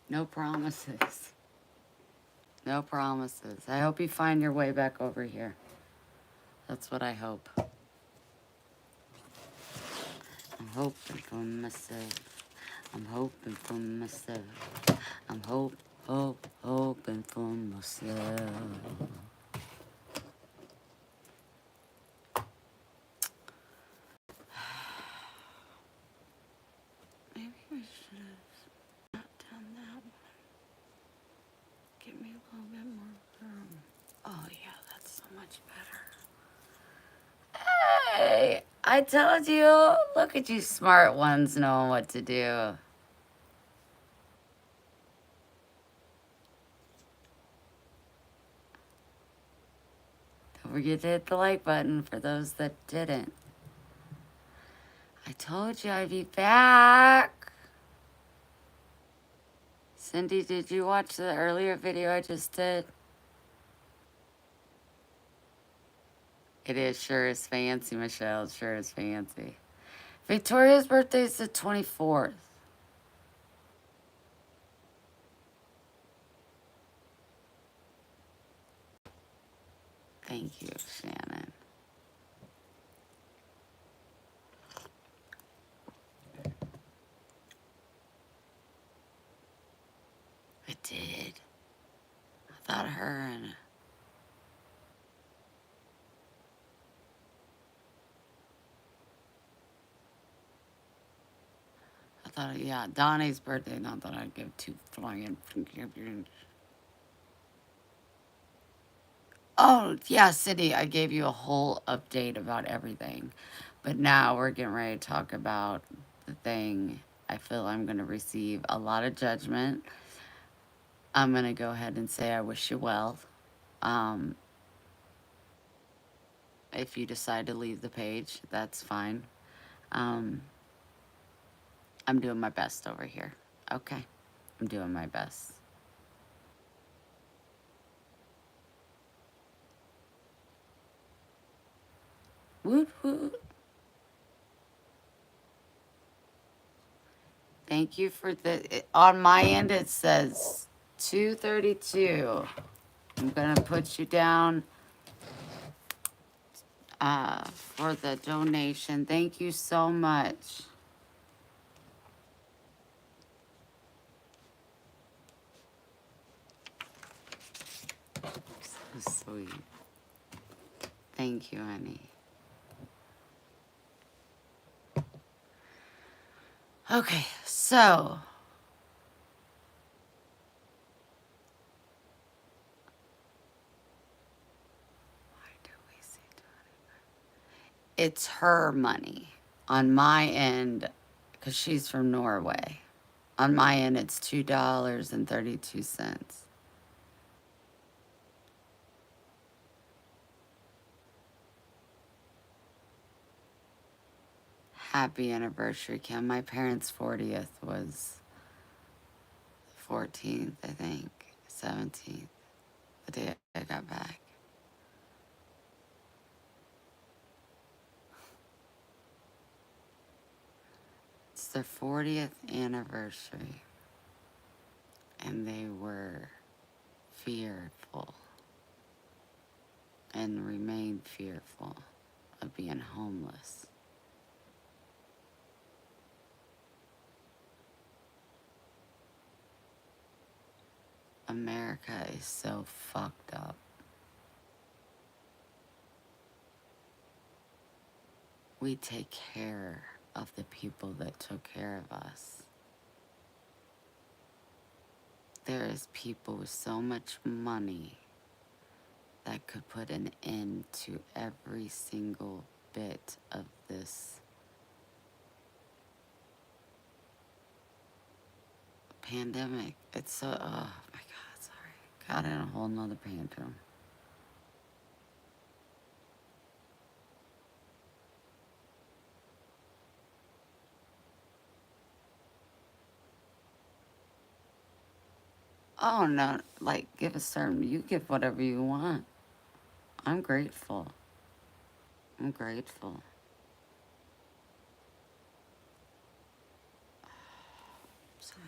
No promises. No promises. I hope you find your way back over here. That's what I hope. I'm hoping for myself. I'm hoping for myself. I'm hoping for myself. Maybe we should have not done that one. Give me a little bit more room. Oh yeah, that's so much better. Hey, I told you. Look at you smart ones knowing what to do. Don't forget to hit the like button for those that didn't. I told you I'd be back. Cindy, did you watch the earlier video I just did? It is sure is fancy, Michelle. It sure is fancy. Victoria's birthday is the 24th. Thank you, Shannon. I did. I thought her and... I thought, yeah, Donnie's birthday. Not that I'd give two flying... Oh, yeah, Cindy, I gave you a whole update about everything. But now we're getting ready to talk about the thing. I feel I'm going to receive a lot of judgment. I'm going to go ahead and say I wish you well. If you decide to leave the page, that's fine. I'm doing my best over here. Okay. I'm doing my best. Woot woot. Thank you for the... On my end, it says 232. I'm going to put you down for the donation. Thank you so much. So sweet. Thank you, honey. Okay, so... Why do we see 25? It's her money. On my end, because she's from Norway. On my end, it's $2.32. Happy anniversary, Kim. My parents' 40th was 14th, I think. 17th, the day I got back. It's their 40th anniversary. And they were fearful and remained fearful of being homeless. America is so fucked up. We take care of the people that took care of us. There is people with so much money that could put an end to every single bit of this pandemic. It's so, oh my God, sorry. Got in a whole nother tantrum. Oh no, like give a certain, you give whatever you want. I'm grateful. I'm grateful. Sorry.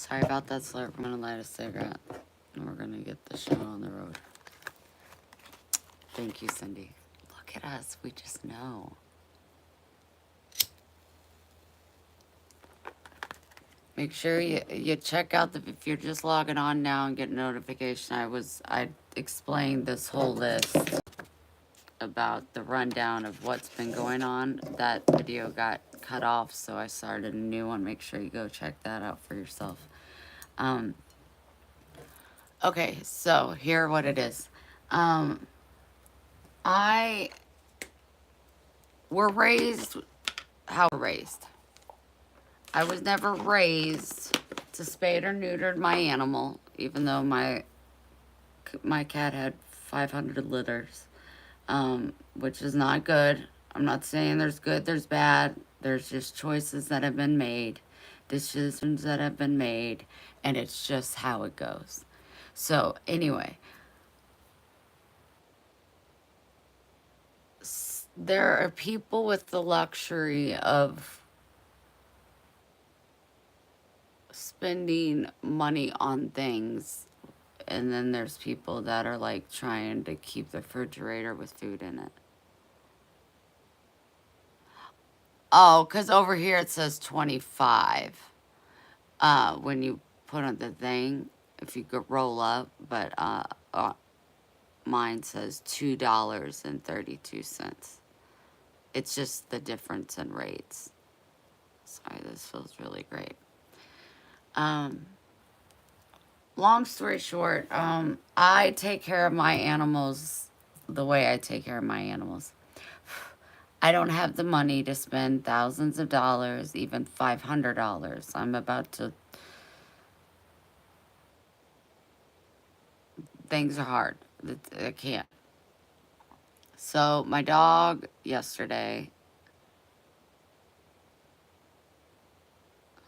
Sorry about that slurp. I'm gonna light a cigarette and we're gonna get the show on the road. Thank you, Cindy. Look at us. We just know. Make sure you check out if you're just logging on now and get a notification. I explained this whole list about the rundown of what's been going on. That video got cut off, so I started a new one. Make sure you go check that out for yourself. Okay, so here what it is. We're raised how we're raised. I was never raised to spade or neuter my animal, even though my cat had 500 litters, which is not good. I'm not saying there's good, there's bad. There's just choices that have been made, decisions that have been made, and it's just how it goes. So anyway, there are people with the luxury of spending money on things, and then there's people that are like trying to keep the refrigerator with food in it. Oh, because over here it says 25 when you put on the thing, if you could roll up, but mine says $2.32. It's just the difference in rates. Sorry, this feels really great. Long story short, I take care of my animals the way I take care of my animals. I don't have the money to spend thousands of dollars, even $500. I'm about to. Things are hard. I can't. So, my dog yesterday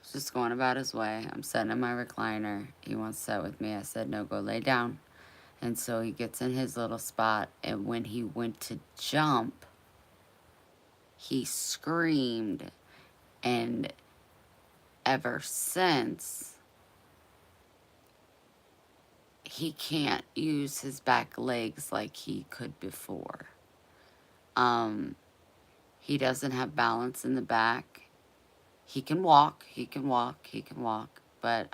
was just going about his way. I'm sitting in my recliner. He wants to sit with me. I said, no, go lay down. And so he gets in his little spot. And when he went to jump, he screamed. And ever since, he can't use his back legs like he could before. He doesn't have balance in the back. He can walk, but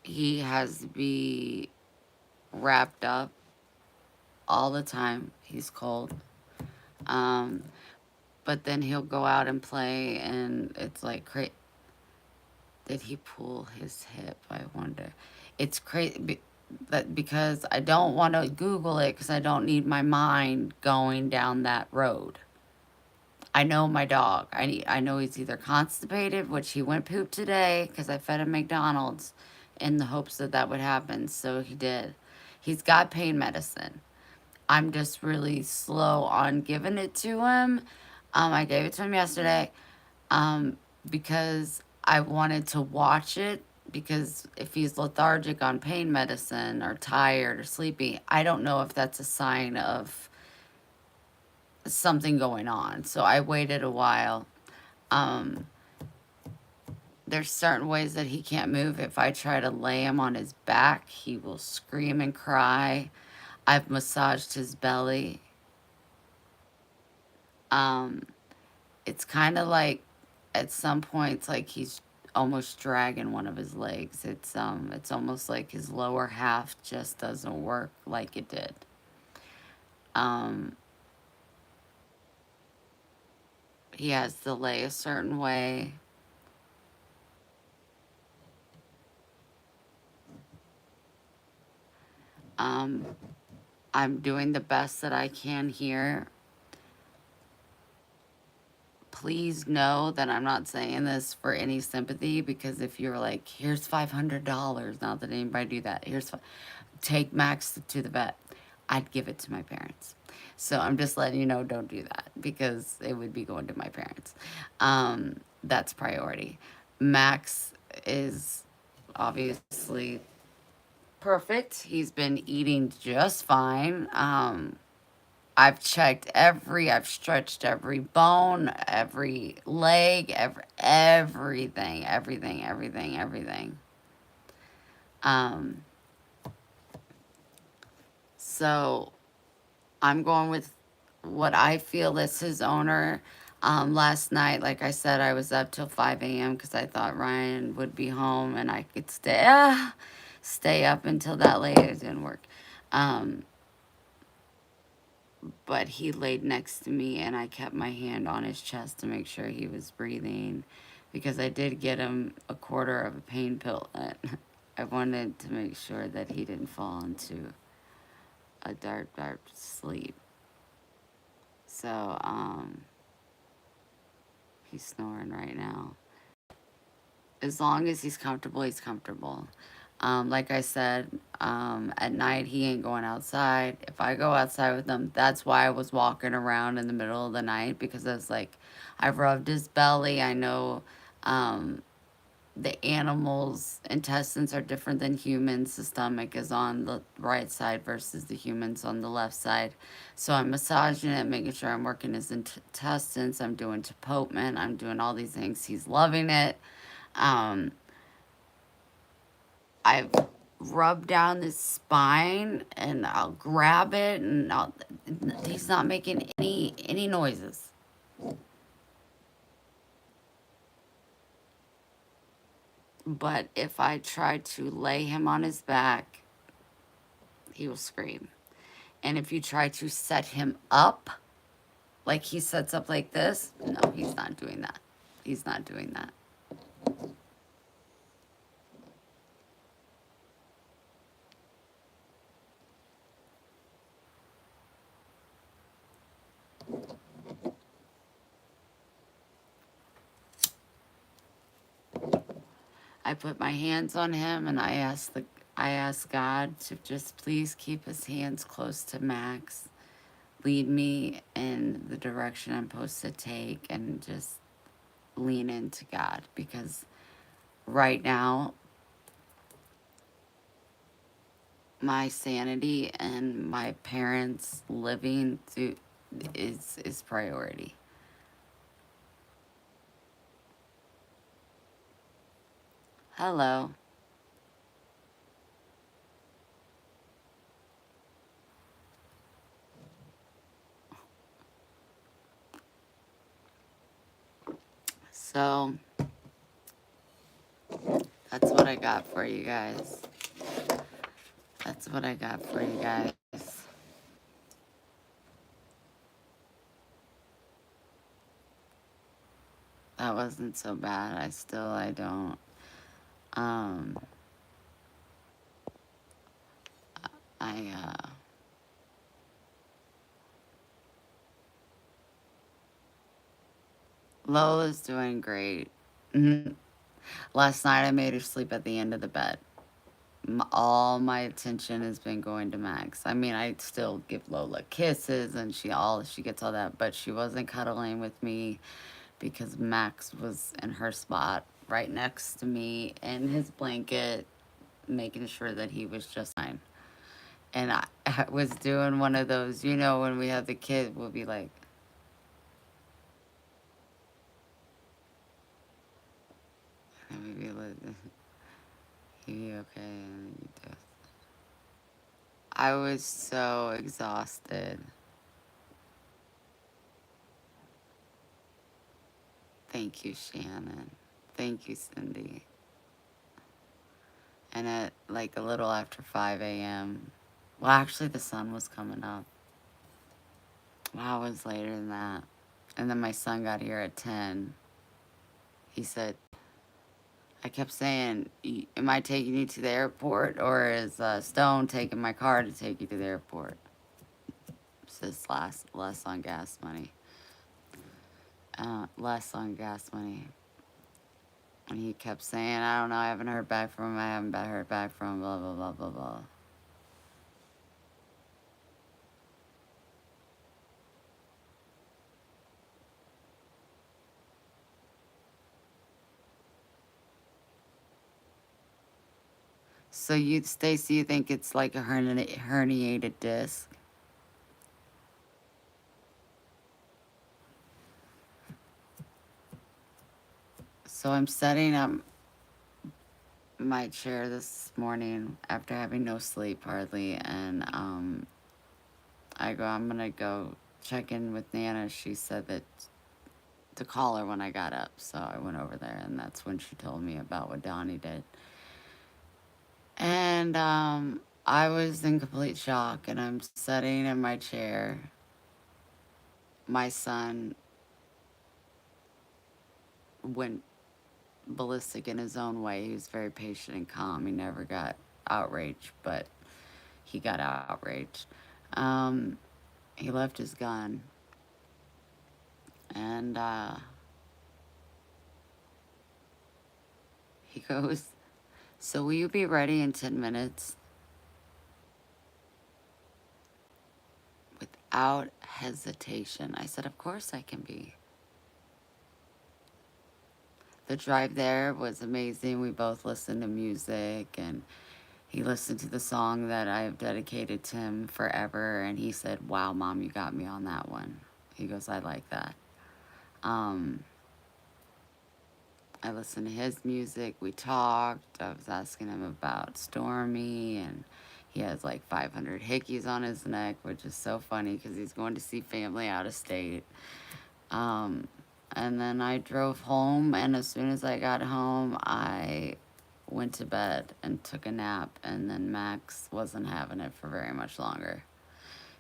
he has to be wrapped up all the time. He's cold. But then he'll go out and play, and it's like crazy. Did he pull his hip? I wonder. It's crazy because I don't want to Google it because I don't need my mind going down that road. I know my dog. I know he's either constipated, which he went poop today because I fed him McDonald's in the hopes that that would happen. So he did. He's got pain medicine. I'm just really slow on giving it to him. I gave it to him yesterday because I wanted to watch it, because if he's lethargic on pain medicine or tired or sleepy, I don't know if that's a sign of something going on. So I waited a while. There's certain ways that he can't move. If I try to lay him on his back, he will scream and cry. I've massaged his belly. It's kind of like at some points like he's almost dragging one of his legs. It's almost like his lower half just doesn't work like it did. He has to lay a certain way. I'm doing the best that I can here. Please know that I'm not saying this for any sympathy, because if you're like, here's $500, not that anybody do that. Take Max to the vet. I'd give it to my parents. So I'm just letting you know, don't do that, because it would be going to my parents. That's priority. Max is obviously perfect. He's been eating just fine. I've stretched every bone, every leg, everything, everything, everything, everything. Um, so I'm going with what I feel is his owner. Last night, like I said, I was up till 5 a.m. because I thought Ryan would be home and I could stay up until that late. It didn't work. Um, but he laid next to me and I kept my hand on his chest to make sure he was breathing because I did get him a quarter of a pain pill. And I wanted to make sure that he didn't fall into a dark, dark sleep. So, he's snoring right now. As long as he's comfortable, he's comfortable. Like I said, at night he ain't going outside. If I go outside with him, that's why I was walking around in the middle of the night because I was like, I've rubbed his belly. I know um, the animal's intestines are different than humans. The stomach is on the right side versus the humans on the left side. So I'm massaging it, making sure I'm working his intestines. I'm doing Chipotle. I'm doing all these things. He's loving it. Um, I've rubbed down his spine and I'll grab it and he's not making any noises. But if I try to lay him on his back, he will scream. And if you try to set him up, like he sets up like this, no, he's not doing that. He's not doing that. I put my hands on him and I ask God to just please keep his hands close to Max, lead me in the direction I'm supposed to take, and just lean into God because right now my sanity and my parents living through is priority. Hello. So that's what I got for you guys. That's what I got for you guys. That wasn't so bad. I don't. Um, I Lola's doing great. Mhm. Last night I made her sleep at the end of the bed. All my attention has been going to Max. I mean, I still give Lola kisses and she gets all that, but she wasn't cuddling with me because Max was in her spot right next to me in his blanket, making sure that he was just fine. And I was doing one of those, when we have the kid, we'll be like, maybe he be okay, and you do. I was so exhausted. Thank you, Shannon. Thank you, Cindy. And at like a little after 5 a.m., well, actually, the sun was coming up. Wow, it was later than that. And then my son got here at 10. He said, I kept saying, am I taking you to the airport or is Stone taking my car to take you to the airport? It's just less on gas money. Less on gas money. And he kept saying, I don't know, I haven't heard back from him, I haven't heard back from him, blah, blah, blah, blah, blah. So Stacy, you think it's like a herniated disc? So I'm setting up my chair this morning after having no sleep hardly, and I'm gonna go check in with Nana. She said that to call her when I got up, so I went over there, and that's when she told me about what Donnie did. And I was in complete shock, and I'm sitting in my chair. My son went ballistic in his own way. He was very patient and calm. He never got outraged, but he got outraged. Um, he left his gun, and he goes, "So will you be ready in 10 minutes?" Without hesitation. I said, "Of course I can be." The drive there was amazing. We both listened to music, and he listened to the song that I have dedicated to him forever. And he said, "Wow, Mom, you got me on that one." He goes, "I like that." Um, I listened to his music. We talked. I was asking him about Stormy, and he has like 500 hickeys on his neck, which is so funny because he's going to see family out of state. Um, and then I drove home, and as soon as I got home, I went to bed and took a nap. And then Max wasn't having it for very much longer.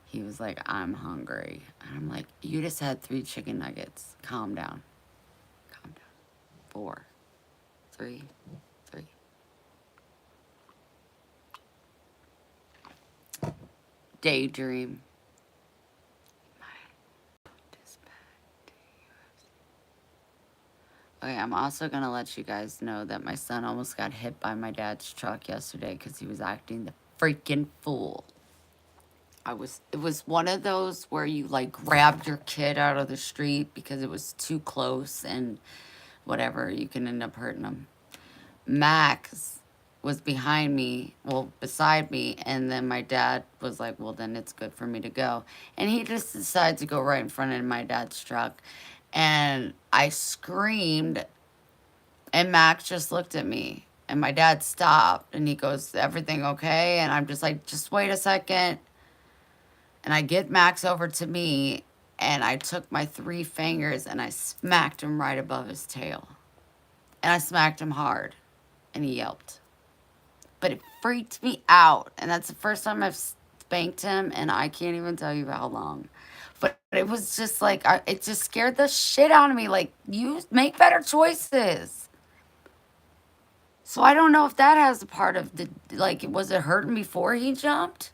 He was like, "I'm hungry." And I'm like, "You just had 3 chicken nuggets. Calm down. Calm down. 4, 3, 3. Daydream. Okay, I'm also gonna let you guys know that my son almost got hit by my dad's truck yesterday because he was acting the freaking fool. It was one of those where you like grabbed your kid out of the street because it was too close and whatever, you can end up hurting them. Max was behind me, well, beside me, and then my dad was like, "Well, then it's good for me to go." And he just decided to go right in front of my dad's truck. And I screamed, and Max just looked at me. And my dad stopped, and he goes, "Everything okay?" And I'm just like, "Just wait a second." And I get Max over to me, and I took my 3 fingers and I smacked him right above his tail. And I smacked him hard, and he yelped. But it freaked me out, and that's the first time I've spanked him, and I can't even tell you how long. But it was just like, it just scared the shit out of me. Like, you make better choices. So I don't know if that has a part of the, like, was it hurting before he jumped?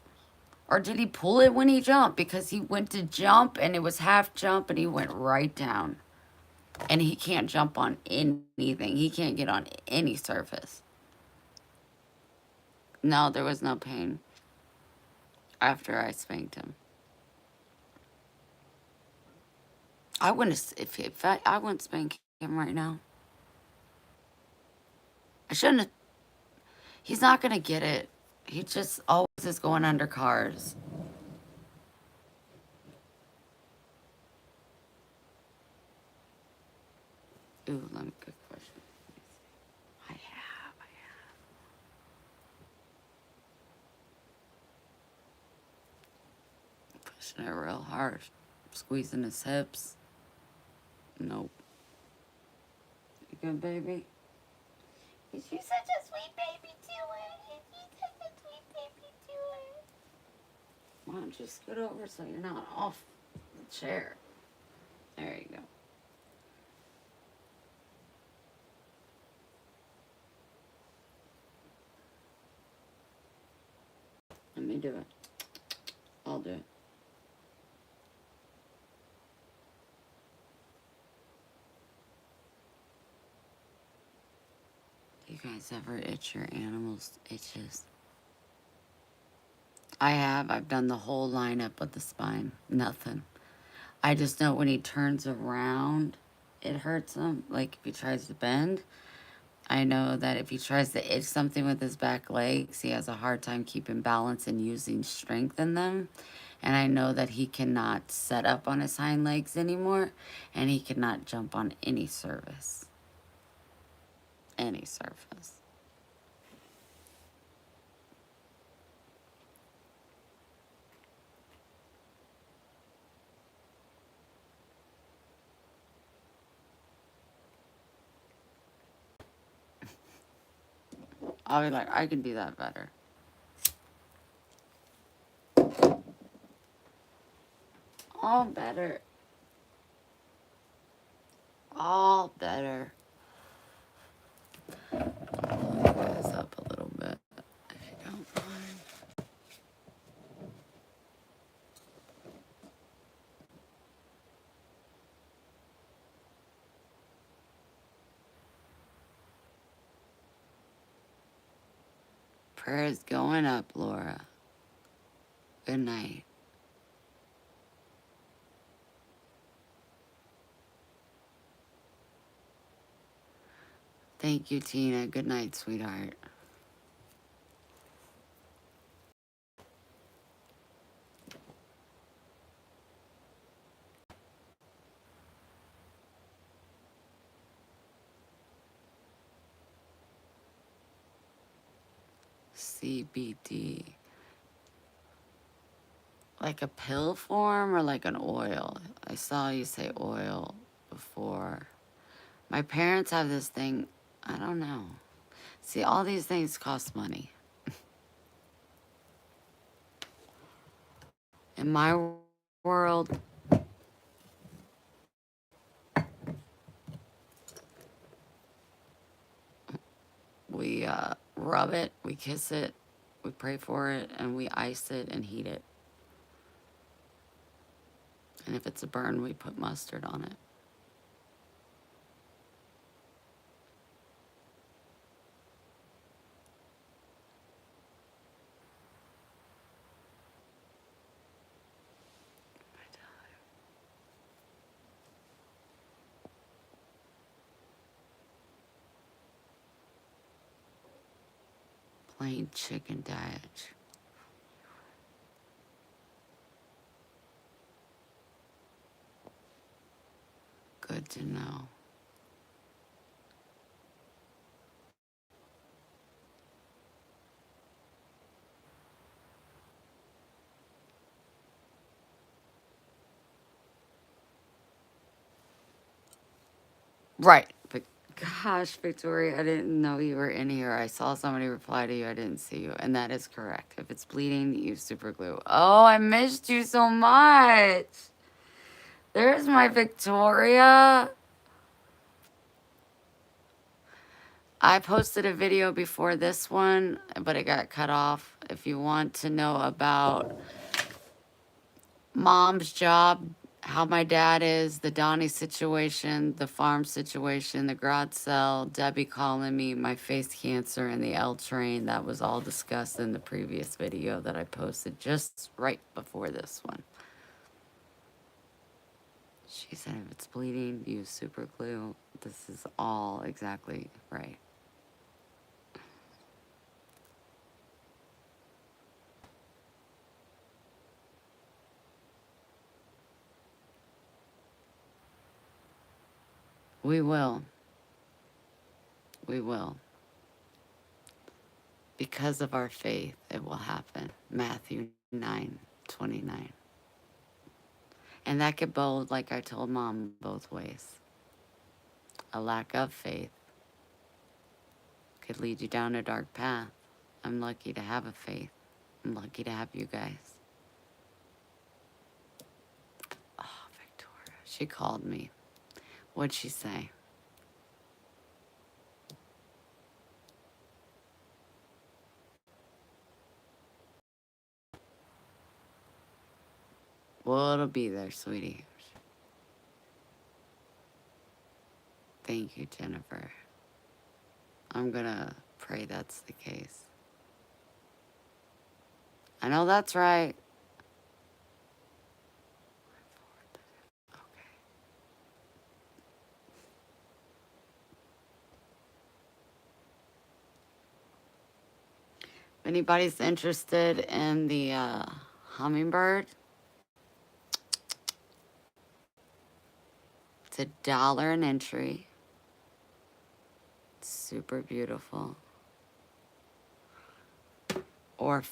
Or did he pull it when he jumped? Because he went to jump and it was half jump and he went right down. And he can't jump on anything. He can't get on any surface. No, there was no pain after I spanked him. I wouldn't, if I wouldn't spank him right now. I shouldn't have, he's not going to get it. He just always is going under cars. Ooh, let me, good question. I have. Pushing it real hard. Squeezing his hips. Nope. You good, baby? Is you such a sweet baby to it? Is you such a sweet baby to it? Why don't you scoot over so you're not off the chair? There you go. Let me do it. I'll do it. Do you guys ever itch your animals' itches? I have. I've done the whole lineup of the spine. Nothing. I just know when he turns around, it hurts him. Like if he tries to bend, I know that if he tries to itch something with his back legs, he has a hard time keeping balance and using strength in them. And I know that he cannot set up on his hind legs anymore, and he cannot jump on any surface. any surface. I'll be like, I can do that better. All better. All better. I'll pull this up a little bit, if you don't mind. Prayer is going up, Laura. Good night. Thank you, Tina. Good night, sweetheart. CBD. Like a pill form or like an oil? I saw you say oil before. My parents have this thing. I don't know. See, all these things cost money. In my world, we rub it, we kiss it, we pray for it, and we ice it and heat it. And if it's a burn, we put mustard on it. Plain chicken diet. Good to know. Right. But gosh, Victoria, I didn't know you were in here. I saw somebody reply to you. I didn't see you. And that is correct. If it's bleeding, use super glue. Oh, I missed you so much. There's my Victoria. I posted a video before this one, but it got cut off. If you want to know about mom's job, how my dad is, the Donnie situation, the farm situation, the garage sale, Debbie calling me, my face cancer, and the L train, that was all discussed in the previous video that I posted just right before this one. She said if it's bleeding, use super glue. This is all exactly right. We will. We will. Because of our faith, it will happen. Matthew 9:29. And that could bode, like I told mom, both ways. A lack of faith could lead you down a dark path. I'm lucky to have a faith. I'm lucky to have you guys. Oh, Victoria. She called me. What'd she say? Well, it'll be there, sweetie. Thank you, Jennifer. I'm gonna pray that's the case. I know that's right. Okay. If anybody's interested in the hummingbird, it's $1 an entry. It's super beautiful. Or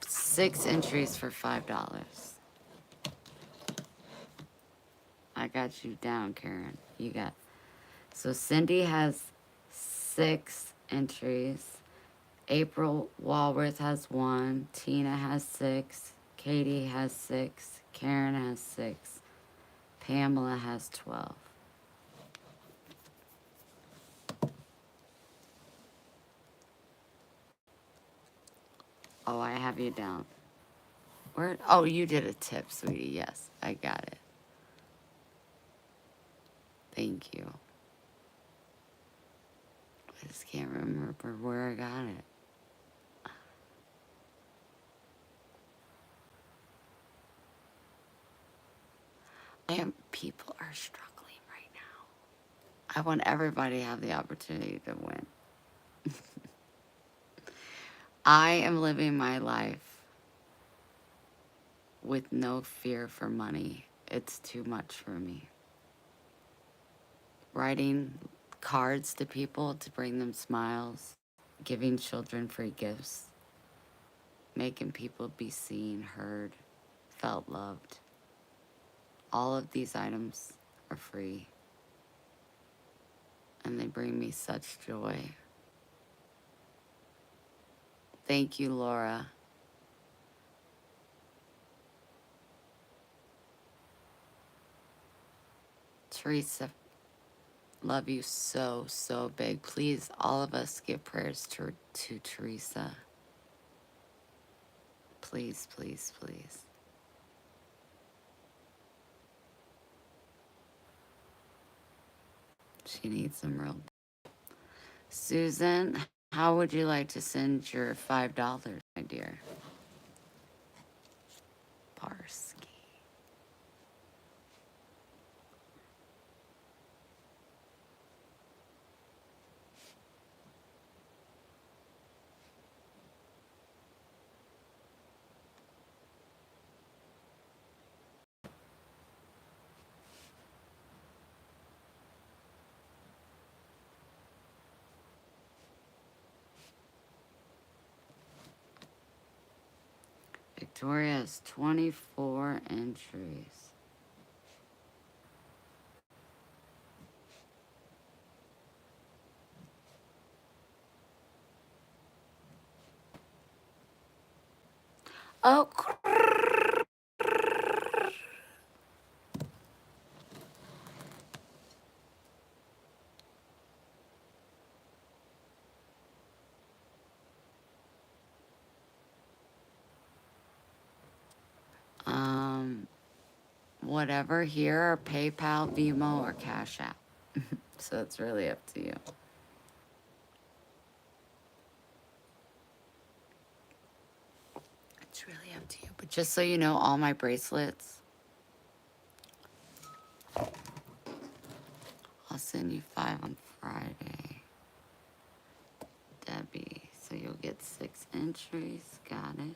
6 entries for $5. I got you down, Karen. You got. So Cindy has 6 entries. April Walworth has 1. Tina has 6. Katie has 6. Karen has 6. Pamela has 12. Oh, I have you down. Where? Oh, you did a tip, sweetie. Yes, I got it. Thank you. I just can't remember where I got it. And people are struggling right now. I want everybody to have the opportunity to win. I am living my life with no fear for money. It's too much for me. Writing cards to people to bring them smiles, giving children free gifts, making people be seen, heard, felt loved. All of these items are free, and they bring me such joy. Thank you, Laura. Teresa, love you so, so big. Please, all of us give prayers to Teresa. Please, please, please. She needs some real. Susan, how would you like to send your $5, my dear? Barsky. Victoria has 24 entries. Oh, whatever here, or PayPal, Venmo, or Cash App. So it's really up to you. It's really up to you. But just so you know, all my bracelets, I'll send you 5 on Friday. Debbie. So you'll get 6 entries. Got it.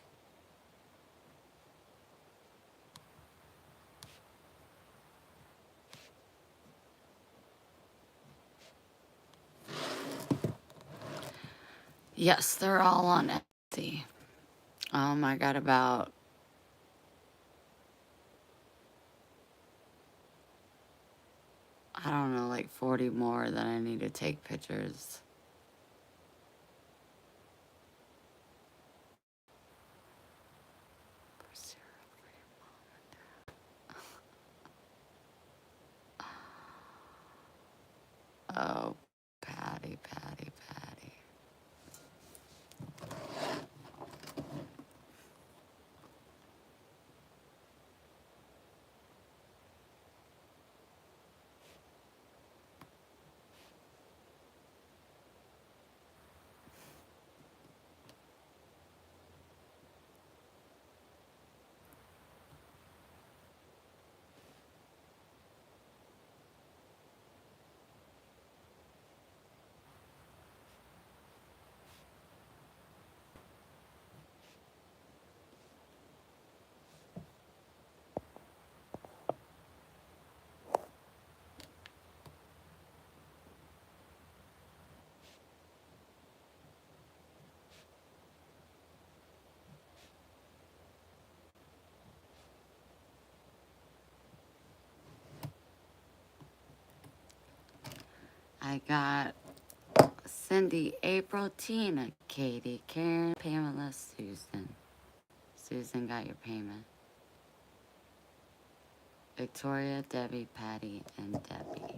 Yes, they're all on Etsy. I got about, I don't know, like 40 more that I need to take pictures. Oh, Patty, Patty, Patty. I got Cindy, April, Tina, Katie, Karen, Pamela, Susan. Susan got your payment. Victoria, Debbie, Patty, and Debbie.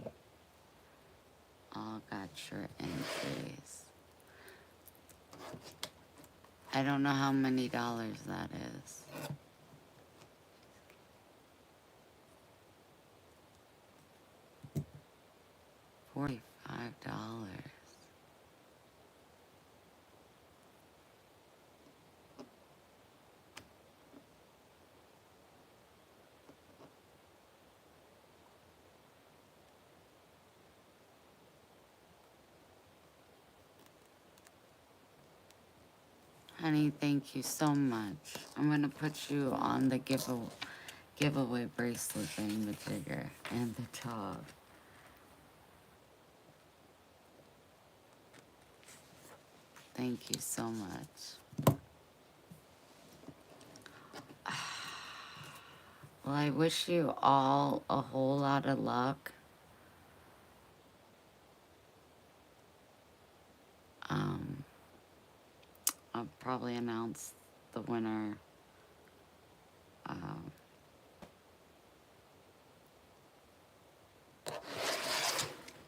All got your entries. I don't know how many dollars that is. $45. Honey, thank you so much. I'm gonna put you on the giveaway bracelet thing, the jigger and the top. Thank you so much. Well, I wish you all a whole lot of luck. I'll probably announce the winner. I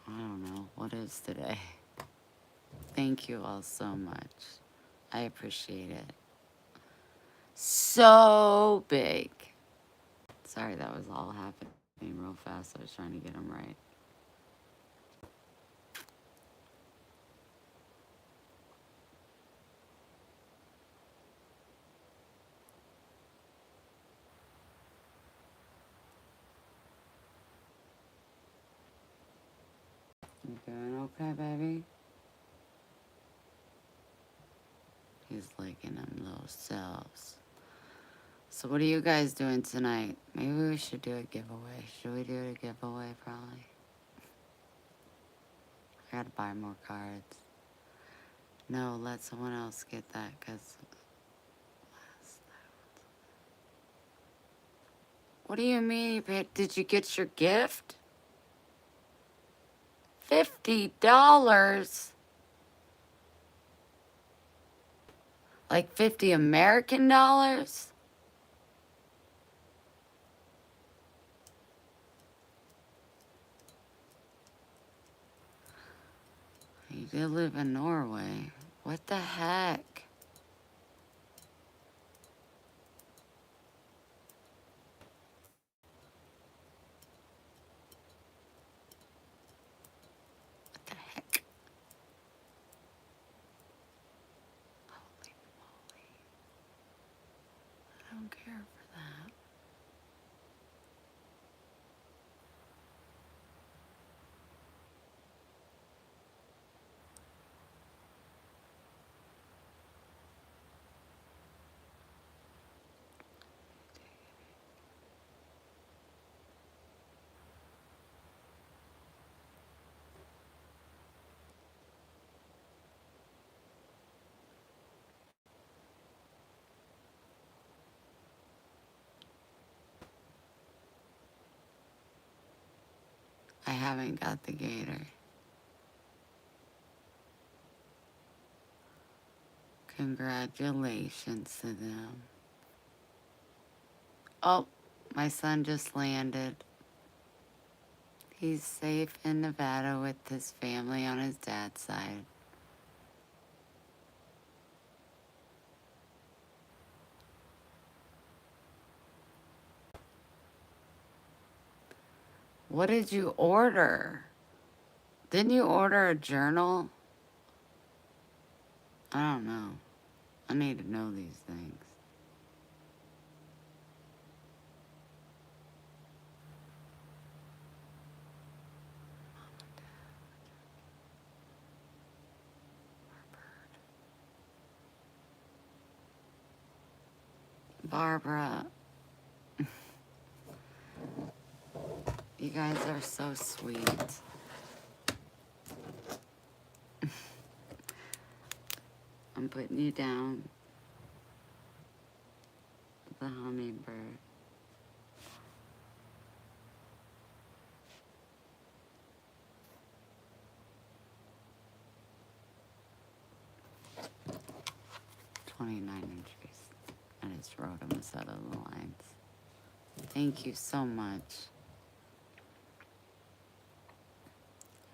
don't know. What is today? Thank you all so much. I appreciate it. So big. Sorry, that was all happening real fast. I was trying to get them right. You doing okay, baby? He's licking them little selves. So what are you guys doing tonight? Maybe we should do a giveaway. Should we do a giveaway, probably? I gotta buy more cards. No, let someone else get that, because... What do you mean? Did you get your gift? $50? Like 50 American dollars? You did live in Norway. What the heck? What the heck? Holy moly. I don't care for that. I haven't got the gator. Congratulations to them. Oh, my son just landed. He's safe in Nevada with his family on his dad's side. What did you order? Didn't you order a journal? I don't know. I need to know these things. Barbara, you guys are so sweet. I'm putting you down. The hummingbird. 29 entries. I just wrote them instead of the lines. Thank you so much.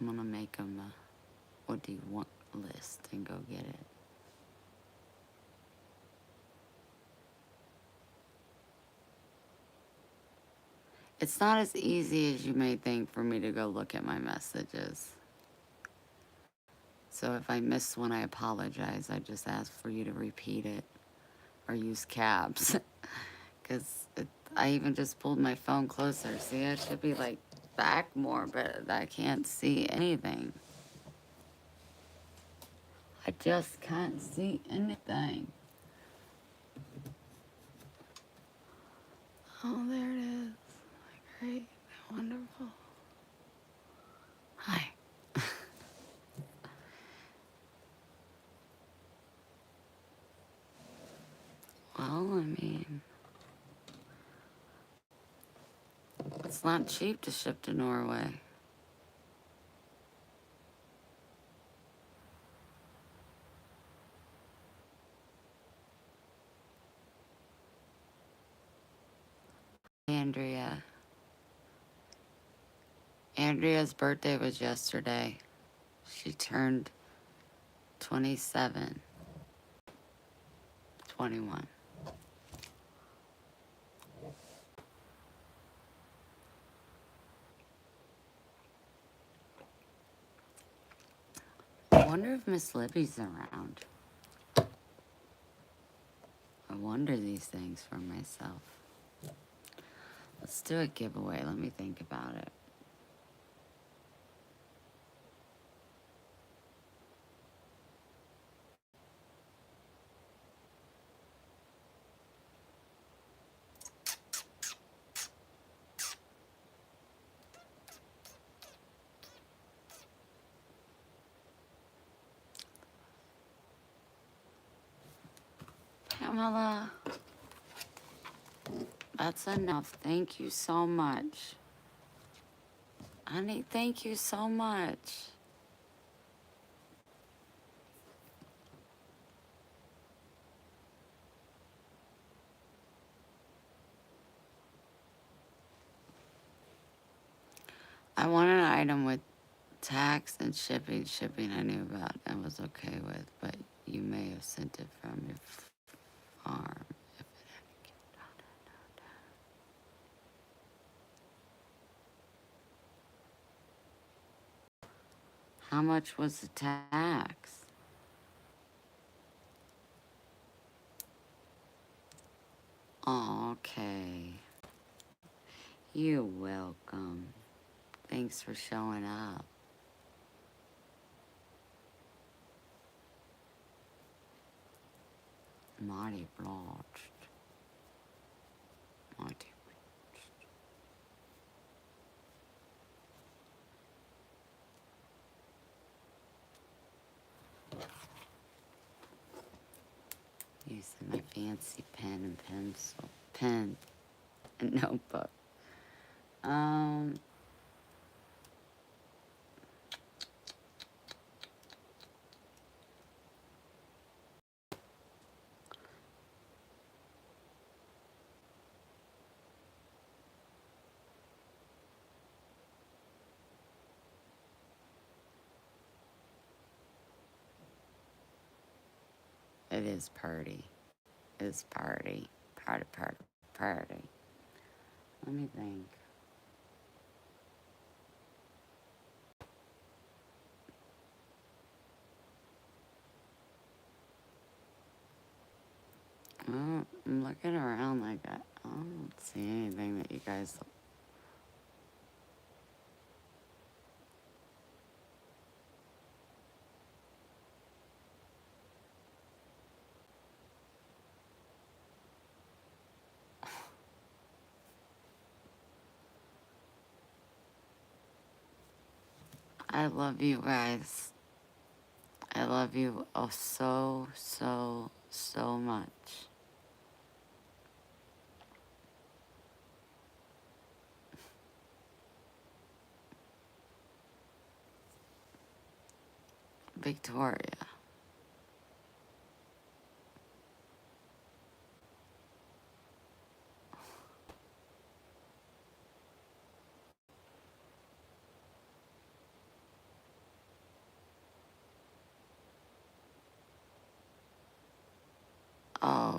I'm gonna make them a what do you want list and go get it. It's not as easy as you may think for me to go look at my messages. So if I miss one, I apologize. I just ask for you to repeat it or use caps. Because I even just pulled my phone closer. See, I should be like back more, but I can't see anything. I just can't see anything. Oh, there it is. Great. Wonderful. Hi. Well, I mean, it's not cheap to ship to Norway. Andrea. Andrea's birthday was yesterday. She turned 27, 21. I wonder if Miss Libby's around. I wonder these things for myself. Let's do a giveaway. Let me think about it. Pamela, that's enough. Thank you so much. Honey, thank you so much. I want an item with tax and shipping. Shipping I knew about and was okay with, but you may have sent it from your farm. If it How much was the tax? Okay. You're welcome. Thanks for showing up. Mighty blotched. Mighty. Using my fancy pen and pencil. Pen and notebook. It is party. It's party. Party, party, party. Let me think. Well, I'm looking around like I don't see anything that you guys. I love you guys. I love you so, so, so much. Victoria.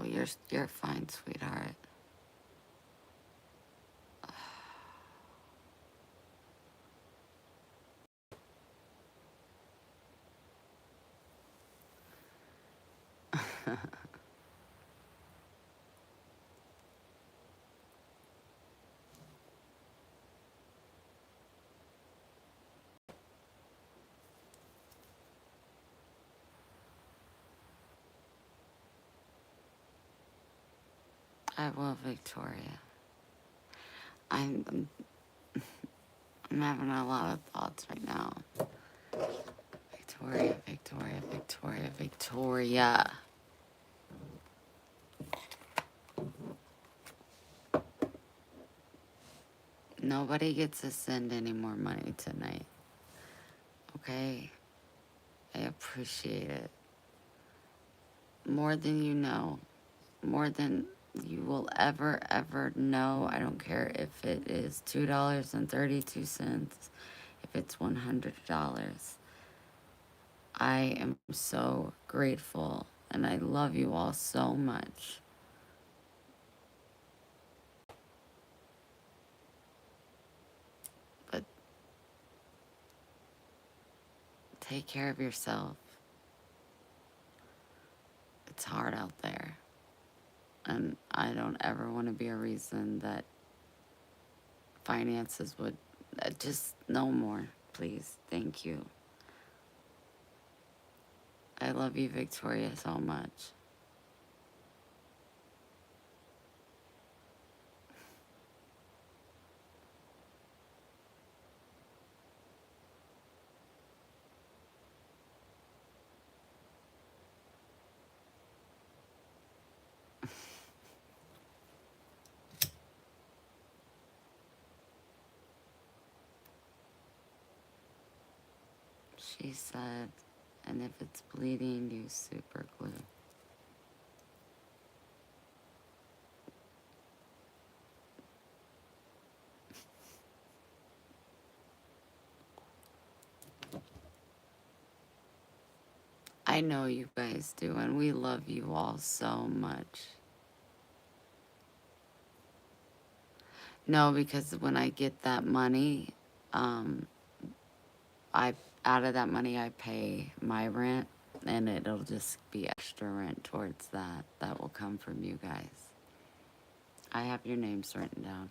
Oh, you're fine, sweetheart. I will, Victoria. I'm I'm having a lot of thoughts right now. Victoria, Victoria, Victoria, Victoria. Nobody gets to send any more money tonight. Okay? I appreciate it. More than you know. More than you will ever know. I don't care if it is $2.32, if it's $100. I am so grateful and I love you all so much. But take care of yourself. It's hard out there. And I don't ever want to be a reason that finances would just no more, please. Thank you. I love you, Victoria, so much. She said, and if it's bleeding, use super glue. I know you guys do, and we love you all so much. No, because when I get that money, um, I out of that money I pay my rent, and it'll just be extra rent towards that. That will come from you guys. I have your names written down.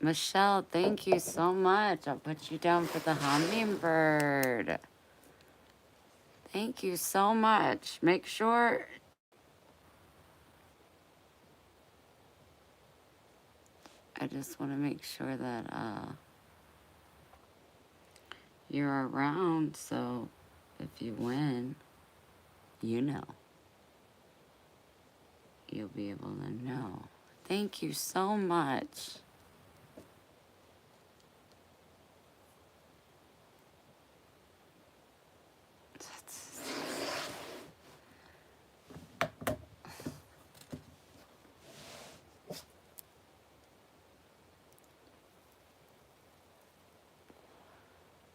Michelle, thank you so much. I'll put you down for the hummingbird. Thank you so much. Make sure I just want to make sure that you're around, so if you win, you know. You'll be able to know. Thank you so much.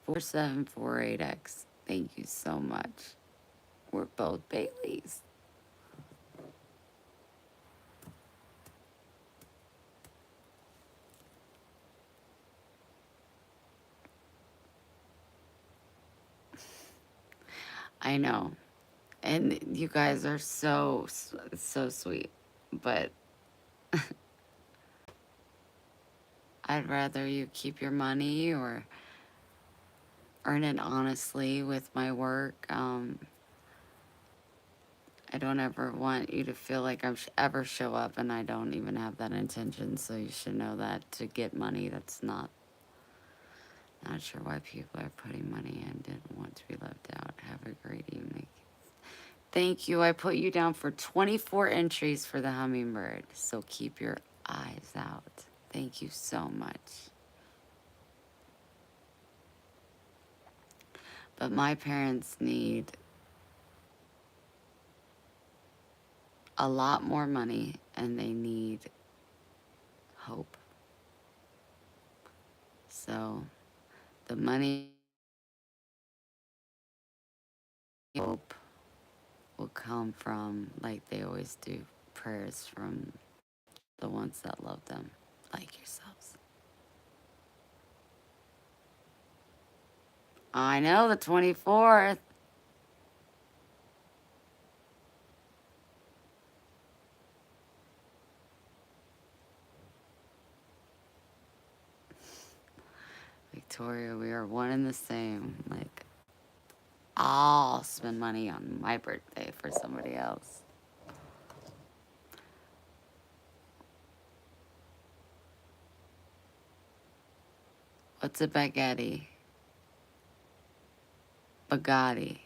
Four 4748X. Thank you so much. We're both Baileys. I know. And you guys are so sweet. But I'd rather you keep your money or earn it honestly with my work. I don't ever want you to feel like I'm ever show up, and I don't even have that intention. So you should know that to get money, that's not sure why people are putting money in. Didn't want to be left out. Have a great evening. Thank you. I put you down for 24 entries for the hummingbird. So keep your eyes out. Thank you so much. But my parents need a lot more money, and they need hope. So the money hope will come from, like they always do, prayers from the ones that love them, like yourselves. I know, the 24th. Victoria, we are one and the same. Like, I'll spend money on my birthday for somebody else. What's a baguette? Bugatti.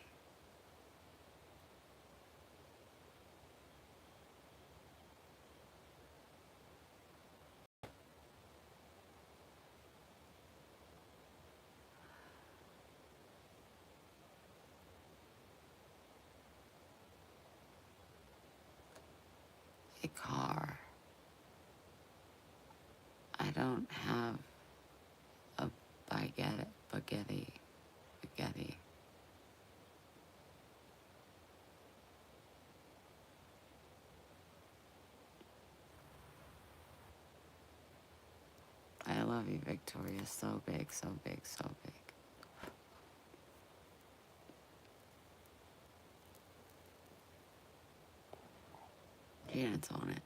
A car. I don't have a baguette. I love you, Victoria. So big, so big, so big. Janet's on it.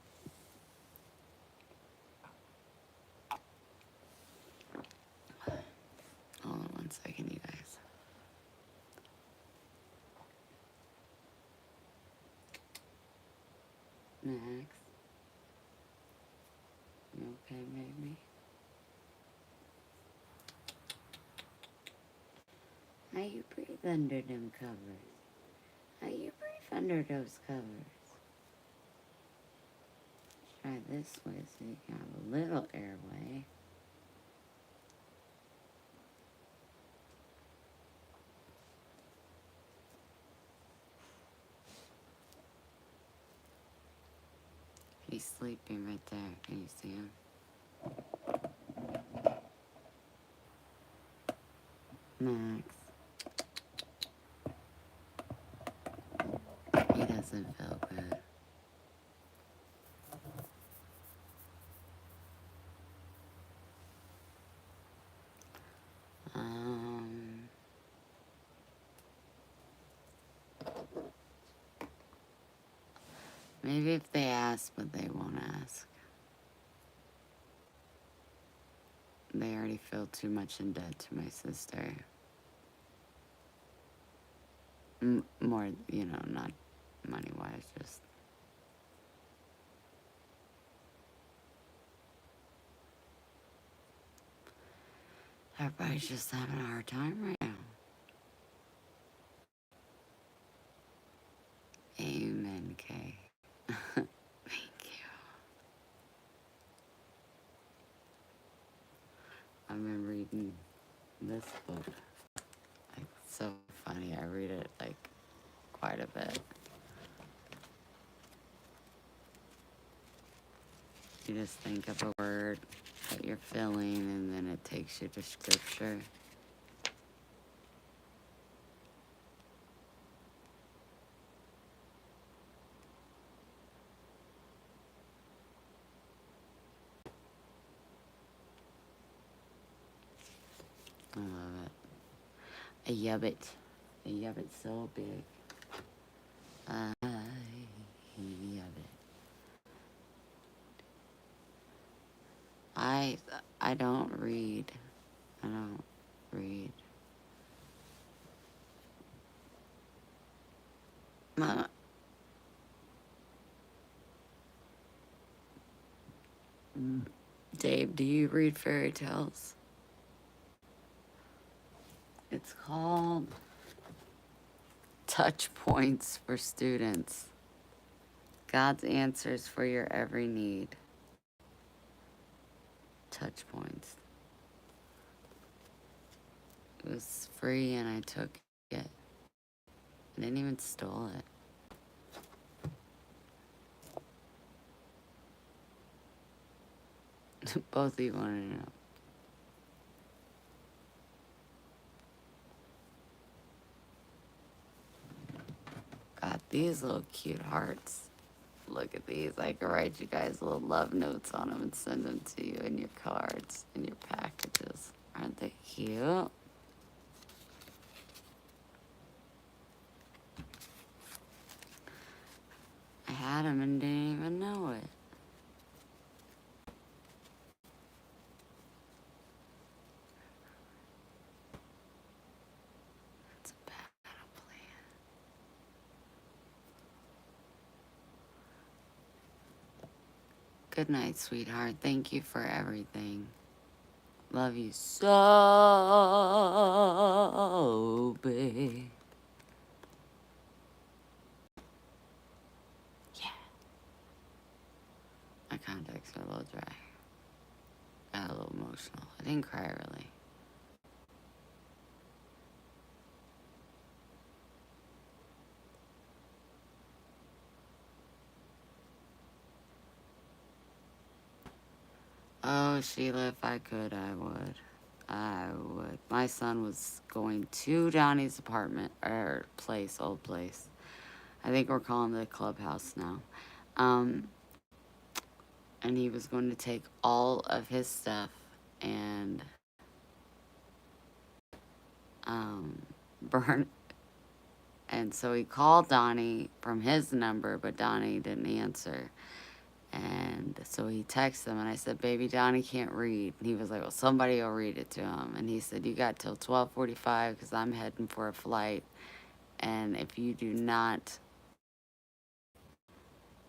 Hold on 1 second, you guys. Max, you okay, baby? How you breathe under them covers? How you breathe under those covers? Try this way so you can have a little airway. He's sleeping right there. Can you see him? Max. He doesn't feel good. Um, Maybe if they ask, but they won't ask. They already feel too much in debt to my sister. More, not money-wise, just... Everybody's just having a hard time right now. Amen, Kay. Thank you. I've been reading this book. Like, so funny. I read it, like, quite a bit. You just think of a word that you're feeling, and then it takes you to scripture. I love it. I love it. I love it so big. I love it. I don't read. I don't read. Mama. Dave, do you read fairy tales? It's called Touch Points for Students. God's answers for your every need. Touch Points. It was free and I took it. I didn't even steal it. Both of you want to know. these little cute hearts. Look at these. I can write you guys little love notes on them and send them to you in your cards, in your packages. Aren't they cute? I had them and didn't even know it. It's a battle plan. Good night, sweetheart. Thank you for everything. Love you so big. Yeah. My contacts are a little dry. Got a little emotional. I didn't cry really. Oh, Sheila, if I could, I would. I would. My son was going to Donnie's apartment, or place, old place. I think we're calling it a clubhouse now. Um, and he was going to take all of his stuff and burn. And so he called Donnie from his number, but Donnie didn't answer. And so he texted him, and I said, "Baby, Donnie can't read." And he was like, "Well, somebody will read it to him." And he said, "You got till 12:45 because I'm heading for a flight. And if you do not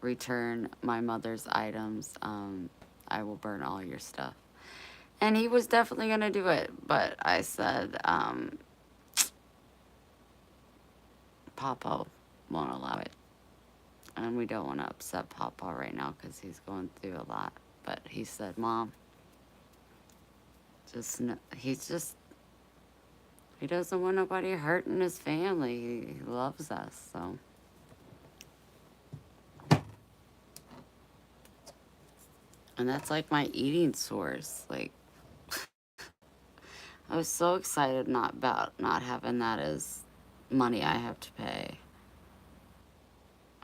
return my mother's items, I will burn all your stuff." And he was definitely going to do it. But I said, Papa won't allow it. And we don't want to upset Papa right now because he's going through a lot. But he said, "Mom, he doesn't want nobody hurting his family. He loves us, so." And that's like my eating source. Like, I was so excited not about not having that as money I have to pay.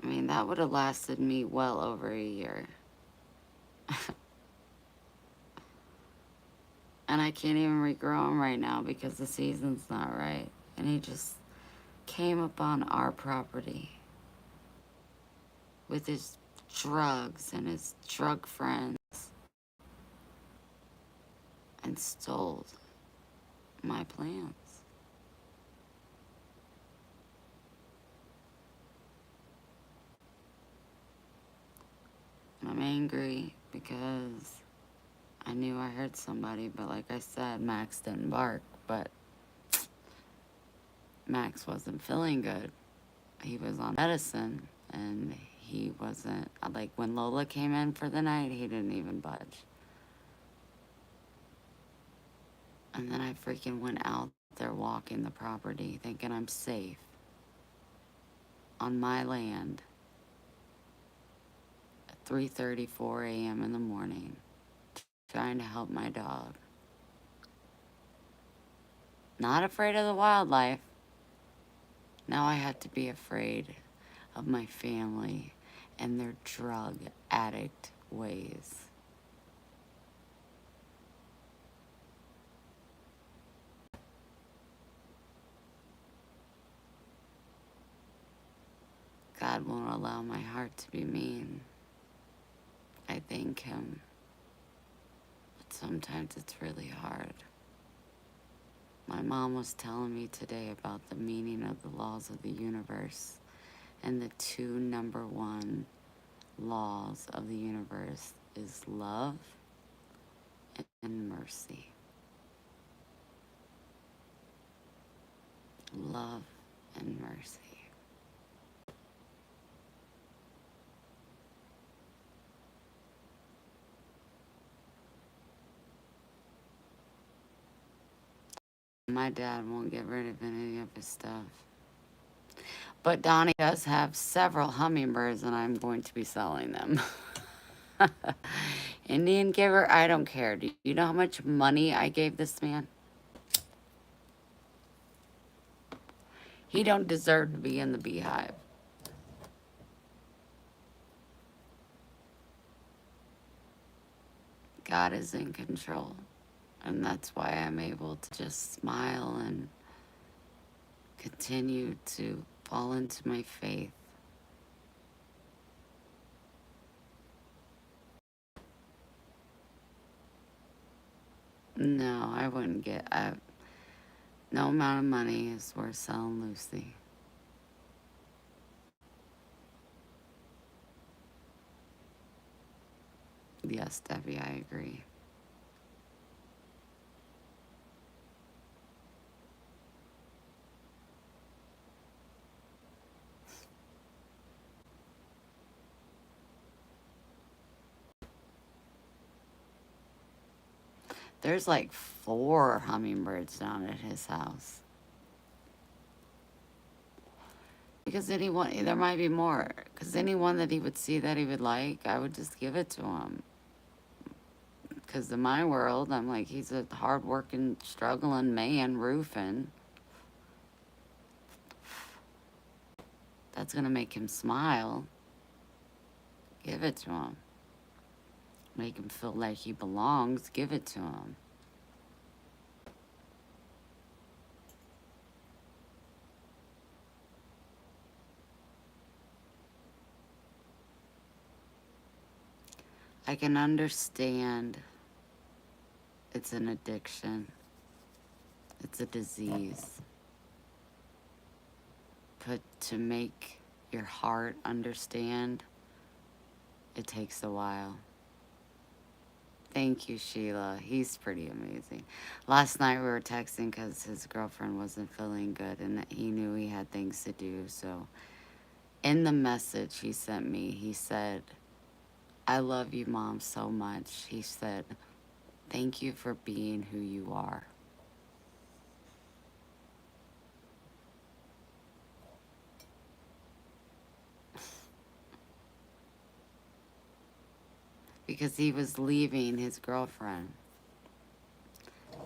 I mean, that would have lasted me well over a year. And I can't even regrow him right now because the season's not right. And he just came upon our property with his drugs and his drug friends and stole my plans. And I'm angry because I knew I hurt somebody, but like I said, Max didn't bark, but Max wasn't feeling good. He was on medicine, and he wasn't, like, when Lola came in for the night, he didn't even budge. And then I freaking went out there walking the property thinking I'm safe on my land at 3:30, 4 a.m. in the morning, trying to help my dog. Not afraid of the wildlife. Now I have to be afraid of my family and their drug addict ways. God won't allow my heart to be mean. I thank him. But sometimes it's really hard. My mom was telling me today about the meaning of the laws of the universe, and the two number one laws of the universe is love and mercy. Love and mercy. My dad won't get rid of any of his stuff. But Donnie does have several hummingbirds, and I'm going to be selling them. Indian giver, I don't care. Do you know how much money I gave this man? He don't deserve to be in the beehive. God is in control. And that's why I'm able to just smile and continue to fall into my faith. No, I wouldn't get. No amount of money is worth selling Lucy. Yes, Debbie, I agree. There's like 4 hummingbirds down at his house. Because anyone, there might be more. Because anyone that he would see that he would like, I would just give it to him. Because in my world, I'm like, he's a hardworking, struggling man roofing. That's going to make him smile. Give it to him. Make him feel like he belongs. Give it to him. I can understand it's an addiction. It's a disease. But to make your heart understand, it takes a while. Thank you, Sheila. He's pretty amazing. Last night we were texting because his girlfriend wasn't feeling good and he knew he had things to do. So in the message he sent me, he said, I love you, Mom, so much. He said, thank you for being who you are. Because he was leaving his girlfriend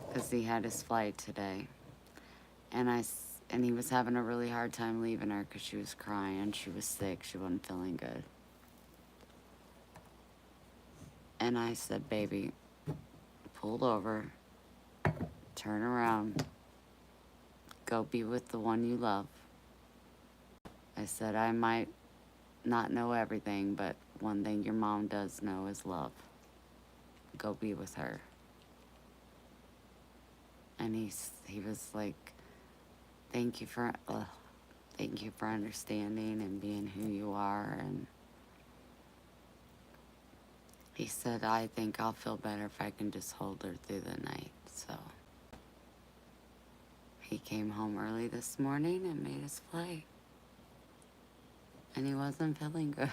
because he had his flight today. And he was having a really hard time leaving her because she was crying. She was sick. She wasn't feeling good. And I said, baby, pull over, turn around, go be with the one you love. I said, I might not know everything, but one thing your mom does know is love. Go be with her. And he was like, thank you for understanding and being who you are. And he said, I think I'll feel better if I can just hold her through the night. So he came home early this morning and made his flight. And he wasn't feeling good.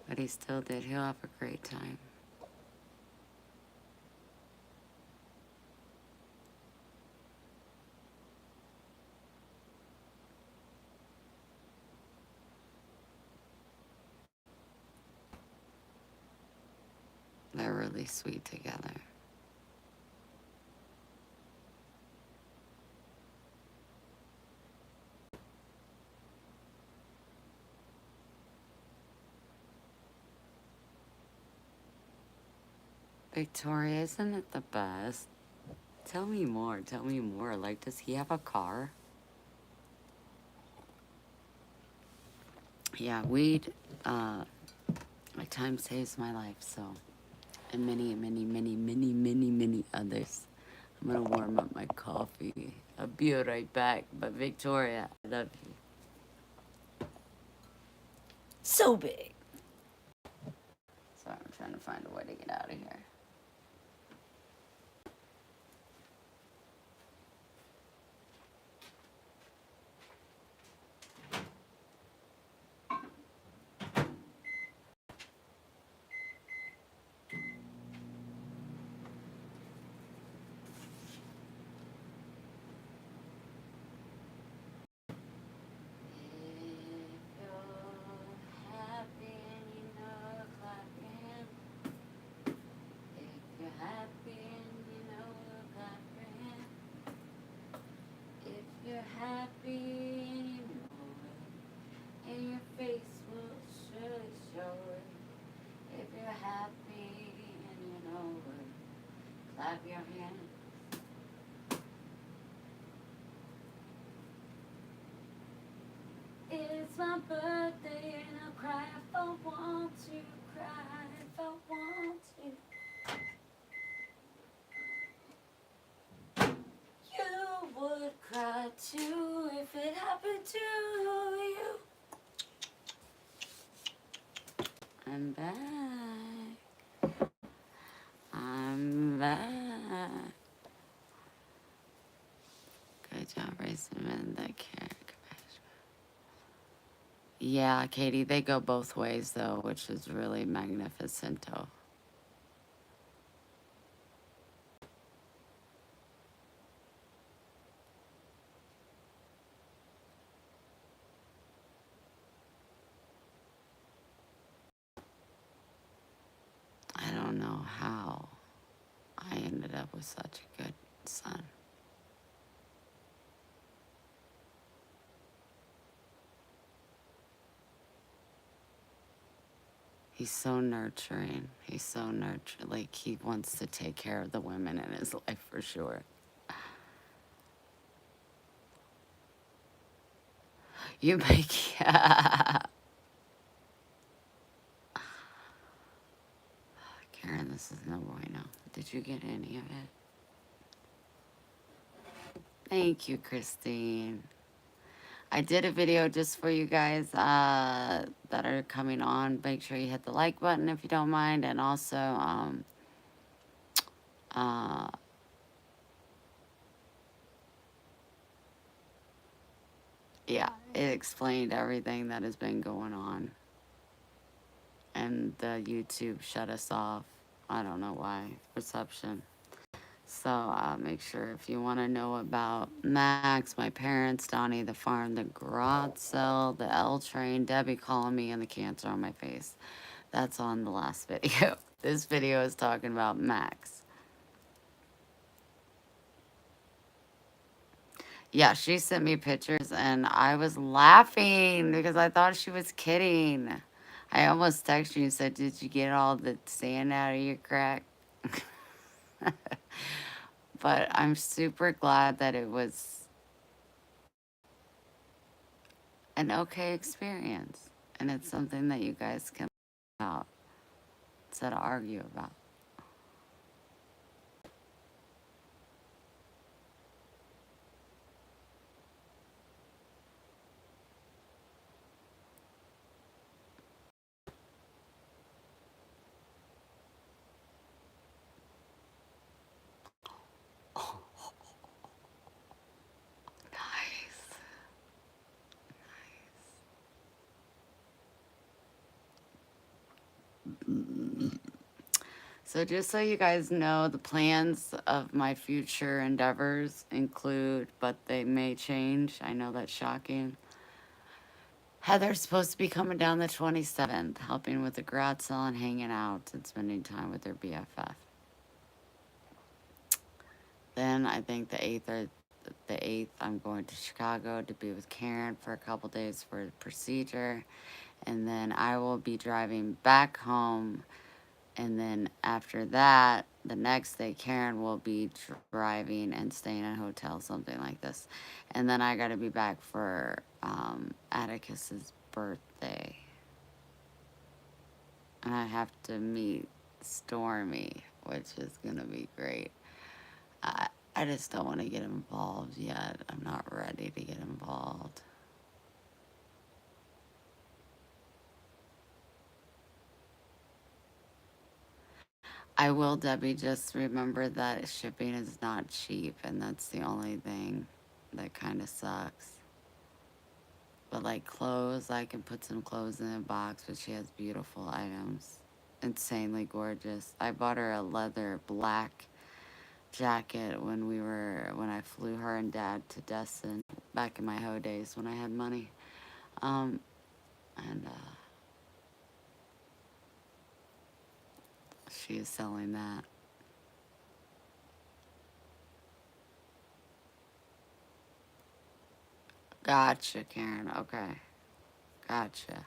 But he still did. He'll have a great time. They're really sweet together. Victoria, isn't it the best? Tell me more. Tell me more. Like, does he have a car? Yeah, weed, like, time saves my life, so. And many, many, many, many, many, many others. I'm gonna warm up my coffee. I'll be right back. But Victoria, I love you. So big. Sorry, I'm trying to find a way to get out of here. If you're happy and you know, clap your hands. It's my birthday and I'll cry if I want to. Cry if I want to. You would cry too if it happened to you. I'm back. I'm back. Good job raising men that care. Yeah, Katie, they go both ways though, which is really magnificento. I don't know how I ended up with such a good son. He's so nurturing. He's so nurturing. Like, he wants to take care of the women in his life for sure. You make, yeah. Karen, this is no bueno. Did you get any of it? Thank you, Christine. I did a video just for you guys that are coming on. Make sure you hit the like button if you don't mind. And also, uh, yeah, it explained everything that has been going on. And the YouTube shut us off. I don't know why. Reception. So make sure if you want to know about Max, my parents, Donnie, the farm, the garage sale, the L train, Debbie calling me, and the cancer on my face. That's on the last video. This video is talking about Max. Yeah, she sent me pictures and I was laughing because I thought she was kidding. I almost texted you and said, "Did you get all the sand out of your crack?" But I'm super glad that it was an okay experience. And it's something that you guys can about instead of argue about. Nice. So just so you guys know, the plans of my future endeavors include, but they may change. I know that's shocking. Heather's supposed to be coming down the 27th, helping with the garage sale and hanging out and spending time with her BFF. Then I think the 8th, I'm going to Chicago to be with Karen for a couple days for a procedure. And then I will be driving back home. And then after that, the next day, Karen will be driving and staying in a hotel, something like this. And then I got to be back for Atticus's birthday. And I have to meet Stormy, which is going to be great. I just don't want to get involved yet. I'm not ready to get involved. I will, Debbie, just remember that shipping is not cheap, and that's the only thing that kind of sucks. But like clothes, I can put some clothes in a box, but she has beautiful items. Insanely gorgeous. I bought her a leather black jacket when I flew her and Dad to Destin back in my hoe days when I had money. Um, and she is selling that. Gotcha, Karen. Okay. Gotcha.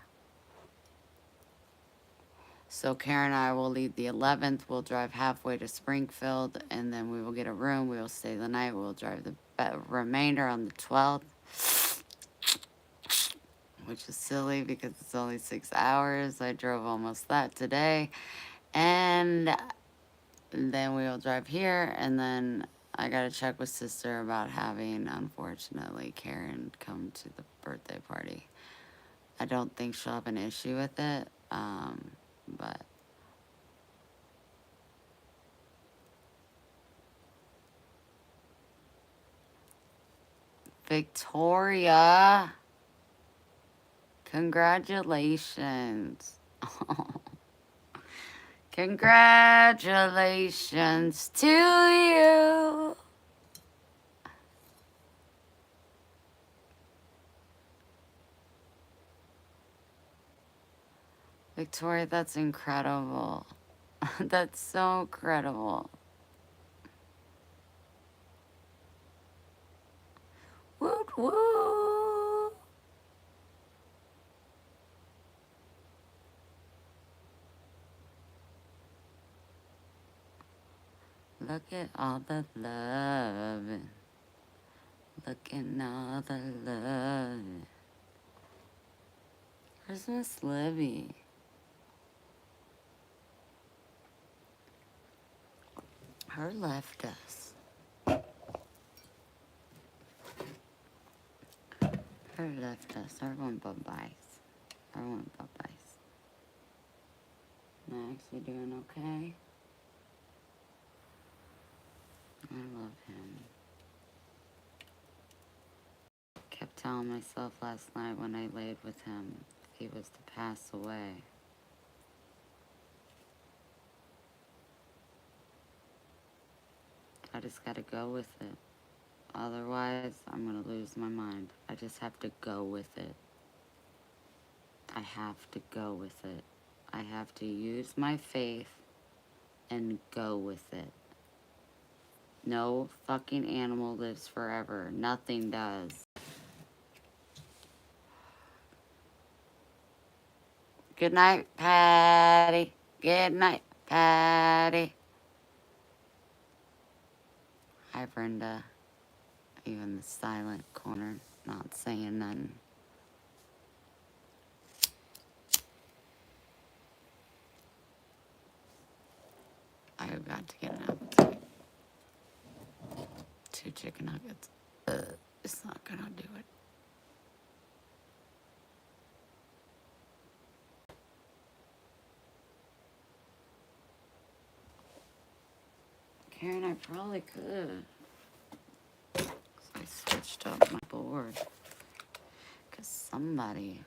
So Karen and I will leave the 11th. We'll drive halfway to Springfield, and then we will get a room. We will stay the night. We'll drive the remainder on the 12th, which is silly because it's only 6 hours. I drove almost that today. And then we will drive here, and then I got to check with sister about having, unfortunately, Karen come to the birthday party. I don't think she'll have an issue with it, but Victoria, congratulations. Congratulations to you. Victoria, that's incredible. That's so incredible. Woot woot. Look at all the love. Look at all the love. Where's Miss Libby? Her left us. Her left us. Her went bye-byes. Her went bye-byes. Max, you doing okay? I love him. Kept telling myself last night when I laid with him, if he was to pass away, I just gotta go with it. Otherwise, I'm gonna lose my mind. I just have to go with it. I have to go with it. I have to use my faith and go with it. No fucking animal lives forever. Nothing does. Good night, Patty. Good night, Patty. Hi, Brenda. Even the silent corner, not saying nothing. I got to get an appetite. 2 chicken nuggets. It's not gonna do it. Karen, I probably could. I switched up my board. Because somebody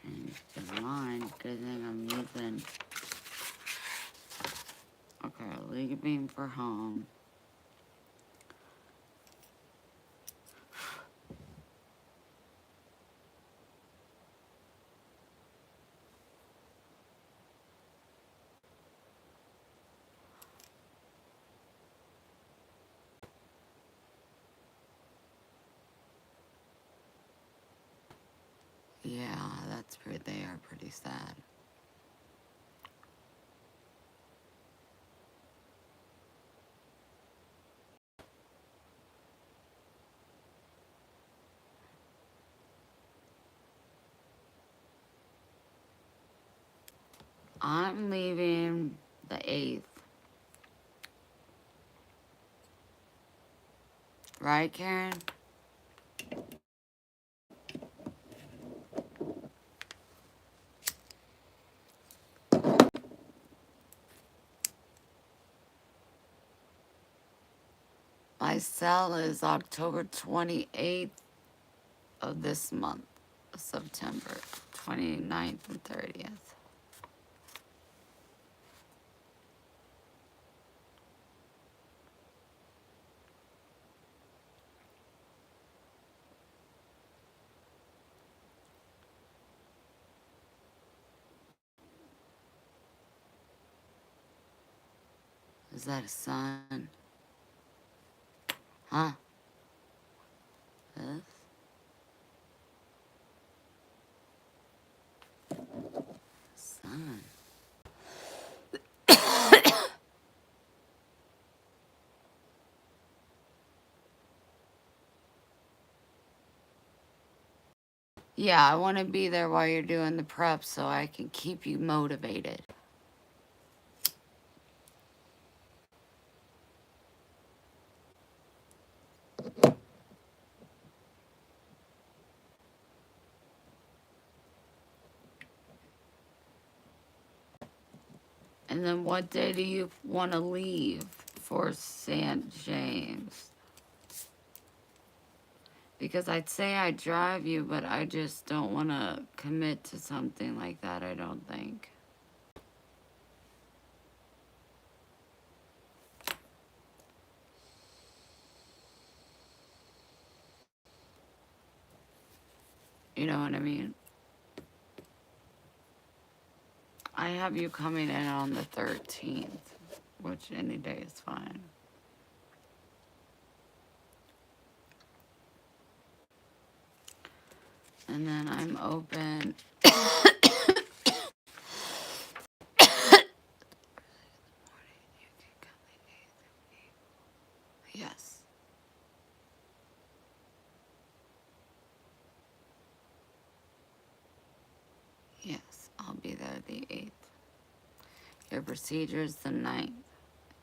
changed their mind. Good thing I'm using. Okay, League Beam for home. Yeah, they are pretty sad. I'm leaving the 8th. Right, Karen? My cell is October 28th of this month, September 29th and 30th. Is that a sun? Huh? This? Yeah, I want to be there while you're doing the prep so I can keep you motivated. And then what day do you want to leave for St. James? Because I'd say I'd drive you, but I just don't want to commit to something like that, I don't think. You know what I mean? I have you coming in on the 13th, which any day is fine. And then I'm open. Yes. Yes, I'll be there the 8th. Your procedure's the 9th.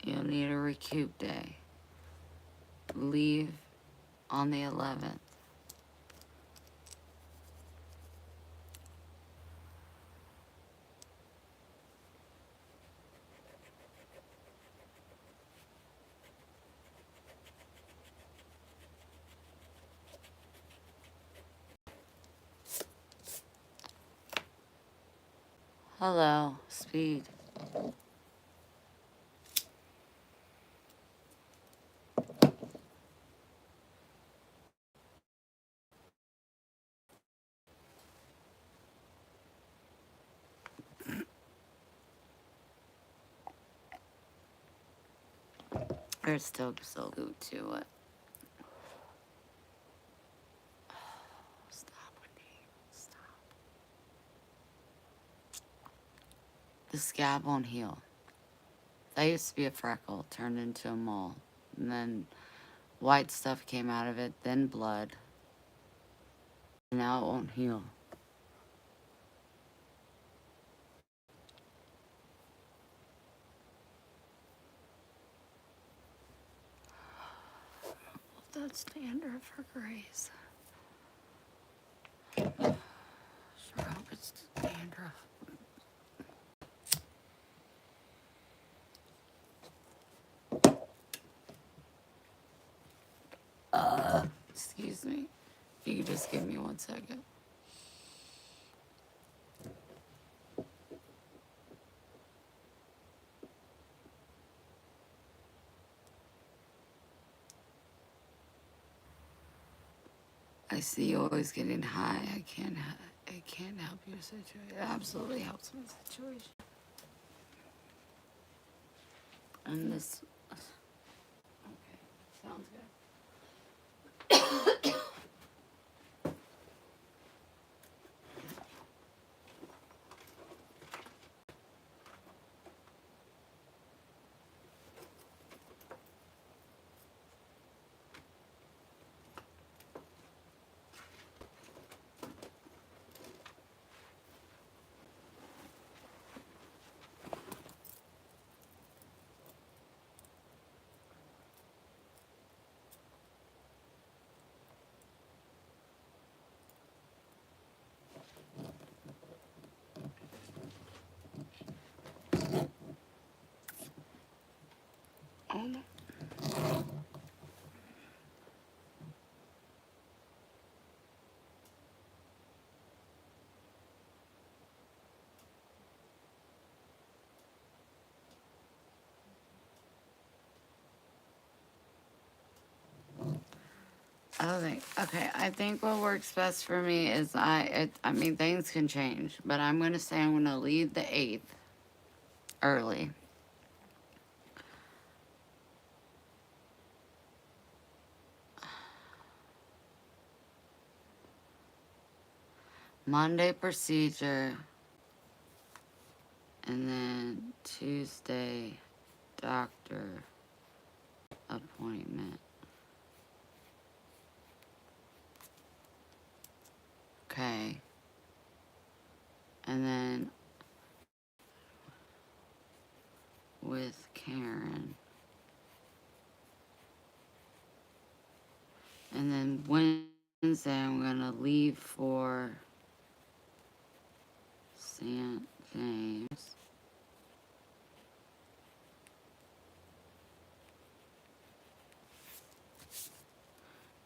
You'll need a recoup day. Leave on the 11th. Hello, Speed. There's still salute to it. Stop, Wendy. Stop. The scab won't heal. That used to be a freckle, turned into a mole. And then white stuff came out of it, then blood. Now it won't heal. That's dandruff for Grace. Sure hope it's dandruff. Excuse me. You can just give me 1 second. I see you always getting high. I can't help your situation. It absolutely helps my situation. And this. Okay, sounds good. Oh no. Okay, I think what works best for me is I mean things can change, but I'm gonna say I'm gonna leave the 8th early. Monday procedure, and then Tuesday doctor appointment. Okay. And then with Karen. And then Wednesday I'm gonna leave for St. James.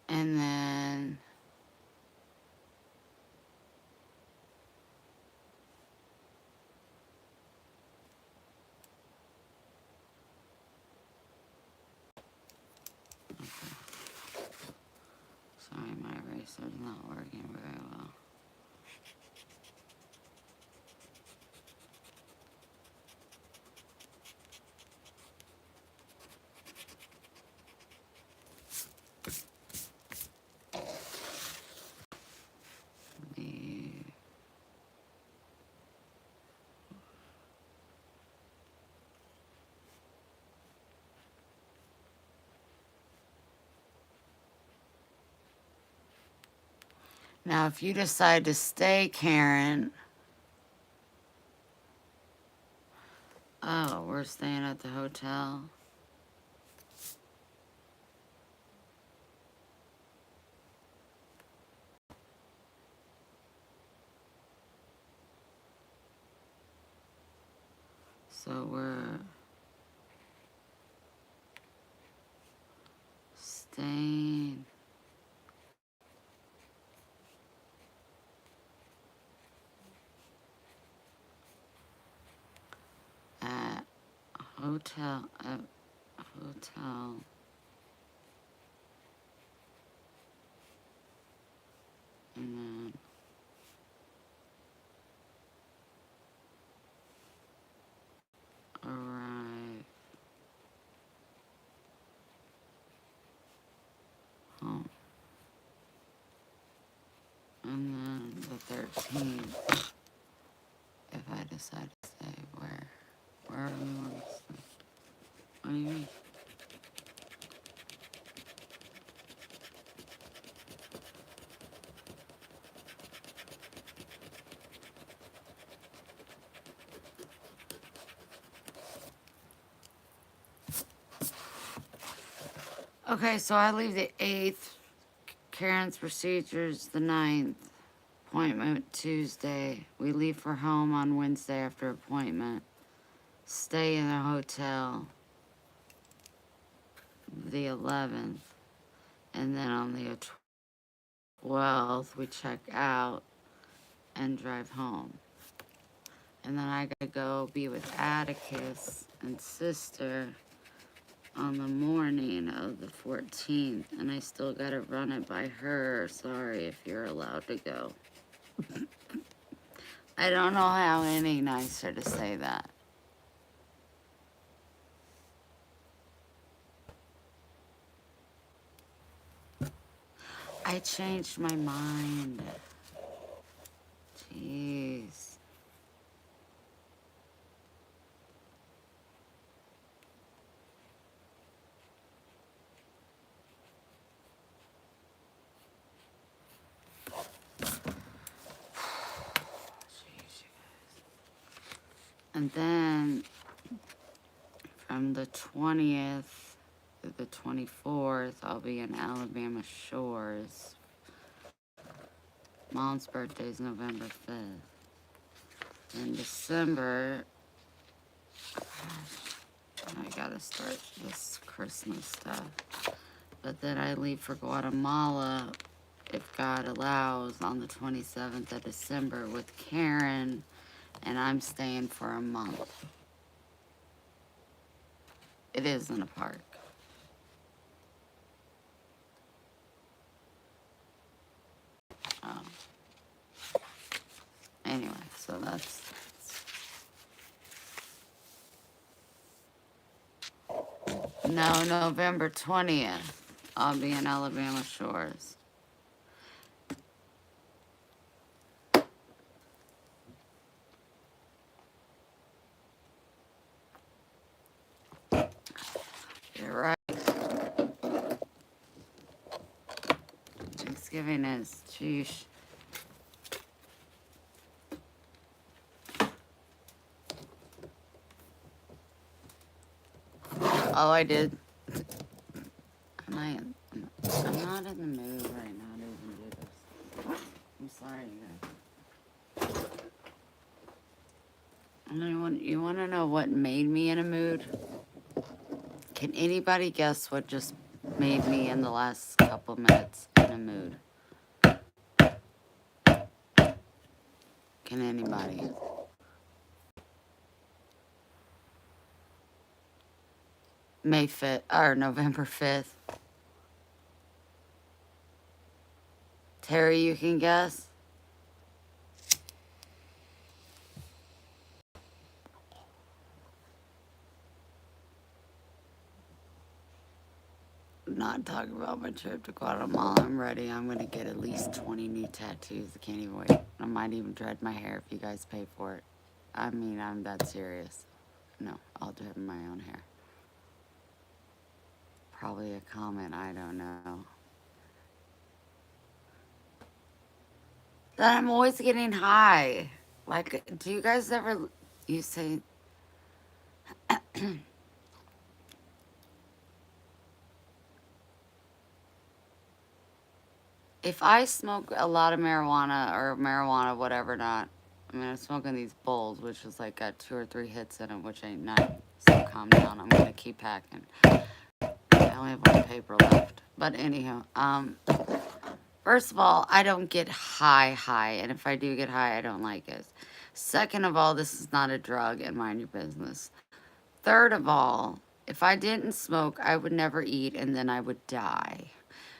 And then sorry, my eraser's not working very well. Leave. Now, if you decide to stay, Karen, oh, we're staying at the hotel. So we're staying at hotel, and then arrive home. And then the 13th, if I decide to stay, where are we want to stay? What do you mean? Okay, so I leave the 8th, Karen's procedures the 9th, appointment Tuesday. We leave for home on Wednesday after appointment. Stay in the hotel the 11th. And then on the 12th, we check out and drive home. And then I gotta go be with Atticus and sister on the morning of the 14th. And I still gotta run it by her. Sorry if you're allowed to go. I don't know how any nicer to say that. I changed my mind. Jeez. And then from the 20th to the 24th, I'll be in Alabama Shores. Mom's birthday is November 5th. In December, I gotta start this Christmas stuff. But then I leave for Guatemala, if God allows, on the 27th of December with Karen, and I'm staying for a month. It is in a park. Oh. Anyway, so that's... No, November 20th, I'll be in Alabama Shores. You're right. Thanksgiving is, sheesh. Oh, I did. I'm not in the mood right now to even do this. I'm sorry, you guys. You want to know what made me in a mood? Can anybody guess what just made me in the last couple minutes in a mood? Can anybody? May 5th, or November 5th. Terry, you can guess? Not talking about my trip to Guatemala. I'm ready. I'm going to get at least 20 new tattoos. I can't even wait. I might even dread my hair if you guys pay for it. I mean, I'm that serious. No, I'll dread my own hair. Probably a comment, I don't know. That I'm always getting high. Like, do you guys ever, you say, if I smoke a lot of marijuana, whatever not, I mean, I'm smoking these bowls, which is like got 2 or 3 hits in them, which ain't nothing. So calm down. I'm gonna keep packing. I only have 1 paper left. But anyhow, first of all, I don't get high, and if I do get high, I don't like it. Second of all, this is not a drug, and mind your business. Third of all, if I didn't smoke, I would never eat, and then I would die.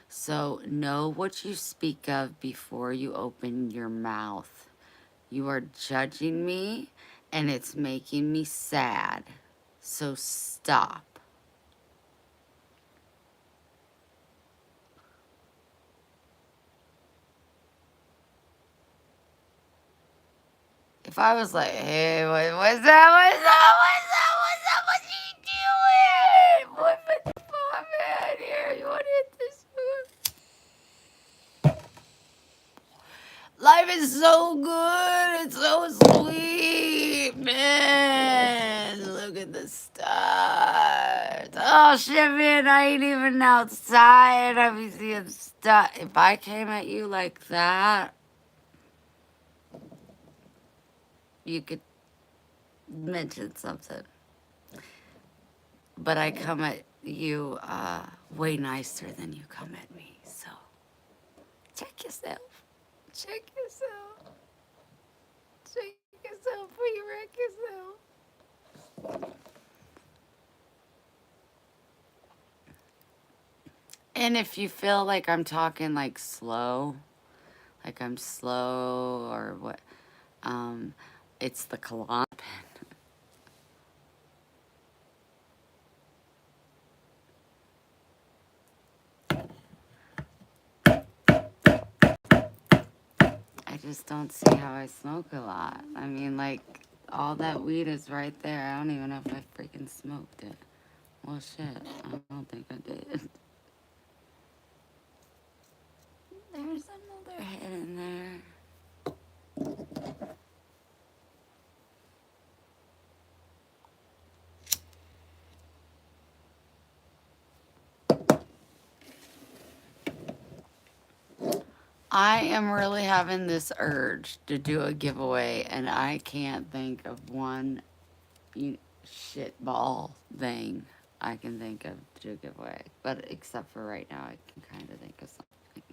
So know what you speak of before you open your mouth. You are judging me, and it's making me sad. So stop. If I was like, hey, what's up, what are you doing? What the fuck, man, here, you want to hit this food? Life is so good, it's so sweet, man. Look at the stars. Oh shit, man, I ain't even outside. I be seeing stuff. If I came at you like that, you could mention something. But I come at you way nicer than you come at me. So check yourself. Check yourself. Check yourself before you wreck yourself. And if you feel like I'm talking like I'm slow or what, it's the Klonopin. I just don't see how I smoke a lot. I mean, like, all that weed is right there. I don't even know if I freaking smoked it. Well, shit, I don't think I did. There's another head in there. I am really having this urge to do a giveaway, and I can't think of one shitball thing I can think of to do a giveaway. But except for right now, I can kind of think of something.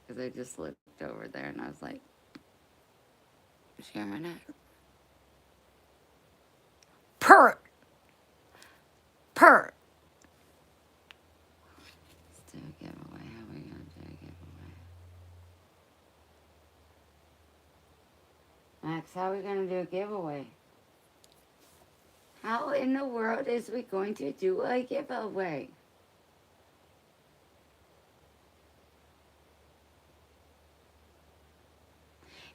Because I just looked over there and I was like, share my neck. Purr! Purr! Let's do a giveaway. How are we going to do a giveaway? Max, how are we going to do a giveaway? How in the world is we going to do a giveaway?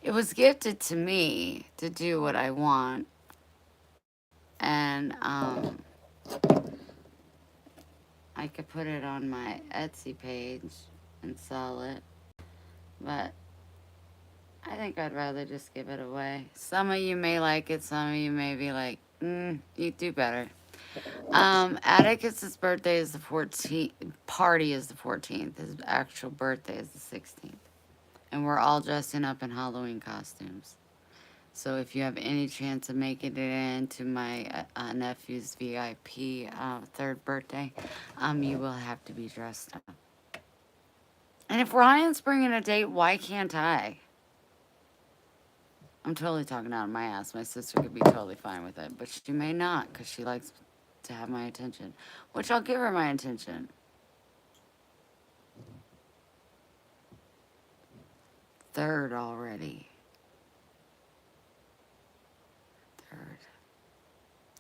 It was gifted to me to do what I want. And I could put it on my Etsy page and sell it. But I think I'd rather just give it away. Some of you may like it. Some of you may be like, you do better. Atticus's birthday is the 14th. Party is the 14th. His actual birthday is the 16th. And we're all dressing up in Halloween costumes. So if you have any chance of making it into my nephew's VIP third birthday, you will have to be dressed up. And if Ryan's bringing a date, why can't I? I'm totally talking out of my ass. My sister could be totally fine with it, but she may not because she likes to have my attention, which I'll give her my attention. Third already. Third.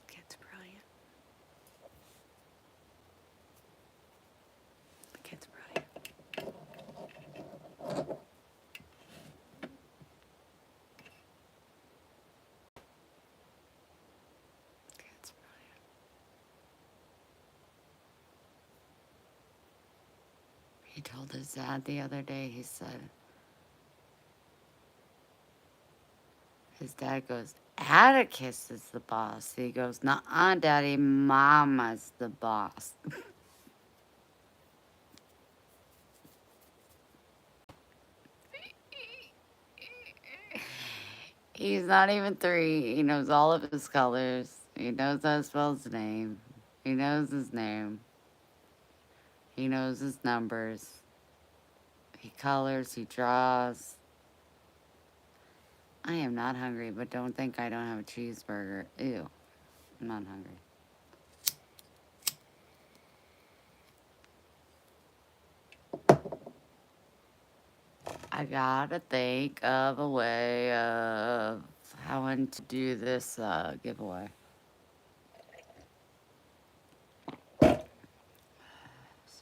Kid's brilliant. The kid's brilliant. Kid's brilliant. He told his dad the other day, he said, his dad goes, Atticus is the boss. He goes, nuh-uh, Daddy, Mama's the boss. He's not even 3. He knows all of his colors. He knows how to spell his name. He knows his name. He knows his numbers. He colors. He draws. I am not hungry, but don't think I don't have a cheeseburger. Ew. I'm not hungry. I gotta think of a way of how to do this giveaway. It's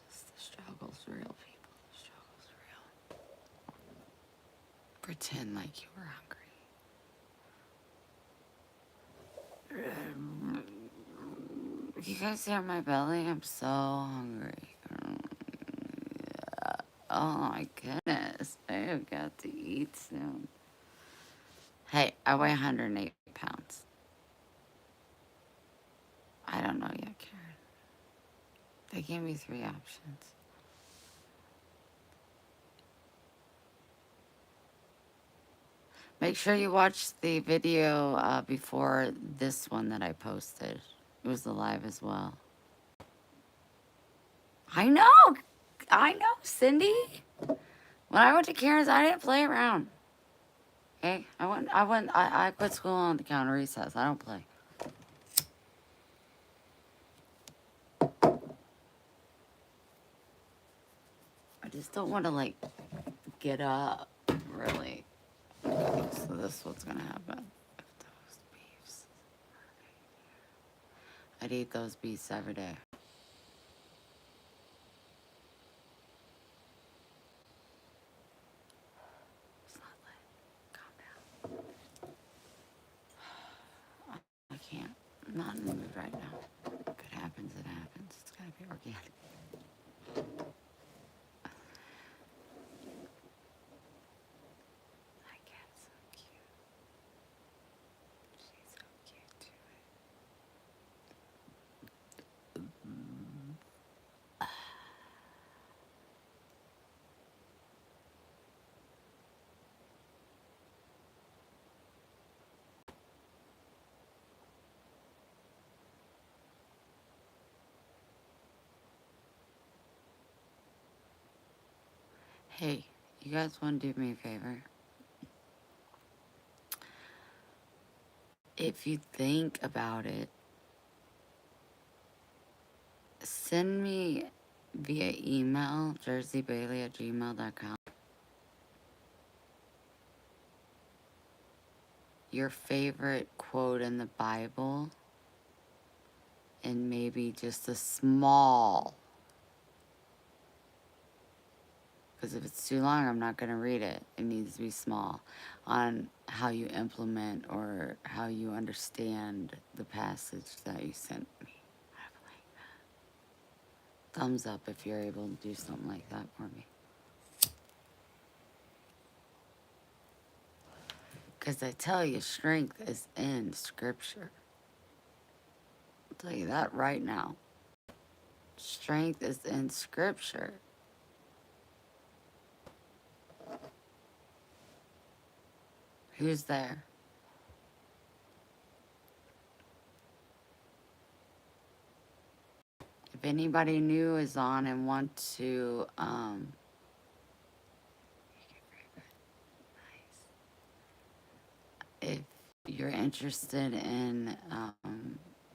just the struggle's real, people. The struggle's real. Pretend like you were hungry. You guys hear my belly? I'm so hungry. Oh my goodness. I've got to eat soon. Hey, I weigh 108 pounds. I don't know yet, Karen. They gave me 3 options. Make sure you watch the video before this one that I posted. It was the live as well. I know, Cindy. When I went to Karen's, I didn't play around. Okay, I quit school on the counter recess. I don't play. I just don't want to like get up, really. So this is what's gonna happen. If those beefs, I'd eat those beefs every day. It's not lit. Calm down. I can't. I'm not in the mood right now. If it happens, it happens. It's gotta be organic. That cat's so cute. She's so cute too. Hey, you guys want to do me a favor? If you think about it, send me via email, jerseybailey@gmail.com, your favorite quote in the Bible, and maybe just a small, because if it's too long, I'm not going to read it. It needs to be small, on how you implement or how you understand the passage that you sent me. Thumbs up if you're able to do something like that for me. Because I tell you, strength is in Scripture. tell you that right now. Strength is in scripture. Who's there? If anybody new is on and want to, if you're interested in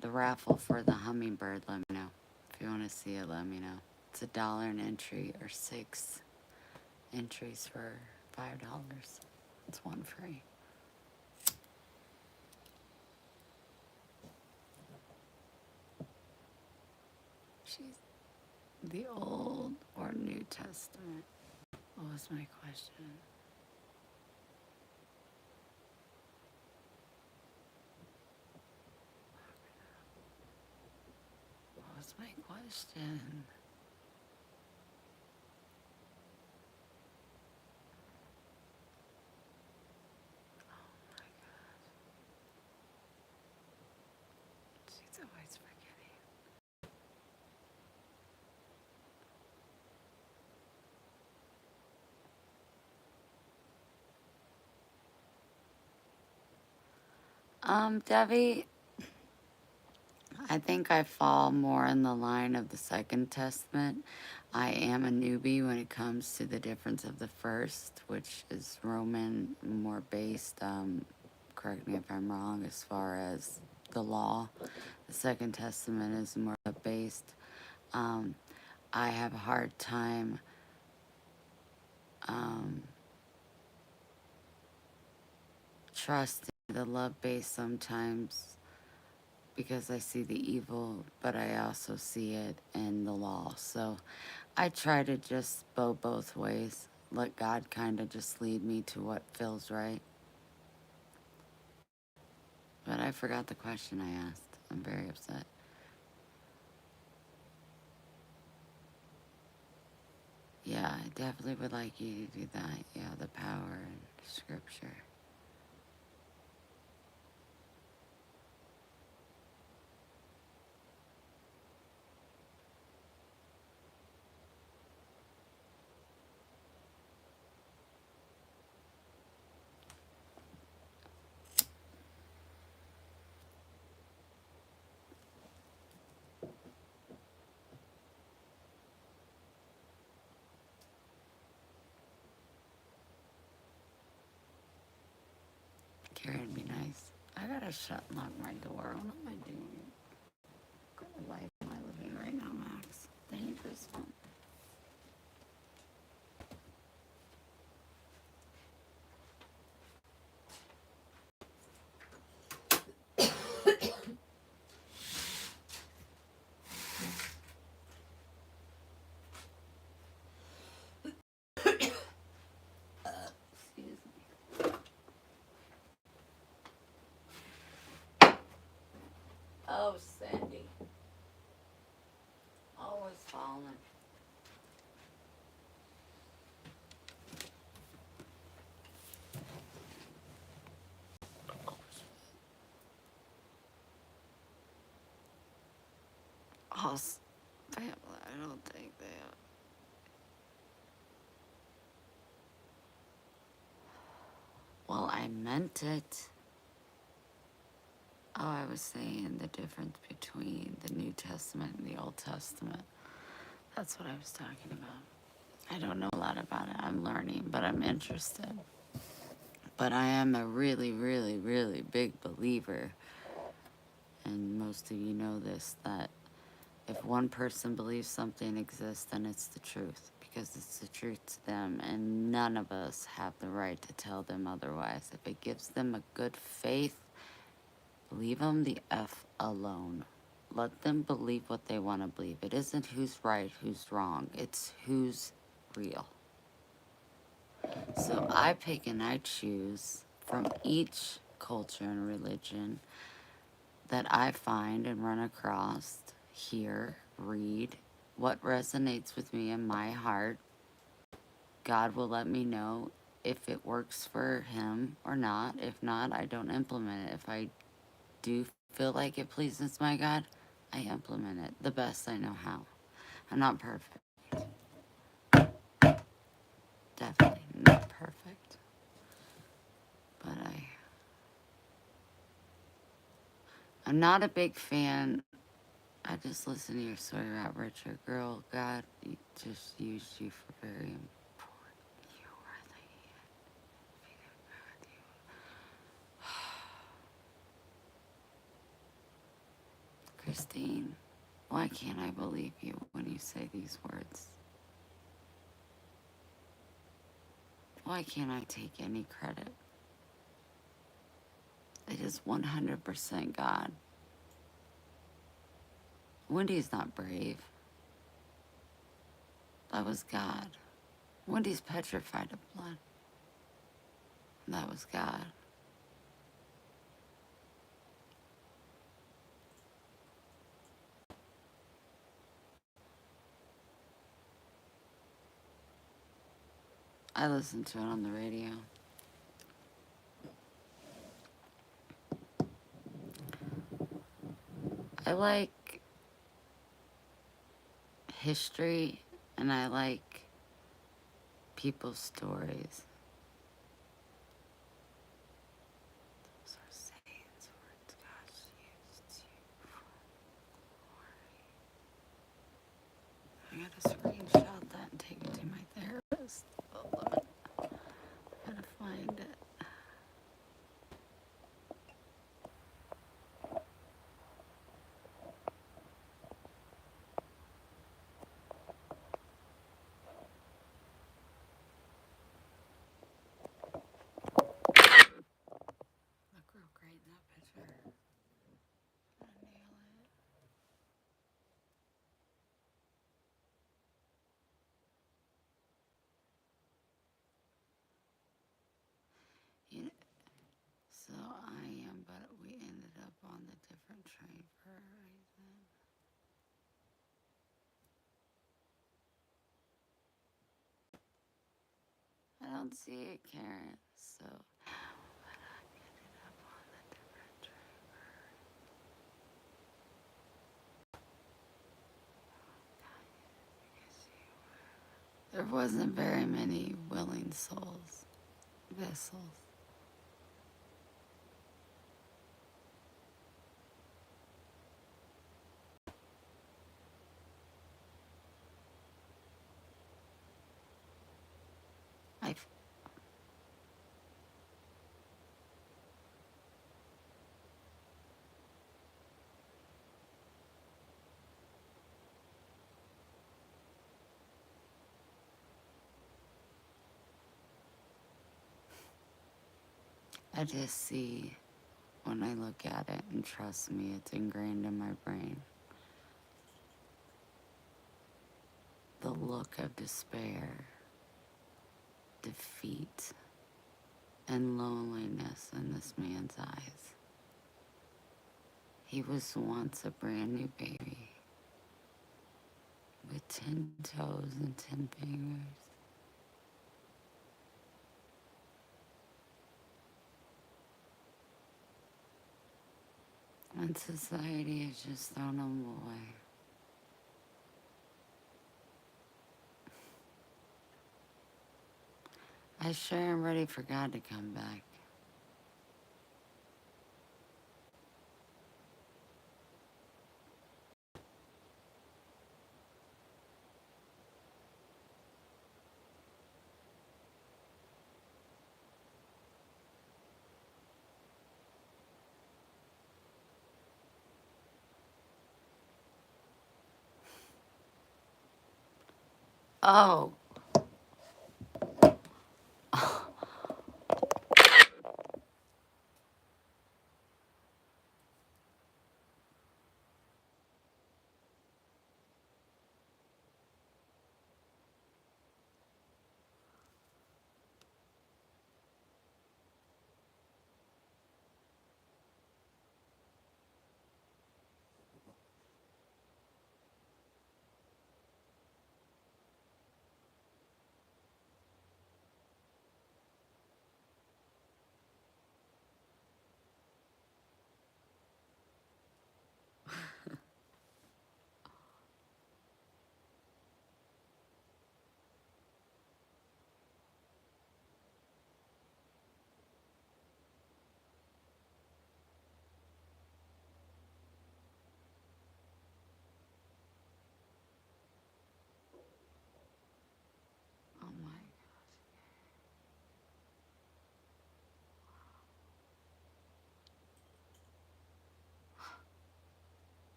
the raffle for the hummingbird, let me know. If you want to see it, let me know. It's $1 an entry or 6 entries for $5. It's one free. She's the Old or New Testament? What was my question? What was my question? She's always forgetting. Debbie, I think I fall more in the line of the Second Testament. I am a newbie when it comes to the difference of the first, which is Roman, more based, correct me if I'm wrong, as far as the law. The Second Testament is more based. I have a hard time trusting the love base sometimes because I see the evil, but I also see it in the law. So I try to just go both ways. Let God kind of just lead me to what feels right. But I forgot the question I asked. I'm very upset. Yeah, I definitely would like you to do that. Yeah, the power in scripture. Karen would be nice. I gotta shut and lock my door. What am I doing? Got a light in my living right now, Max. Dangerous one. Excuse me. Oh, Sandy. Always falling. House family. I don't think they are. Well, I meant it. Oh, I was saying the difference between the New Testament and the Old Testament. That's what I was talking about. I don't know a lot about it. I'm learning, but I'm interested. But I am a really, really, really big believer, and most of you know this, that if one person believes something exists, then it's the truth, because it's the truth to them, and none of us have the right to tell them otherwise. If it gives them a good faith, leave them the F alone. Let them believe what they want to believe. It isn't who's right, who's wrong. It's who's real. So I pick and I choose from each culture and religion that I find and run across, hear, read, what resonates with me in my heart. God will let me know if it works for him or not. If not, I don't implement it. If I do feel like it pleases my God, I implement it the best I know how. I'm not perfect. Definitely not perfect. But I'm not a big fan. I just listened to your story about Richard. Girl, God just used you for very important. You are the Christine, why can't I believe you when you say these words? Why can't I take any credit? It is 100% God. Wendy's not brave. That was God. Wendy's petrified of blood. That was God. I listened to it on the radio. I like history and I like people's stories. Those are sayings words God used you for glory. I gotta screenshot that and take it to my therapist. Hold on. I gotta find it. Look real great in that picture. I'm gonna nail it. You know, so I am, but we ended up on the different train for a reason. I don't see it, Karen. So, but I ended up on the different train. There wasn't very many willing souls, vessels. I, I just see when I look at it, and trust me, it's ingrained in my brain. The look of despair, defeat, and loneliness in this man's eyes. He was once a brand new baby with 10 toes and 10 fingers. And society has just thrown him away. I sure am ready for God to come back. Oh,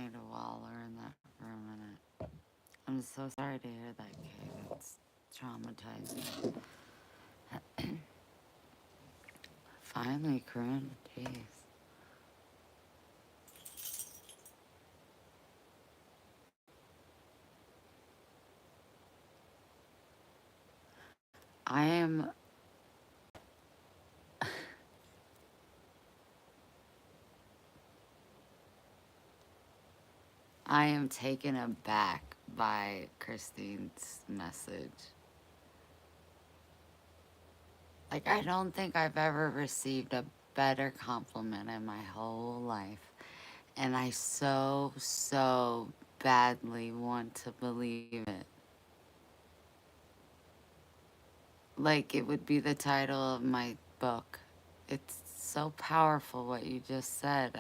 need to wallow in that for a minute. I'm so sorry to hear that, Kate. It's traumatizing. Finally, Corinne. Jeez. I am. I am taken aback by Christine's message. Like, I don't think I've ever received a better compliment in my whole life. And I so, so badly want to believe it. Like, it would be the title of my book. It's so powerful what you just said.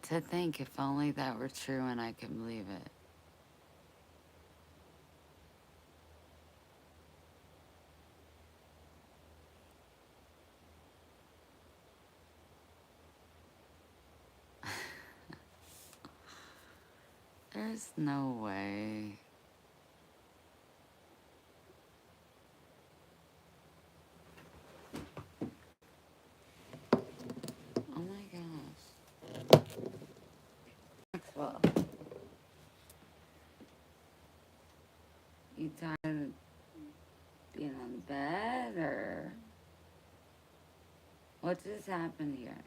To think if only that were true and I could believe it. There's no way. Oh my gosh. Maxwell, you tired of being on the bed or what just happened here?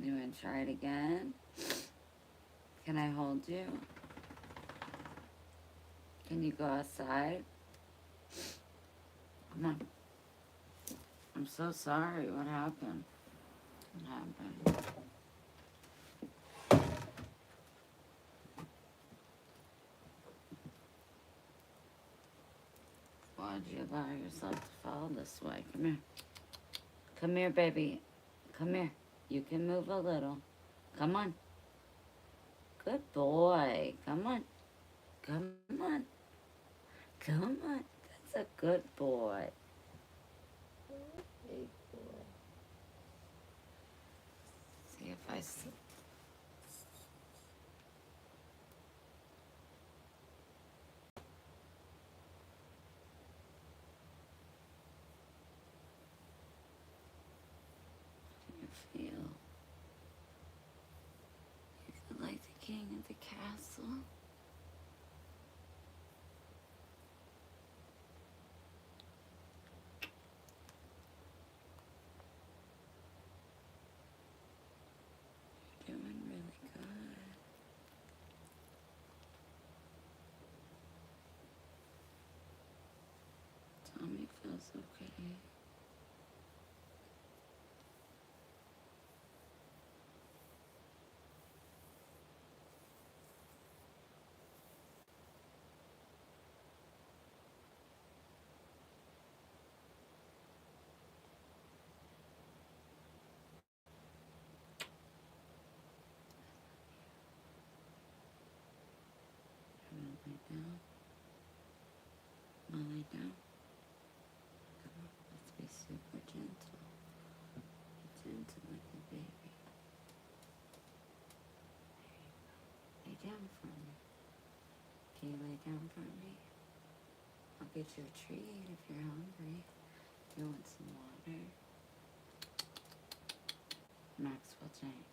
You want to try it again? Can I hold you? Can you go outside? Come on. I'm so sorry. What happened? What happened? Why'd you allow yourself to fall this way? Come here. Come here, baby. Come here. You can move a little. Come on. Good boy. Come on. Come on. Come on. That's a good boy. Big boy. See if I see. You feel. You feel like the king of the castle. You're doing really good. Tommy feels okay. You wanna lay down? Wanna lay down? Come on, let's be super gentle. Gentle like a baby. Lay down for me. Can you lay down for me? I'll get you a treat if you're hungry. You want some water? Maxwell James.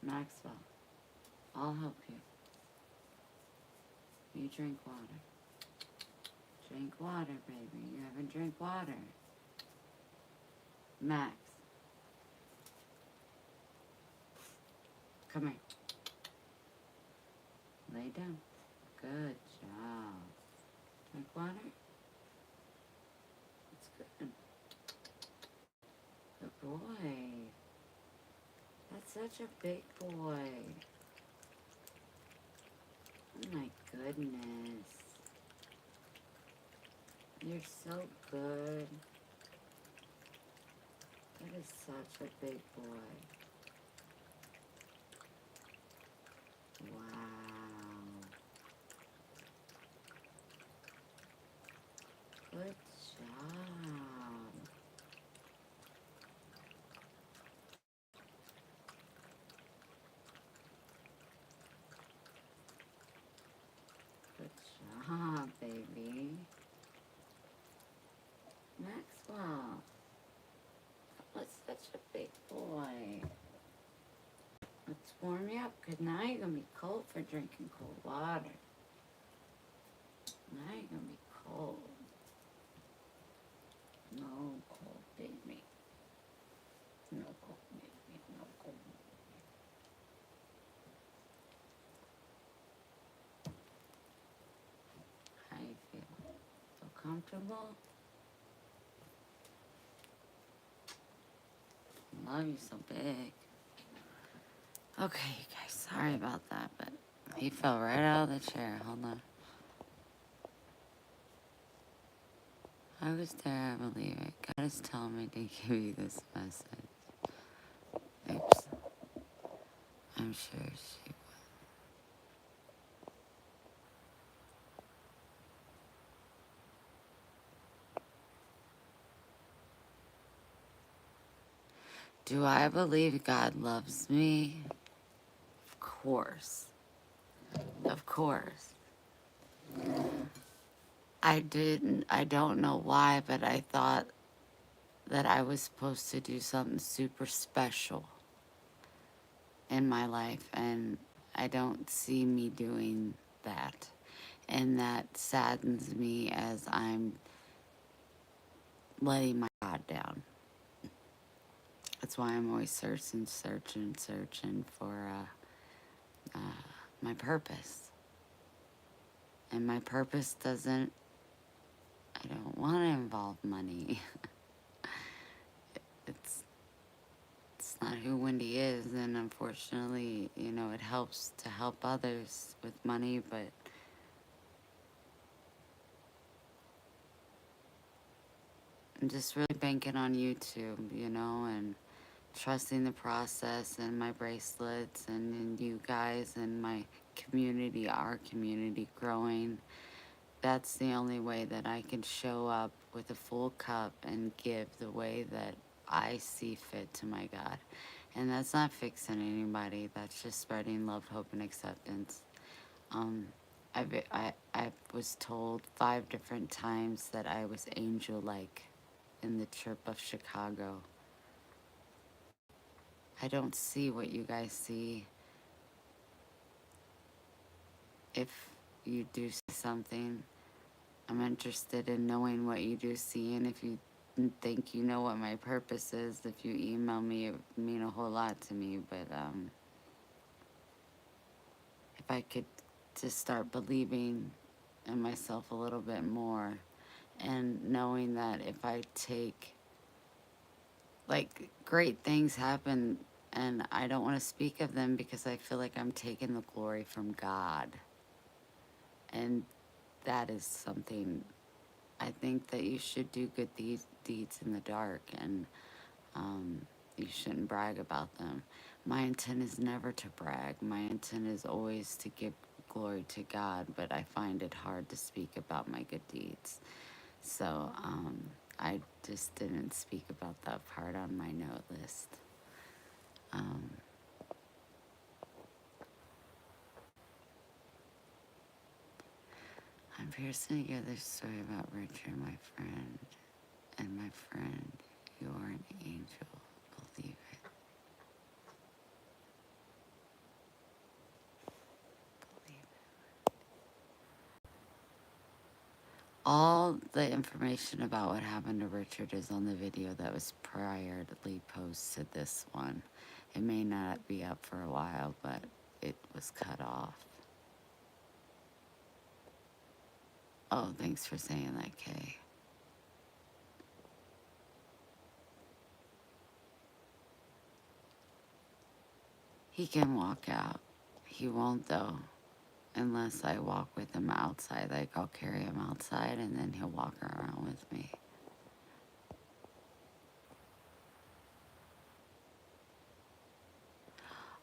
Maxwell, I'll help you. You drink water. Drink water, baby. You haven't drank water. Max. Come here. Lay down. Good job. Drink water? That's good. Good boy. That's such a big boy. Oh my goodness. You're so good. That is such a big boy. warm you up. Good night. You're gonna be cold for drinking cold water. Now you're gonna be cold. No cold, baby. No cold, baby. No cold. How you feel? Feel comfortable? I love you so big. Okay, you guys. Sorry about that, but he fell right out of the chair. Hold on. I was there, I believe it. God is telling me to give you this message. Oops. I'm sure she will. Do I believe God loves me? Of course. Of course. I don't know why, but I thought that I was supposed to do something super special in my life, and I don't see me doing that. And that saddens me as I'm letting my God down. That's why I'm always searching for my purpose. And my purpose doesn't, I don't want to involve money. it's it's not who Wendy is, and unfortunately, it helps to help others with money, but I'm just really banking on YouTube, and trusting the process and my bracelets and you guys and my community, our community growing. That's the only way that I can show up with a full cup and give the way that I see fit to my God. And that's not fixing anybody. That's just spreading love, hope, and acceptance. Um, I was told 5 different times that I was angel-like in the trip of Chicago. I don't see what you guys see. If you do see something, I'm interested in knowing what you do see, and if you think you know what my purpose is, if you email me, it would mean a whole lot to me. But if I could just start believing in myself a little bit more, and knowing that if I take, like, great things happen, and I don't want to speak of them because I feel like I'm taking the glory from God. And that is something, I think that you should do good deeds in the dark, and you shouldn't brag about them. My intent is never to brag. My intent is always to give glory to God, but I find it hard to speak about my good deeds. So I just didn't speak about that part on my note list. I'm piercing together a story about Richard, my friend, and my friend, you are an angel. Believe it. Believe it. All the information about what happened to Richard is on the video that was priorly posted to this one. It may not be up for a while, but it was cut off. Oh, thanks for saying that, Kay. He can walk out. He won't, though, unless I walk with him outside. Like, I'll carry him outside, and then he'll walk around with me.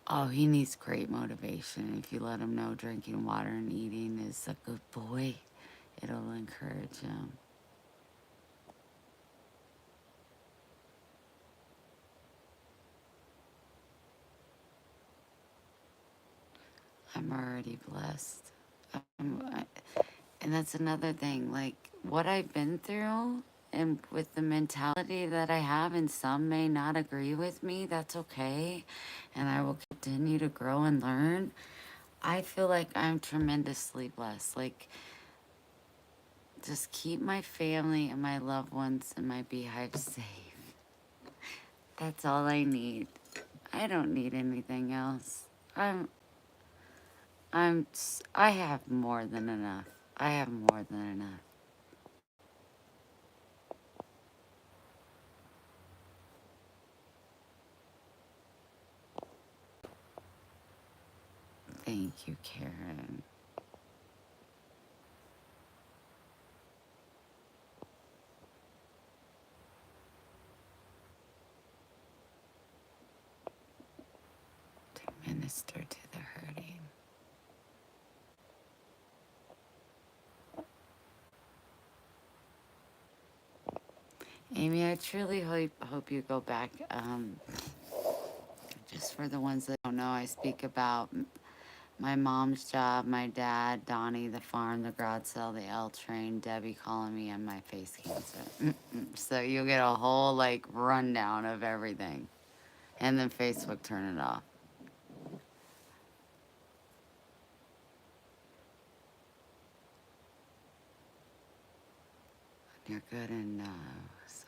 Oh, he needs great motivation. If you let him know drinking water and eating is a good boy, it'll encourage him. I'm already blessed. And that's another thing. Like, what I've been through and with the mentality that I have, and some may not agree with me, that's okay. And I will continue to grow and learn. I feel like I'm tremendously blessed. Like, just keep my family and my loved ones and my beehive safe. That's all I need. I don't need anything else. I have more than enough. I have more than enough. Thank you, Karen. To minister to the hurting. Amy, I truly hope you go back. Just for the ones that don't know, I speak about my mom's job, my dad, Donnie, the farm, the garage sale, the L train, Debbie calling me, and my face cancer. So you'll get a whole like rundown of everything. And then Facebook, turn it off. You're good enough. So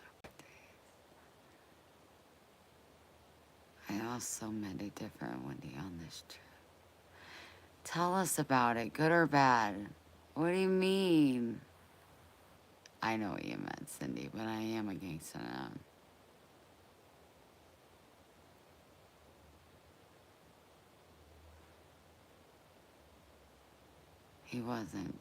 I also met a different Wendy on this trip. Tell us about it, good or bad. What do you mean? I know what you meant, Cindy, but I am a gangster now. He wasn't.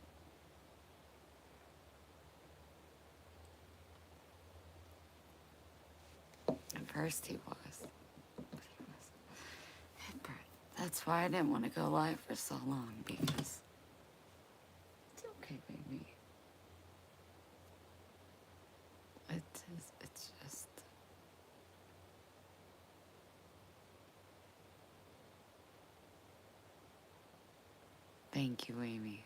At first he was. That's why I didn't want to go live for so long, because it's okay, baby. It's just, thank you, Amy.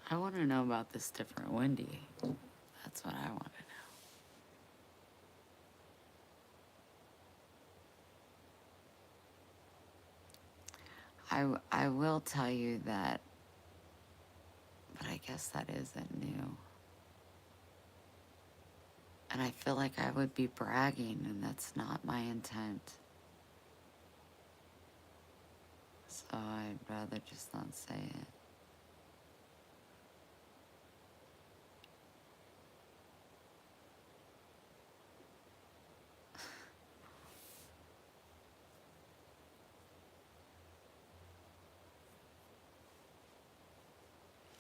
I want to know about this different Wendy. That's what I want to know. I will tell you that, but I guess that isn't new. And I feel like I would be bragging, and that's not my intent. So I'd rather just not say it.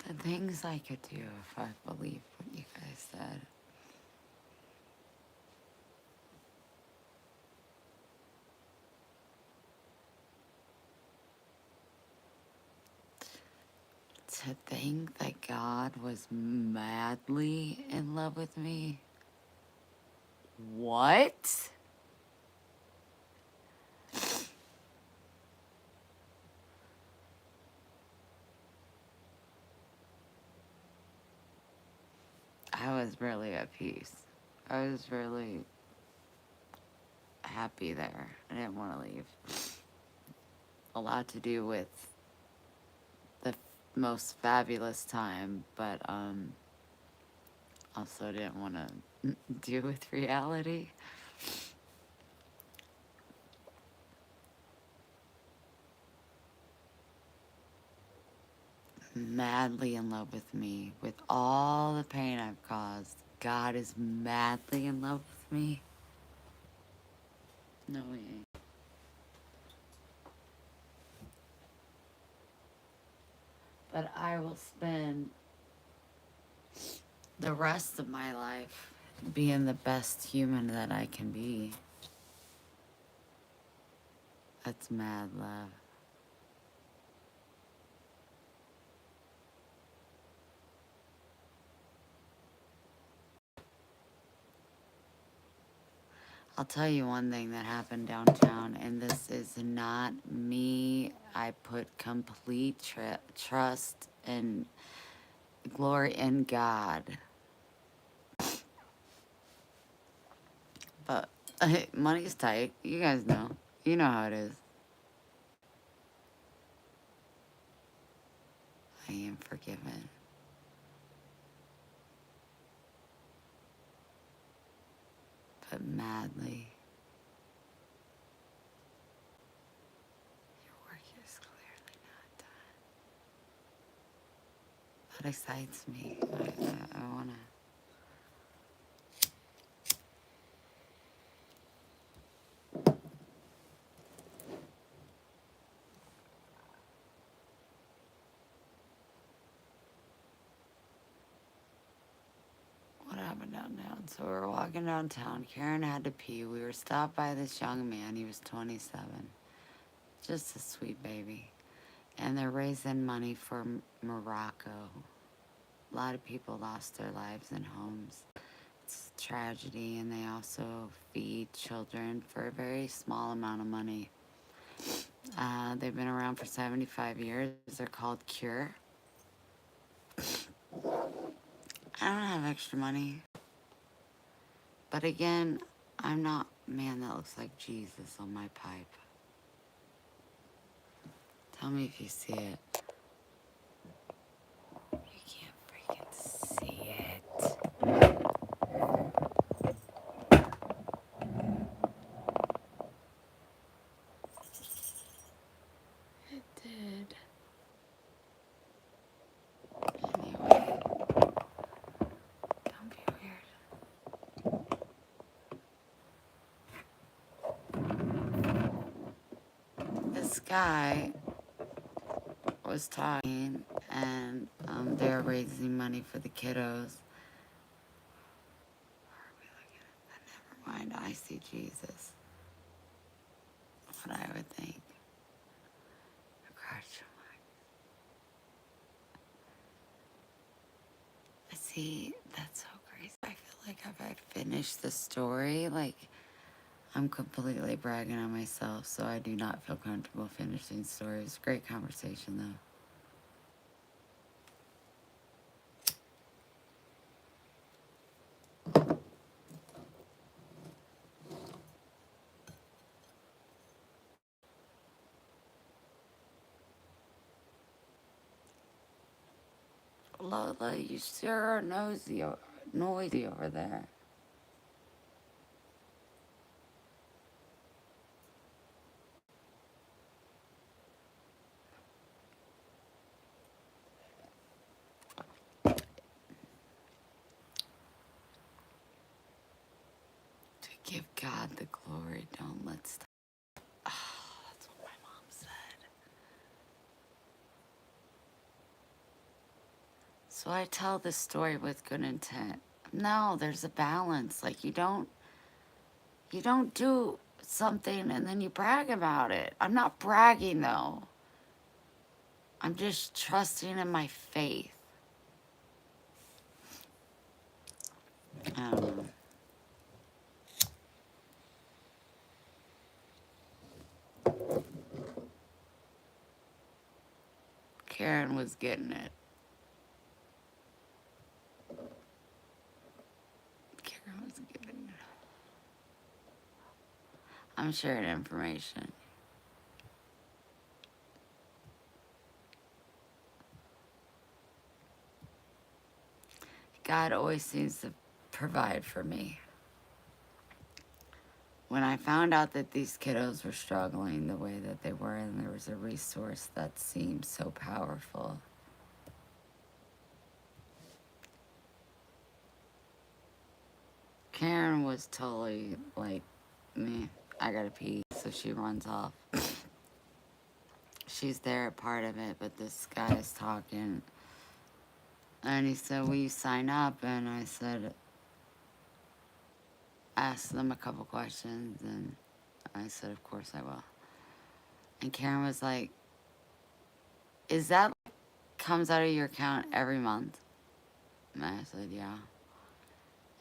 The things I could do if I believed what you guys said. To think that God was madly in love with me? What? I was really at peace. I was really happy there. I didn't want to leave. A lot to do with the most fabulous time, but also didn't want to deal with reality. Madly in love with me, with all the pain I've caused. God is madly in love with me. No, he ain't. But I will spend the rest of my life being the best human that I can be. That's mad love. I'll tell you one thing that happened downtown, and this is not me. I put complete trust and glory in God. Money's tight. You guys know. You know how it is. I am forgiven. But madly. Your work is clearly not done. That excites me. I wanna. What happened downtown? So we were walking downtown. Karen had to pee. We were stopped by this young man. He was 27. Just a sweet baby. And they're raising money for Morocco. A lot of people lost their lives and homes. It's a tragedy, and they also feed children for a very small amount of money. They've been around for 75 years. They're called Cure. I don't have extra money. But again, I'm not a man that looks like Jesus on my pipe. Tell me if you see it. You can't freaking see it. It did. Anyway, don't be weird. This guy was talking, and they were raising money for the kiddos. Never mind, I see Jesus. What I would think. See, that's so crazy. I feel like if I finished the story, like, I'm completely bragging on myself, so I do not feel comfortable finishing stories. Great conversation, though. Lola, you sure are noisy over there. To give God the glory, don't let's. Oh, that's what my mom said. So I tell this story with good intent. No, there's a balance. Like you don't do something and then you brag about it. I'm not bragging though. I'm just trusting in my faith. I don't know. Karen was getting it. Karen was getting it. I'm sharing information. God always seems to provide for me. When I found out that these kiddos were struggling the way that they were, and there was a resource that seemed so powerful, Karen was totally like, me, I gotta pee, so she runs off. She's there at part of it, but this guy is talking, and he said, will you sign up? And I said, ask them a couple questions, and I said, of course I will. And Karen was like, is that comes out of your account every month? And I said, yeah.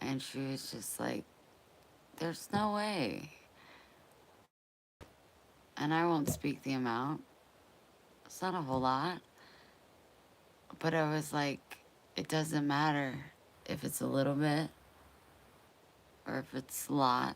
And she was just like, there's no way. And I won't speak the amount. It's not a whole lot. But I was like, it doesn't matter if it's a little bit or if it's a lot.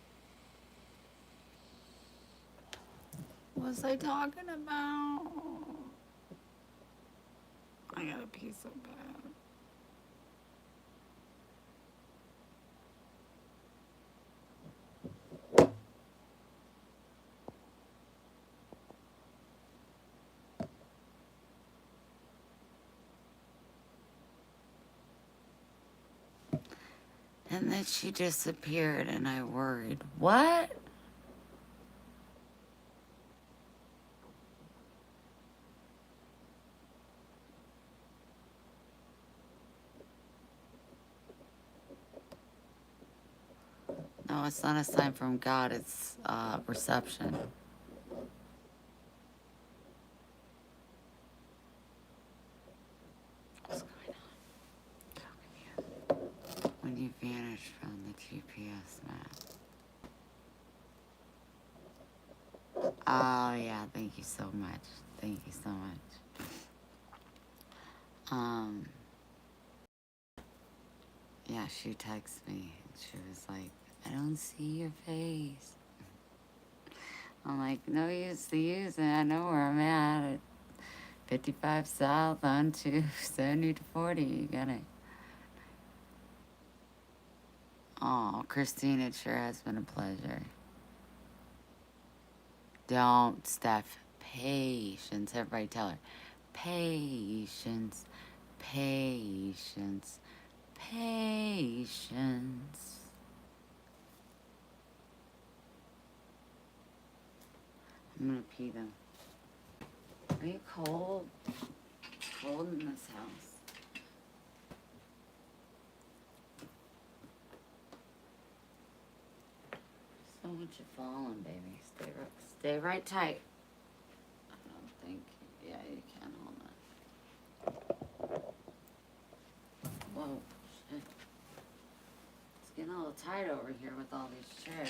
was I talking about? I gotta pee so bad. And then she disappeared, and I worried. What? No, it's not a sign from God, it's reception. What's going on? When you vanish from the GPS map. Oh, yeah, thank you so much. Thank you so much. Yeah, she texted me. She was like, I don't see your face. I'm like, no use to use it. I know where I'm at 55 South on to 70 to 40. You got it. Oh, Christine, it sure has been a pleasure. Don't, Steph. Patience. Everybody tell her. Patience. Patience. Patience. I'm gonna pee them. Are you cold? Cold in this house. So much you falling, baby. Stay right tight. I don't think. Yeah, you can hold on. Whoa, shit. It's getting a little tight over here with all these chairs.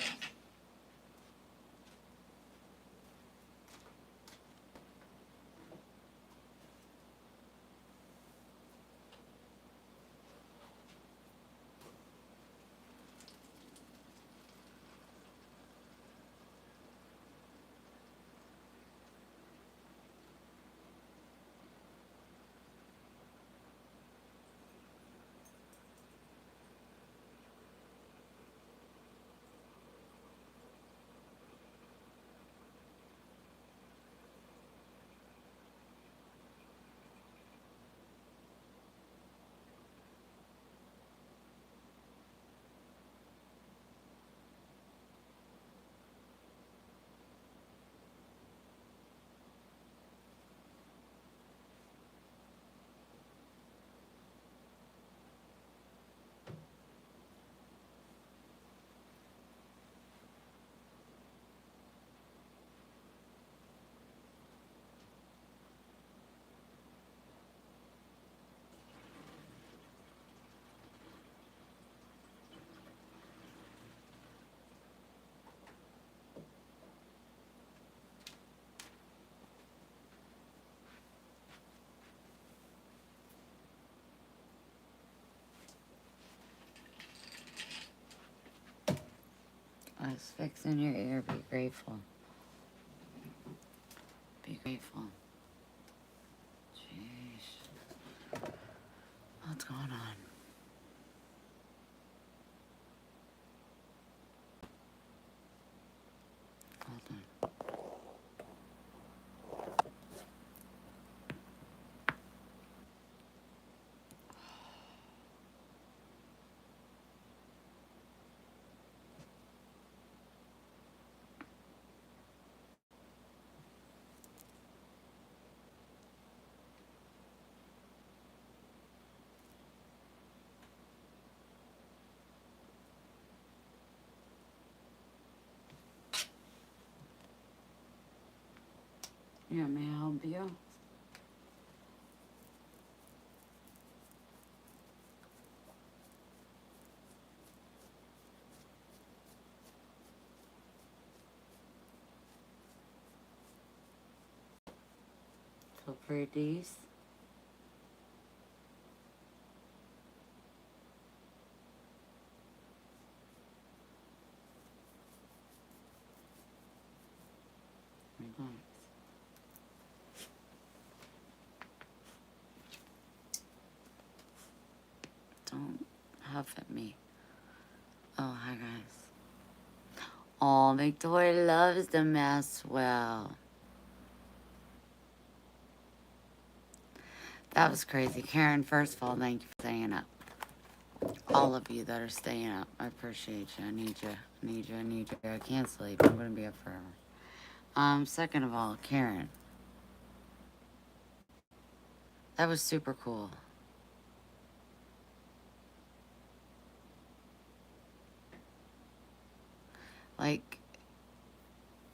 I was fixing your ear. Be grateful. Be grateful. Jeez. What's going on? Hold on. Yeah, may I help you? So for these. Relax. Don't huff at me. Oh, hi guys. Oh, Victoria loves the mess well. That was crazy. Karen, first of all, thank you for staying up. All of you that are staying up, I appreciate you. I need you. I need you. I need you. I can't sleep. I'm gonna be up forever. Second of all, Karen, that was super cool. Like,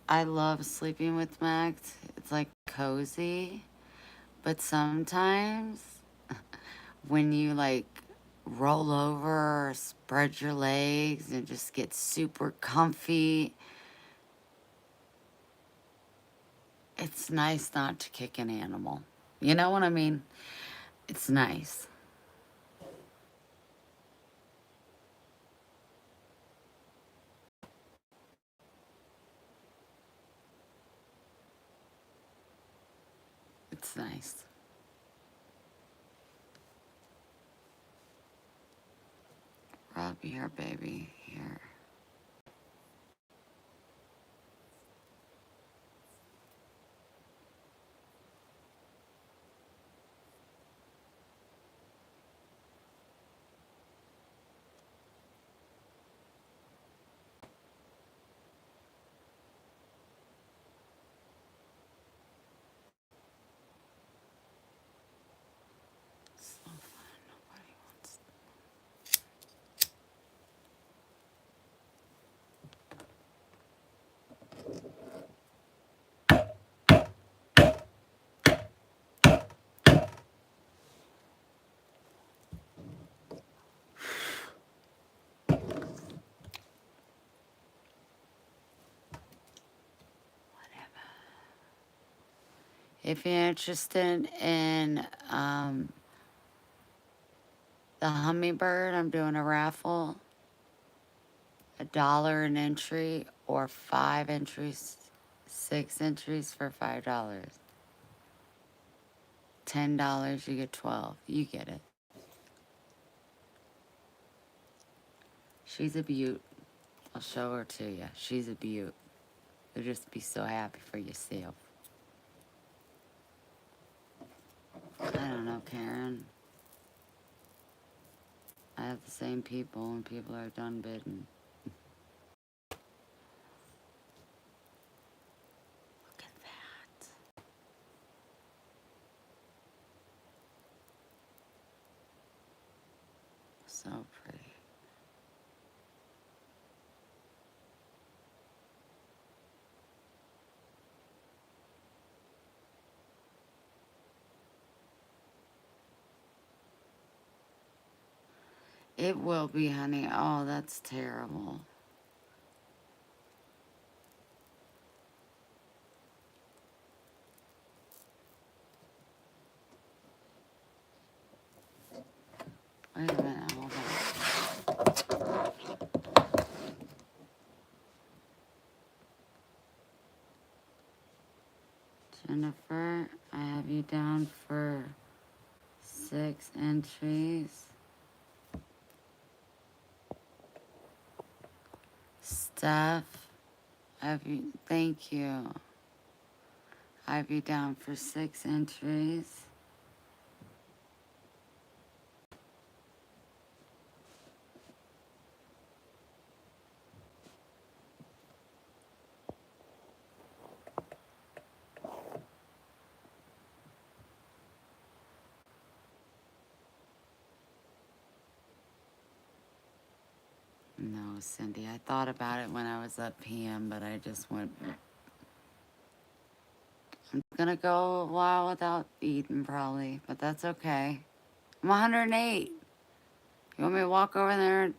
I love sleeping with Max. It's like cozy, but sometimes when you like roll over or spread your legs and just get super comfy, it's nice not to kick an animal. You know what I mean? It's nice. It's nice. Rob, here, baby. Here. So fun. Nobody wants. If you're interested in the hummingbird, I'm doing a raffle. $1 an entry or 5 entries, 6 entries for $5. $10, you get 12. You get it. She's a beaut. I'll show her to you. She's a beaut. You'll just be so happy for yourself. I don't know, Karen. I have the same people and people are done bidding. Look at that. So pretty. It will be, honey. Oh, that's terrible. Wait a minute, hold on. Jennifer, I have you down for 6 entries. Steph, thank you. I have you down for 6 entries. No, Cindy, I thought about it when I was at PM, but I just went. I'm gonna go a while without eating probably, but that's okay. I'm 108. You want me to walk over there and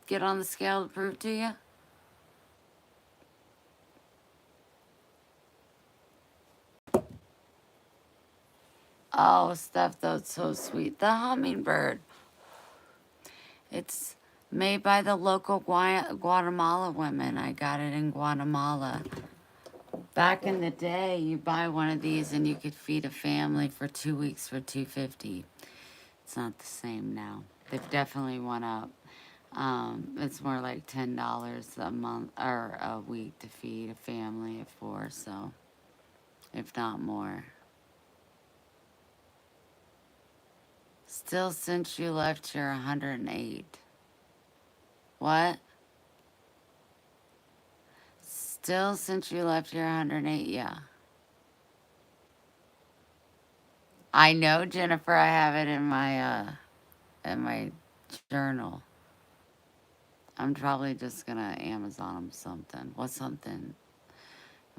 get on the scale to prove to you? Oh, Steph, that's so sweet. The hummingbird. It's made by the local Guatemala women. I got it in Guatemala. Back in the day, you buy one of these and you could feed a family for 2 weeks for $2.50. It's not the same now. They've definitely went up. It's more like $10 a month or a week to feed a family of four, so if not more. Still, since you left, you're 108. What? Still, since you left, you're 108. Yeah. I know, Jennifer. I have it in my journal. I'm probably just gonna Amazon him something. What's something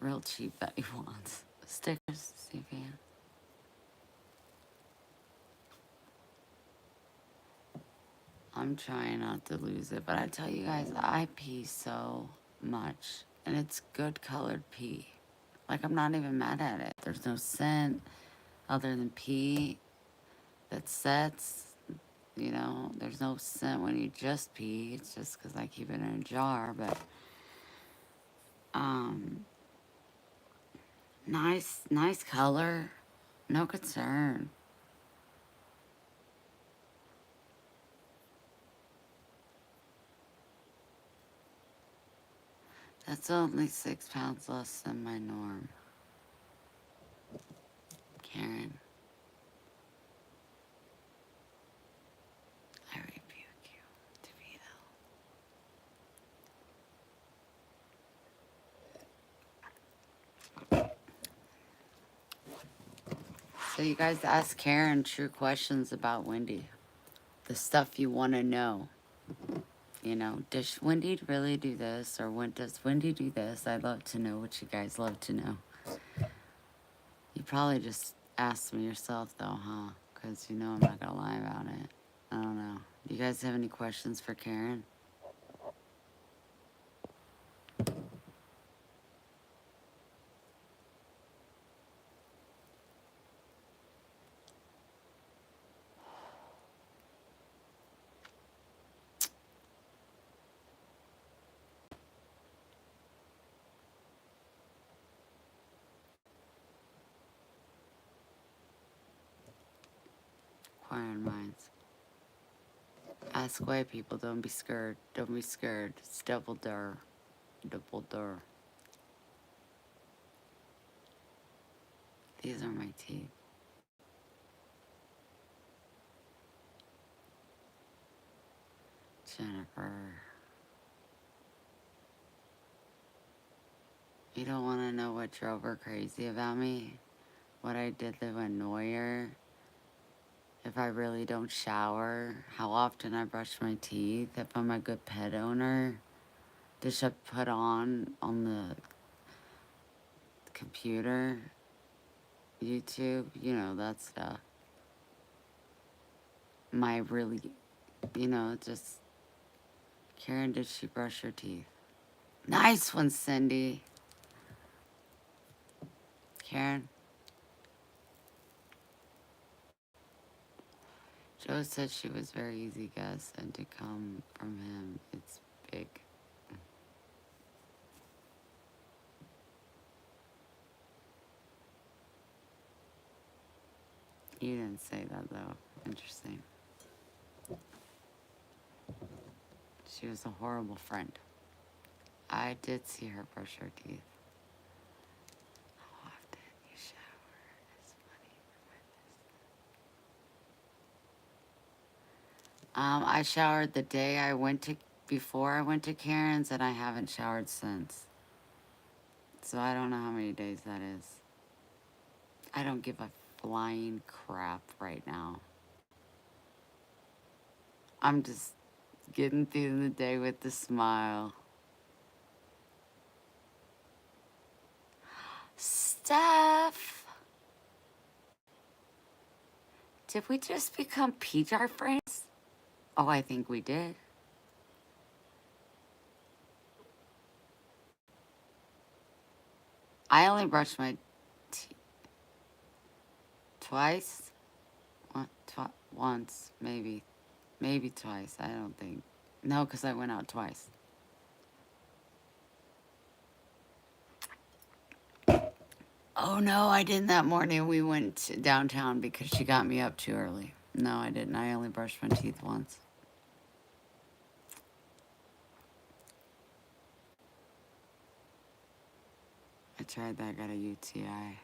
real cheap that he wants? Stickers, see if he has. I'm trying not to lose it, but I tell you guys, I pee so much, and it's good colored pee. Like, I'm not even mad at it. There's no scent other than pee that sets. You know, there's no scent when you just pee. It's just because I keep it in a jar, but um, nice color, no concern. That's only 6 pounds less than my norm. Karen, I rebuke you to be ill. So you guys ask Karen true questions about Wendy. The stuff you want to know. You know, does Wendy really do this? Or when does Wendy do this? I'd love to know what you guys love to know. You probably just asked me yourself, though, huh? Because you know I'm not going to lie about it. I don't know. Do you guys have any questions for Karen? Inquiring minds. Ask white people. Don't be scared. Don't be scared. It's double dur. Double dur. These are my teeth. Jennifer. You don't want to know what drove her crazy about me? What I did to annoy her? If I really don't shower? How often I brush my teeth? If I'm a good pet owner? Does she put on the computer? YouTube? You know, that stuff. My really, just... Karen, did she brush her teeth? Nice one, Cindy. Karen? Joe said she was very easy guess, and to come from him, it's big. You didn't say that, though. Interesting. She was a horrible friend. I did see her brush her teeth. How often you shower is funny. I showered the day before I went to Karen's, and I haven't showered since. So I don't know how many days that is. I don't give a flying crap right now. I'm just getting through the day with a smile. Steph! Did we just become PJAR friends? Oh, I think we did. I only brushed my teeth twice. Once, maybe. Maybe twice, I don't think. No, because I went out twice. Oh no, I didn't that morning. We went downtown because she got me up too early. No, I didn't. I only brushed my teeth once. I tried that, got a UTI.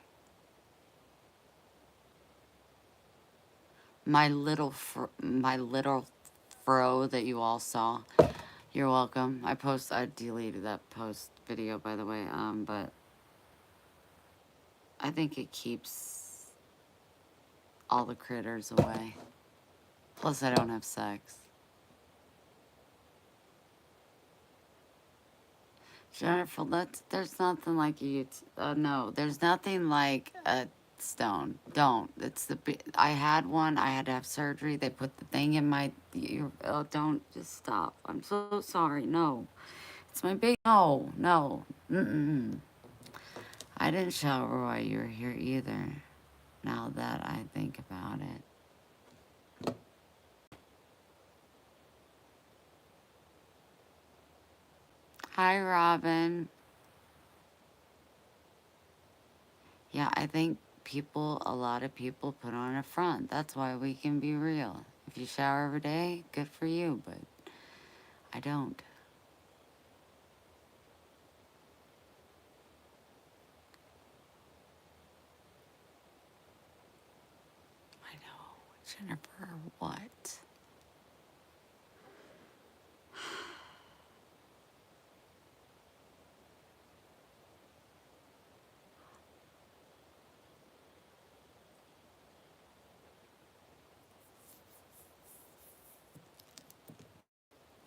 My little fro that you all saw. You're welcome. I deleted that post video, by the way. But I think it keeps all the critters away. Plus, I don't have sex. Jennifer, there's nothing like no, there's nothing like a stone. Don't. I had one. I had to have surgery. They put the thing in my, don't, just stop. I'm so sorry. No. It's my big, no, no. Mm-mm. I didn't shower while you were here either, now that I think about it. Hi, Robin. Yeah, I think a lot of people put on a front. That's why we can be real. If you shower every day, good for you, but I don't. I know. Jennifer, what?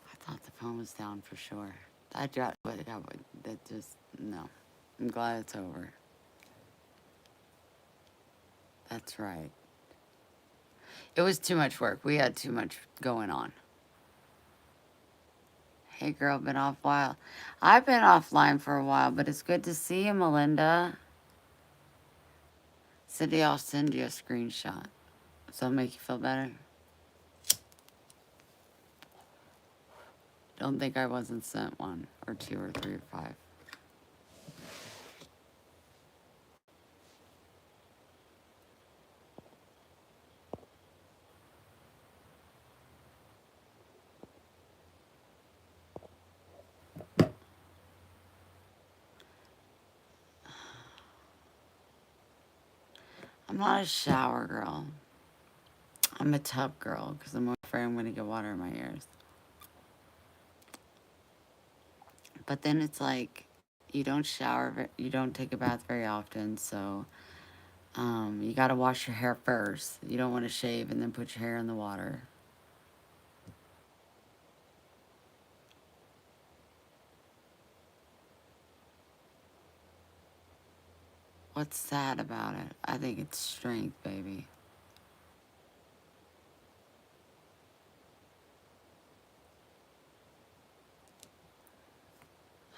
I thought the phone was down for sure. I dropped, but that just, no. I'm glad it's over. That's right. It was too much work. We had too much going on. Hey girl, been off a while. I've been offline for a while, but it's good to see you, Melinda. Cindy, I'll send you a screenshot. Does that make you feel better? Don't think I wasn't sent one, or two, or three, or five. I'm not a shower girl. I'm a tub girl, because I'm afraid I'm going to get water in my ears. But then it's like, you don't you don't take a bath very often, so you got to wash your hair first. You don't want to shave and then put your hair in the water. What's sad about it? I think it's strength, baby.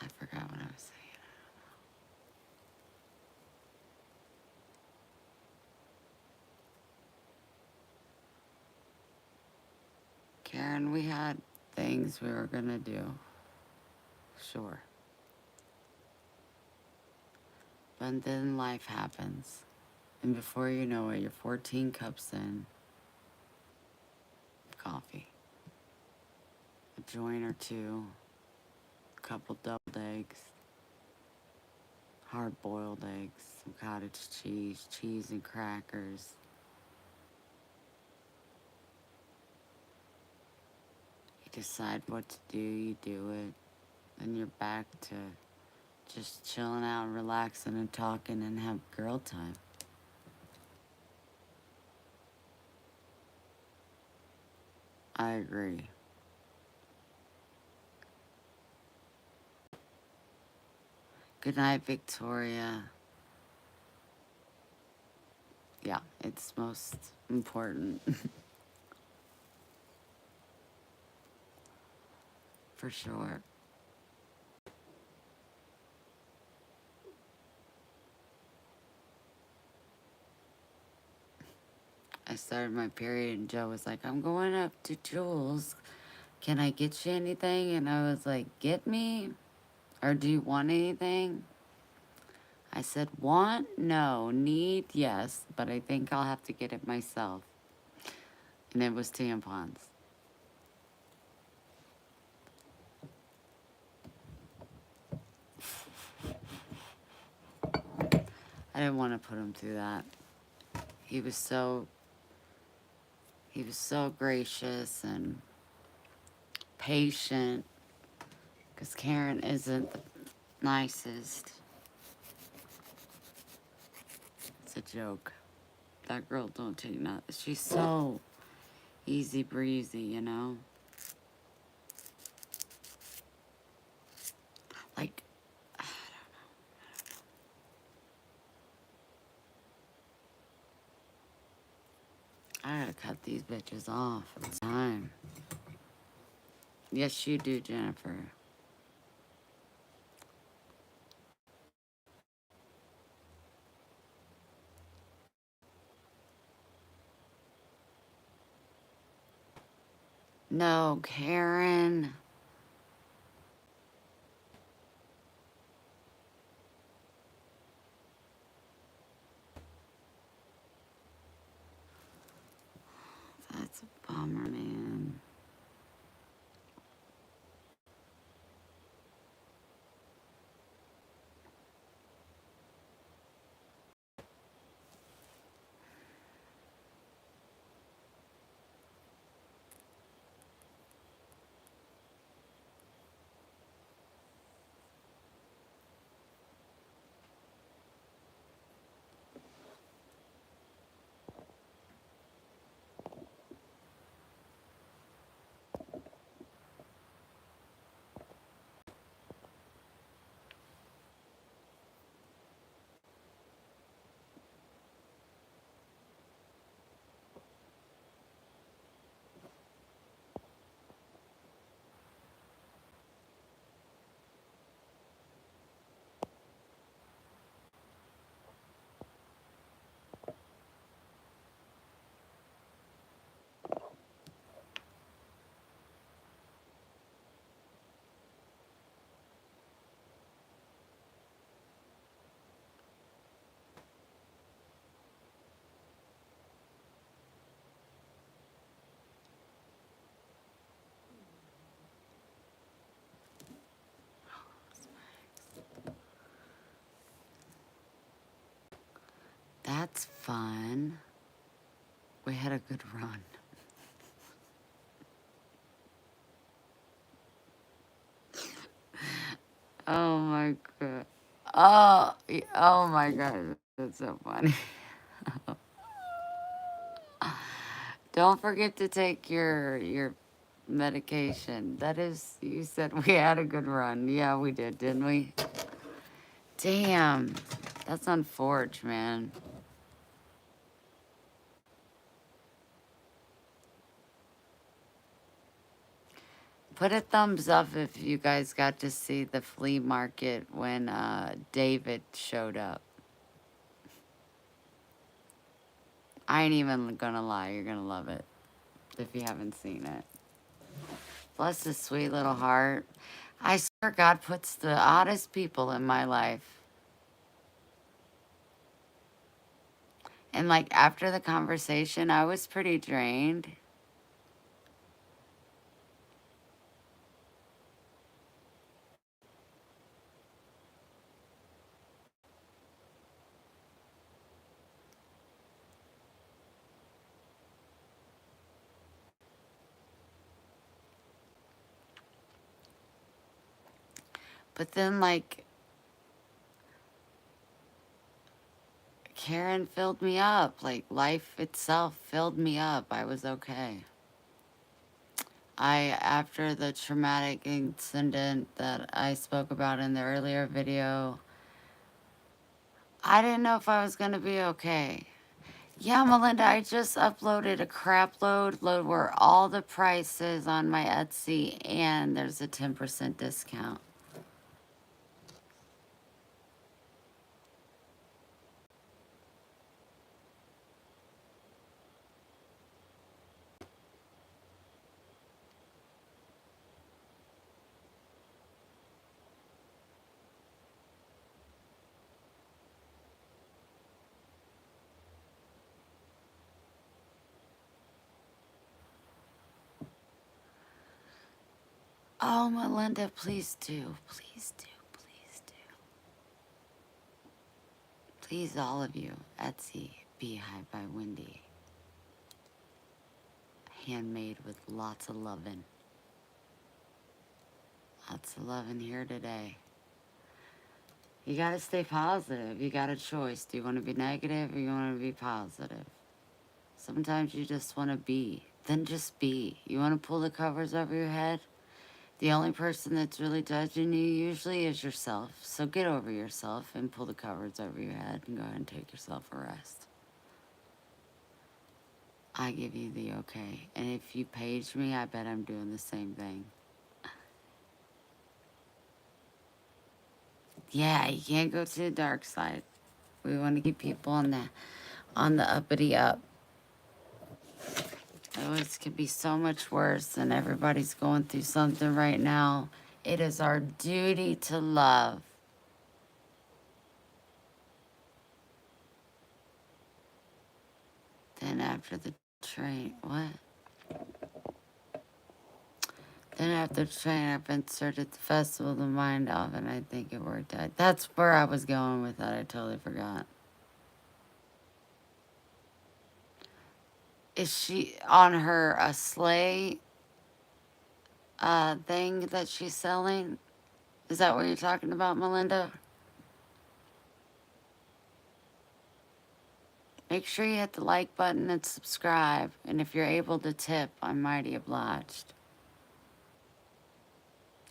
I forgot what I was saying. Karen, we had things we were going to do. Sure. But then life happens. And before you know it, you're 14 cups in of coffee, a joint or two, a couple doubled eggs, hard boiled eggs, some cottage cheese, cheese and crackers. You decide what to do, you do it. Then you're back to just chilling out, relaxing and talking and have girl time. I agree. Good night, Victoria. Yeah, it's most important. For sure. I started my period and Joe was like, I'm going up to Jules. Can I get you anything? And I was like, get me? Or do you want anything? I said, want? No. Need? Yes. But I think I'll have to get it myself. And it was tampons. I didn't want to put him through that. He was so gracious and patient. Because Karen isn't the nicest. It's a joke. That girl don't take nothing. She's so easy breezy, you know? Like, I gotta cut these bitches off. It's time. Yes, you do, Jennifer. No, Karen. That's a bummer, man. That's fun. We had a good run. Oh my god. Oh my god. That's so funny. Don't forget to take your medication. That is, you said we had a good run. Yeah, we did, didn't we? Damn. That's unfortunate, man. Put a thumbs up if you guys got to see the flea market when David showed up. I ain't even gonna lie, you're gonna love it if you haven't seen it. Bless his sweet little heart. I swear God puts the oddest people in my life. And like after the conversation, I was pretty drained. But then like Karen filled me up. Like life itself filled me up. I was okay. After the traumatic incident that I spoke about in the earlier video, I didn't know if I was going to be okay. Yeah, Melinda, I just uploaded a crap load where all the prices on my Etsy and there's a 10% discount. Oh, Melinda, please do. Please do. Please do. Please, all of you. Etsy, Beehive by Wendy. Handmade with lots of loving. Lots of loving here today. You gotta stay positive. You got a choice. Do you want to be negative or you want to be positive? Sometimes you just want to be. Then just be. You want to pull the covers over your head? The only person that's really judging you usually is yourself. So get over yourself and pull the covers over your head and go ahead and take yourself a rest. I give you the okay. And if you page me, I bet I'm doing the same thing. Yeah, you can't go to the dark side. We want to keep people on the uppity up. It could be so much worse, and everybody's going through something right now. It is our duty to love. Then after the train, what? Then after the train, I've inserted the Festival of the Mind off, and I think it worked out. That's where I was going with that. I totally forgot. Is she on her a sleigh thing that she's selling? Is that what you're talking about, Melinda? Make sure you hit the like button and subscribe. And if you're able to tip, I'm mighty obliged.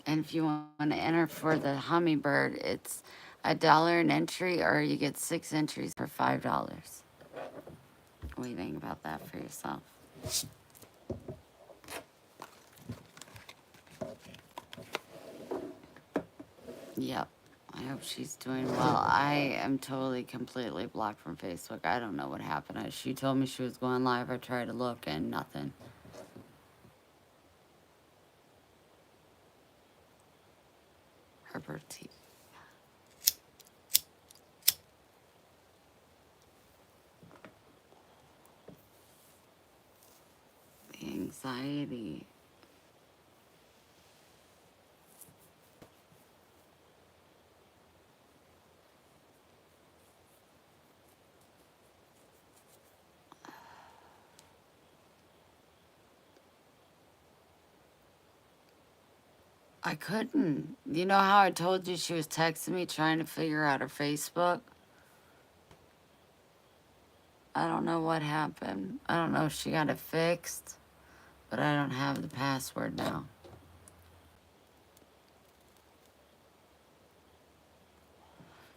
And if you want to enter for the hummingbird, it's $1 an entry, or you get 6 entries for $5. What do you think about that for yourself? Yep. I hope she's doing well. I am totally, completely blocked from Facebook. I don't know what happened. She told me she was going live. I tried to look and nothing. Herbert T. The anxiety. I couldn't. You know how I told you she was texting me trying to figure out her Facebook? I don't know what happened. I don't know if she got it fixed, but I don't have the password now.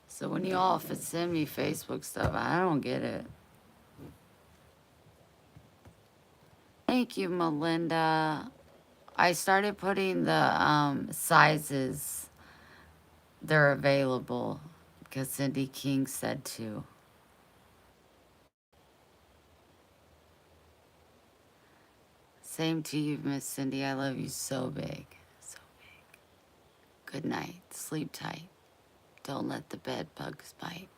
So when you all send me Facebook stuff, I don't get it. Thank you, Melinda. I started putting the sizes. They're available because Cindy King said to. Same to you, Miss Cindy. I love you so big. So big. Good night. Sleep tight. Don't let the bed bugs bite.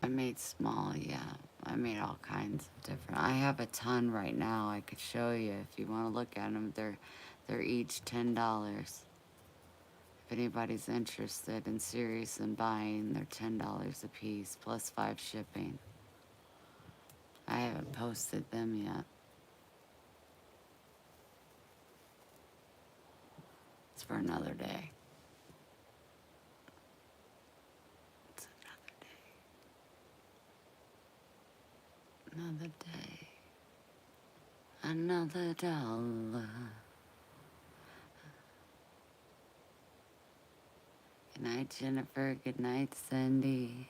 I made small, yeah. I made all kinds of different. I have a ton right now. I could show you if you want to look at them. They're each $10. If anybody's interested and serious in buying, they're $10 a piece plus 5 shipping. I haven't posted them yet. It's for another day. It's another day. Another day. Another dollar. Good night, Jennifer. Good night, Cindy.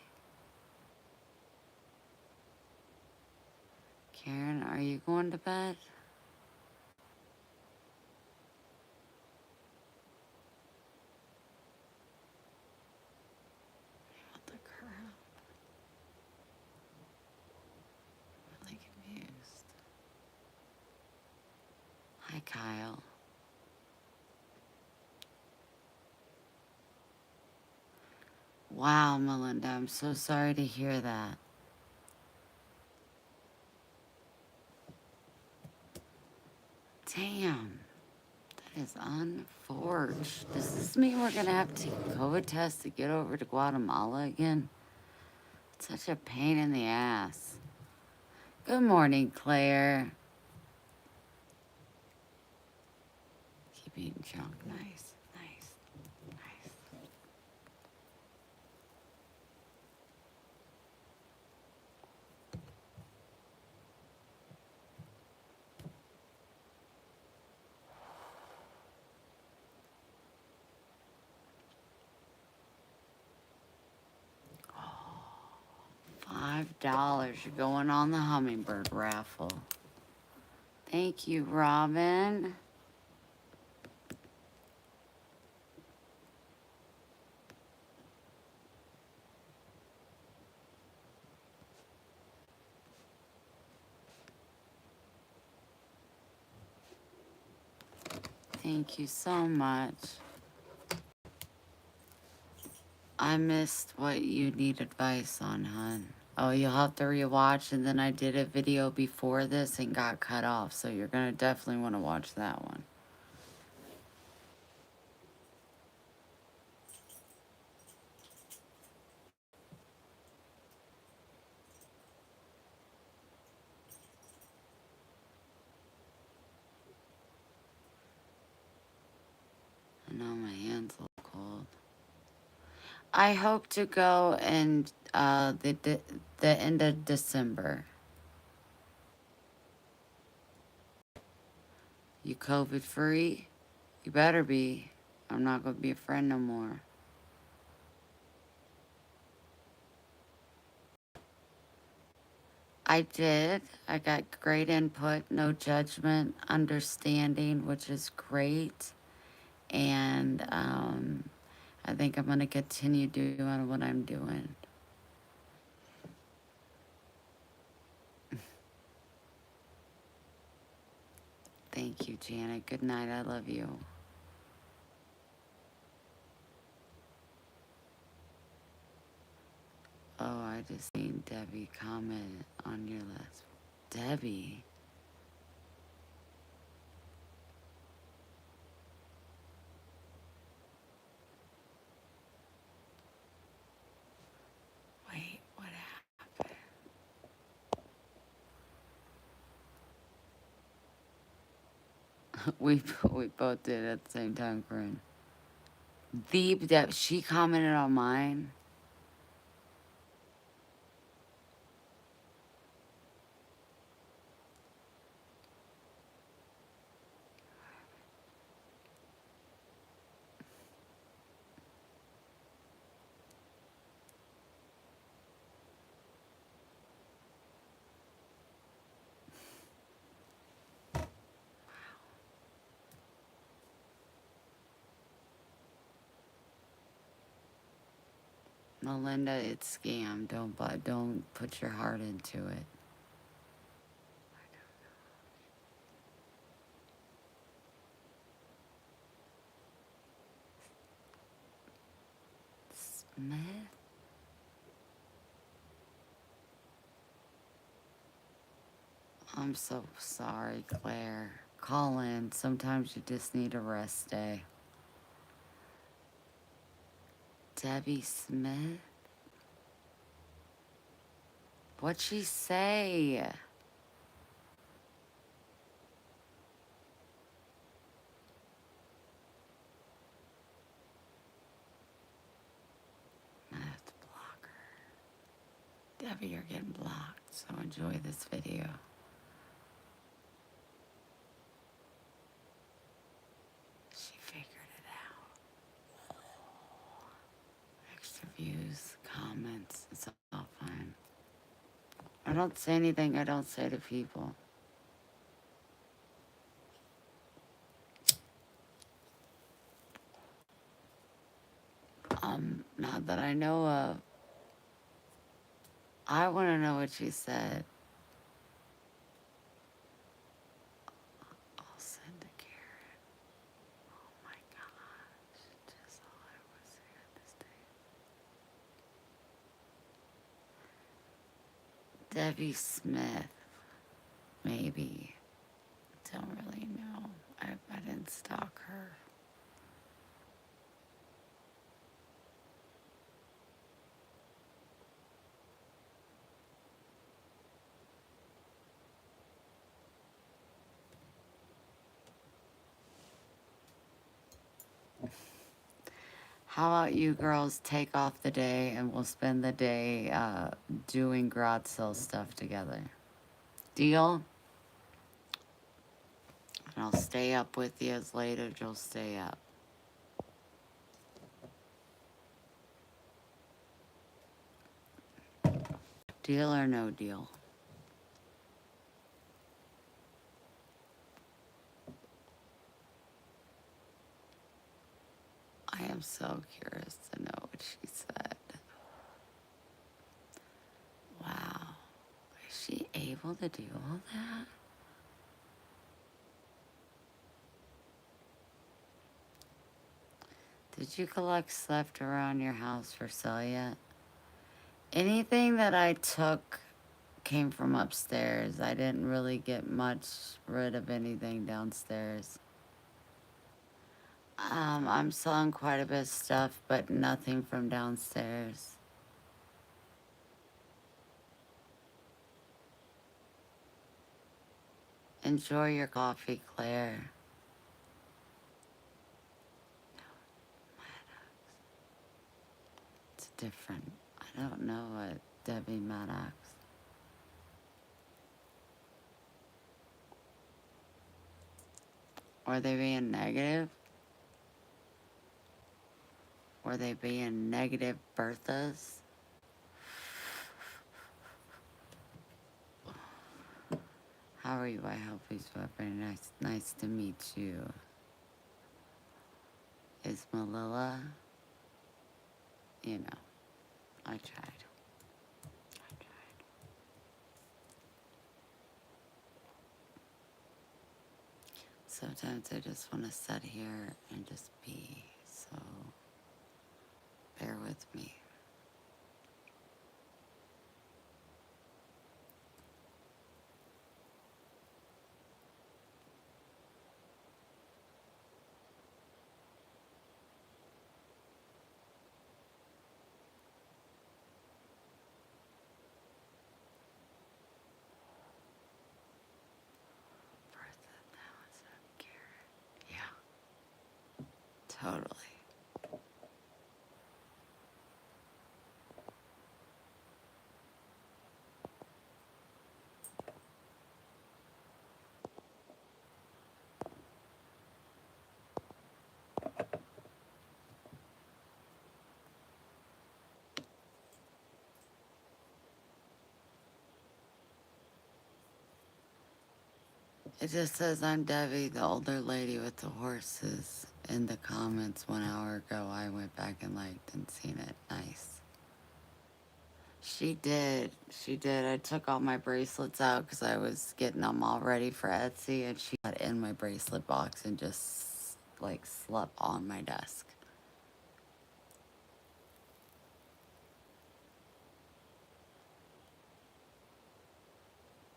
Karen, are you going to bed? What the crap? Really confused. Hi, Kyle. Wow, Melinda, I'm so sorry to hear that. Damn, that is unforged. Does this mean we're gonna have to take a COVID test to get over to Guatemala again? It's such a pain in the ass. Good morning, Claire. Keep eating junk. Nice, nice, nice. $5. You're going on the hummingbird raffle. Thank you, Robin. Thank you so much. I missed what you need advice on, hun. Oh, you'll have to rewatch, and then I did a video before this and got cut off, so you're gonna definitely want to watch that one. I know my hands look cold. I hope to go in the end of December. You COVID free? You better be. I'm not gonna be a friend no more. I did. I got great input, no judgment, understanding, which is great. And I think I'm gonna continue doing what I'm doing. Thank you, Janet. Good night. I love you. Oh, I just seen Debbie comment on your list. Debbie. Wait, what happened? we both did at the same time, Corinne. She commented on mine. Melinda, it's scam. Don't put your heart into it. Smith? I'm so sorry, Claire. Call in. Sometimes you just need a rest day. Debbie Smith? What'd she say? I have to block her. Debbie, you're getting blocked, so enjoy this video. She figured it out. Extra views, comments, it's all fine. I don't say anything I don't say to people. Not that I know of. I want to know what she said. I'll send to Karen. Oh my gosh. Just all I was here this day. Debbie Smith, maybe. Don't really know. I didn't stalk her. How about you girls take off the day and we'll spend the day doing garage sale stuff together? Deal? And I'll stay up with you as late as you'll stay up. Deal or no deal? I am so curious to know what she said. Wow. Is she able to do all that? Did you collect stuff around your house for sale yet? Anything that I took came from upstairs. I didn't really get much rid of anything downstairs. I'm selling quite a bit of stuff, but nothing from downstairs. Enjoy your coffee, Claire. It's different. I don't know what Debbie Maddox. Were they being negative? Were they being negative Berthas? How are you? I hope he's very nice. Nice to meet you. Is Malilla? You know, I tried. Sometimes I just want to sit here and just be, so bear with me. Bertha, that was a carrot. Yeah, totally. It just says I'm Debbie, the older lady with the horses. In the comments 1 hour ago, I went back and liked and seen it. Nice. She did. She did. I took all my bracelets out because I was getting them all ready for Etsy, and she got in my bracelet box and just like slept on my desk.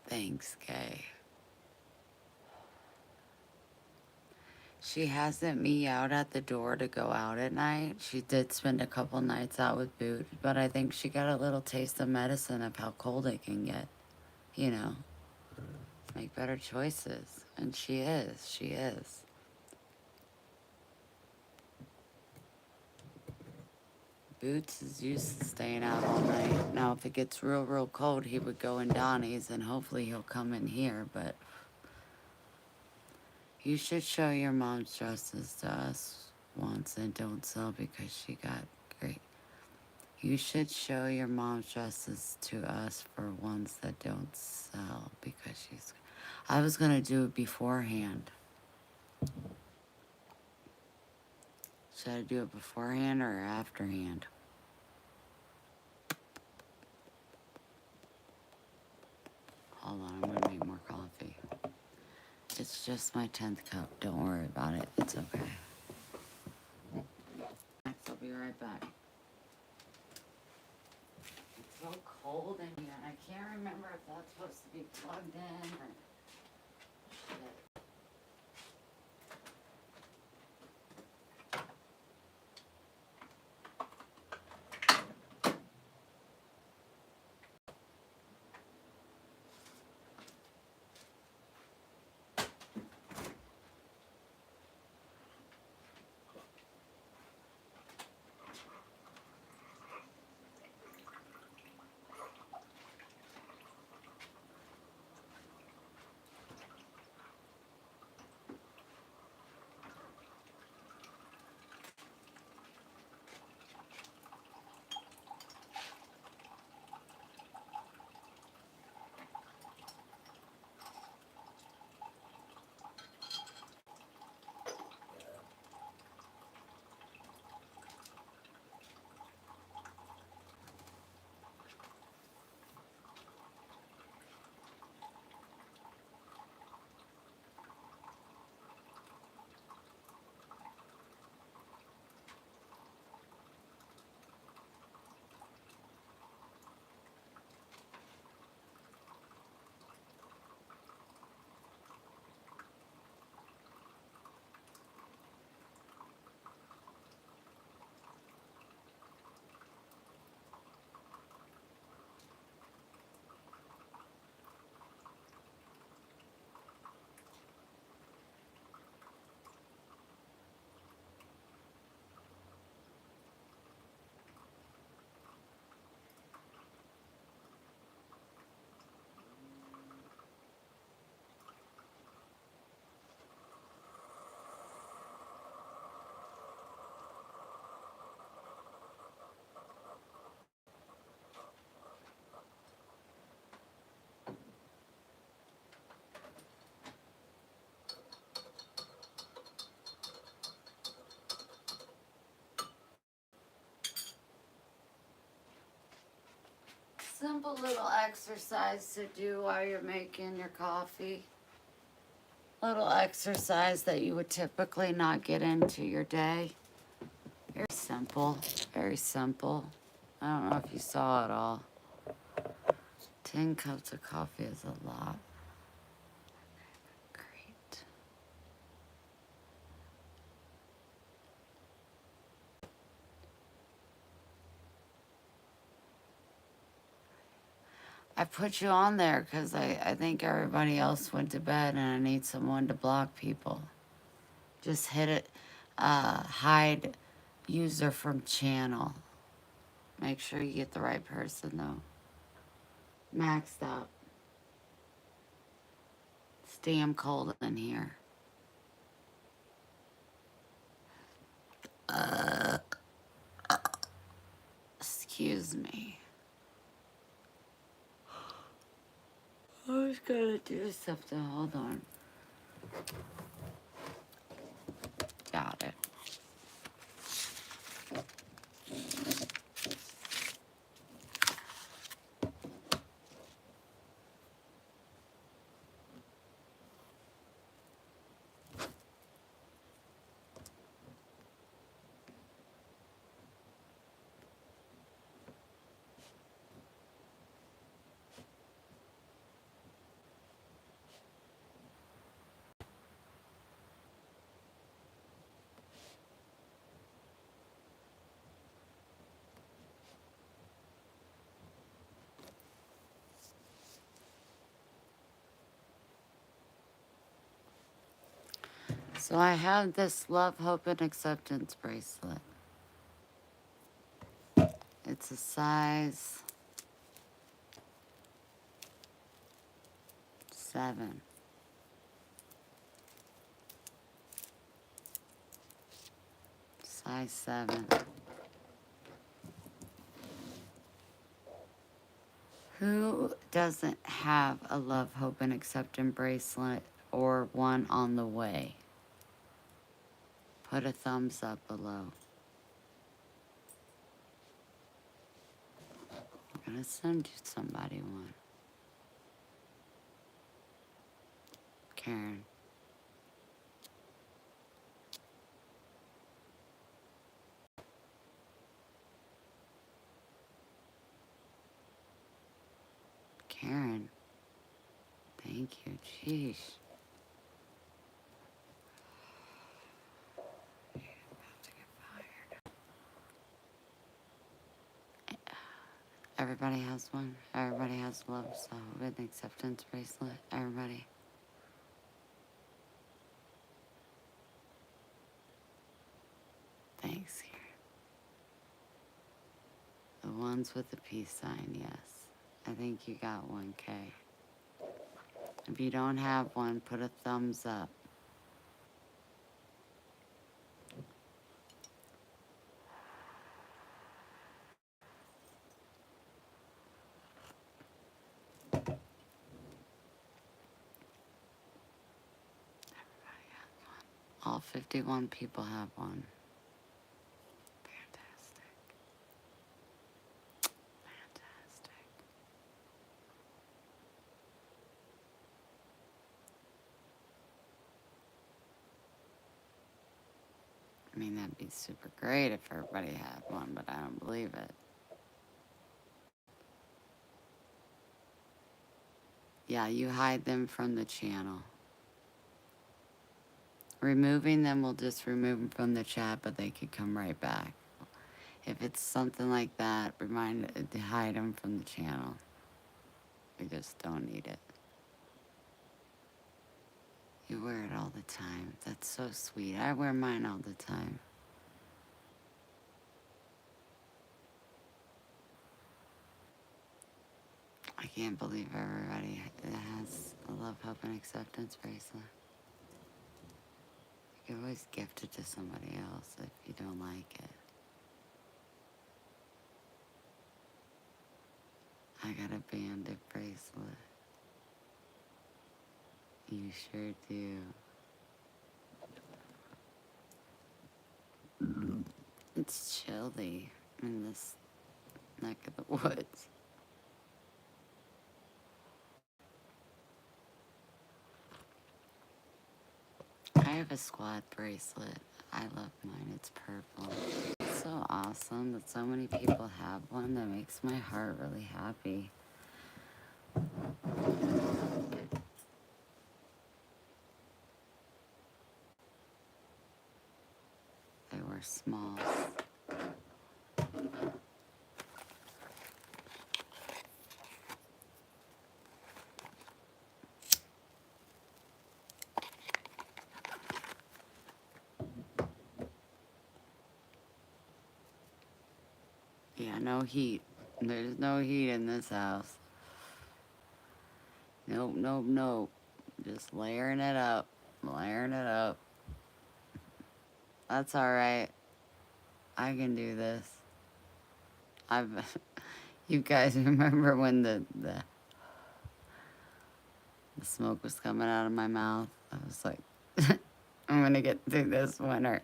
Thanks, Kay. She hasn't me out at the door to go out at night. She did spend a couple nights out with Boot, but I think she got a little taste of medicine of how cold it can get. You know, make better choices. And she is. She is. Boots is used to staying out all night. Now, if it gets real, real cold, he would go in Donnie's and hopefully he'll come in here, but you should show your mom's dresses to us once and don't sell because she got great. You should show your mom's dresses to us for ones that don't sell because she's. I was gonna do it beforehand. Should I do it beforehand or afterhand? Hold on, I'm gonna make more coffee. It's just my 10th cup. Don't worry about it. It's okay. I'll be right back. It's so cold. cold in here, and I can't remember if that's supposed to be plugged in or shit. Simple little exercise to do while you're making your coffee. Little exercise that you would typically not get into your day. Very simple, very simple. I don't know if you saw it all. 10 cups of coffee is a lot. Great. I put you on there because I think everybody else went to bed and I need someone to block people. Just hit it, hide user from channel. Make sure you get the right person though. Maxed out. It's damn cold in here. Excuse me. I was gonna do something. Hold on. Got it. So I have this love, hope, and acceptance bracelet. It's a size 7. Size 7. Who doesn't have a love, hope, and acceptance bracelet or one on the way? Put a thumbs up below. I'm gonna send you somebody one. Karen. Thank you. Jeez. About to get fired. Everybody has one. Everybody has loves with an acceptance bracelet. Everybody. Thanks, here. The ones with the peace sign, yes. I think you got one, Kay. If you don't have one, put a thumbs up. Everybody has one. All 51 people have one. Fantastic. Fantastic. I mean, that'd be super great if everybody had one, but I don't believe it. Yeah, you hide them from the channel. Removing them will just remove them from the chat, but they could come right back. If it's something like that, hide them from the channel. We just don't need it. You wear it all the time. That's so sweet. I wear mine all the time. I can't believe everybody has a love, hope, and acceptance bracelet. You can always gift it to somebody else if you don't like it. I got a bandit bracelet. You sure do. It's chilly in this neck of the woods. I have a squad bracelet. I love mine. It's purple. It's so awesome that so many people have one. That makes my heart really happy. They were small. Yeah, no heat. There's no heat in this house. Nope, nope, nope. Just layering it up. Layering it up. That's alright. I can do this. You guys remember when the smoke was coming out of my mouth? I was like, I'm gonna get through this winter.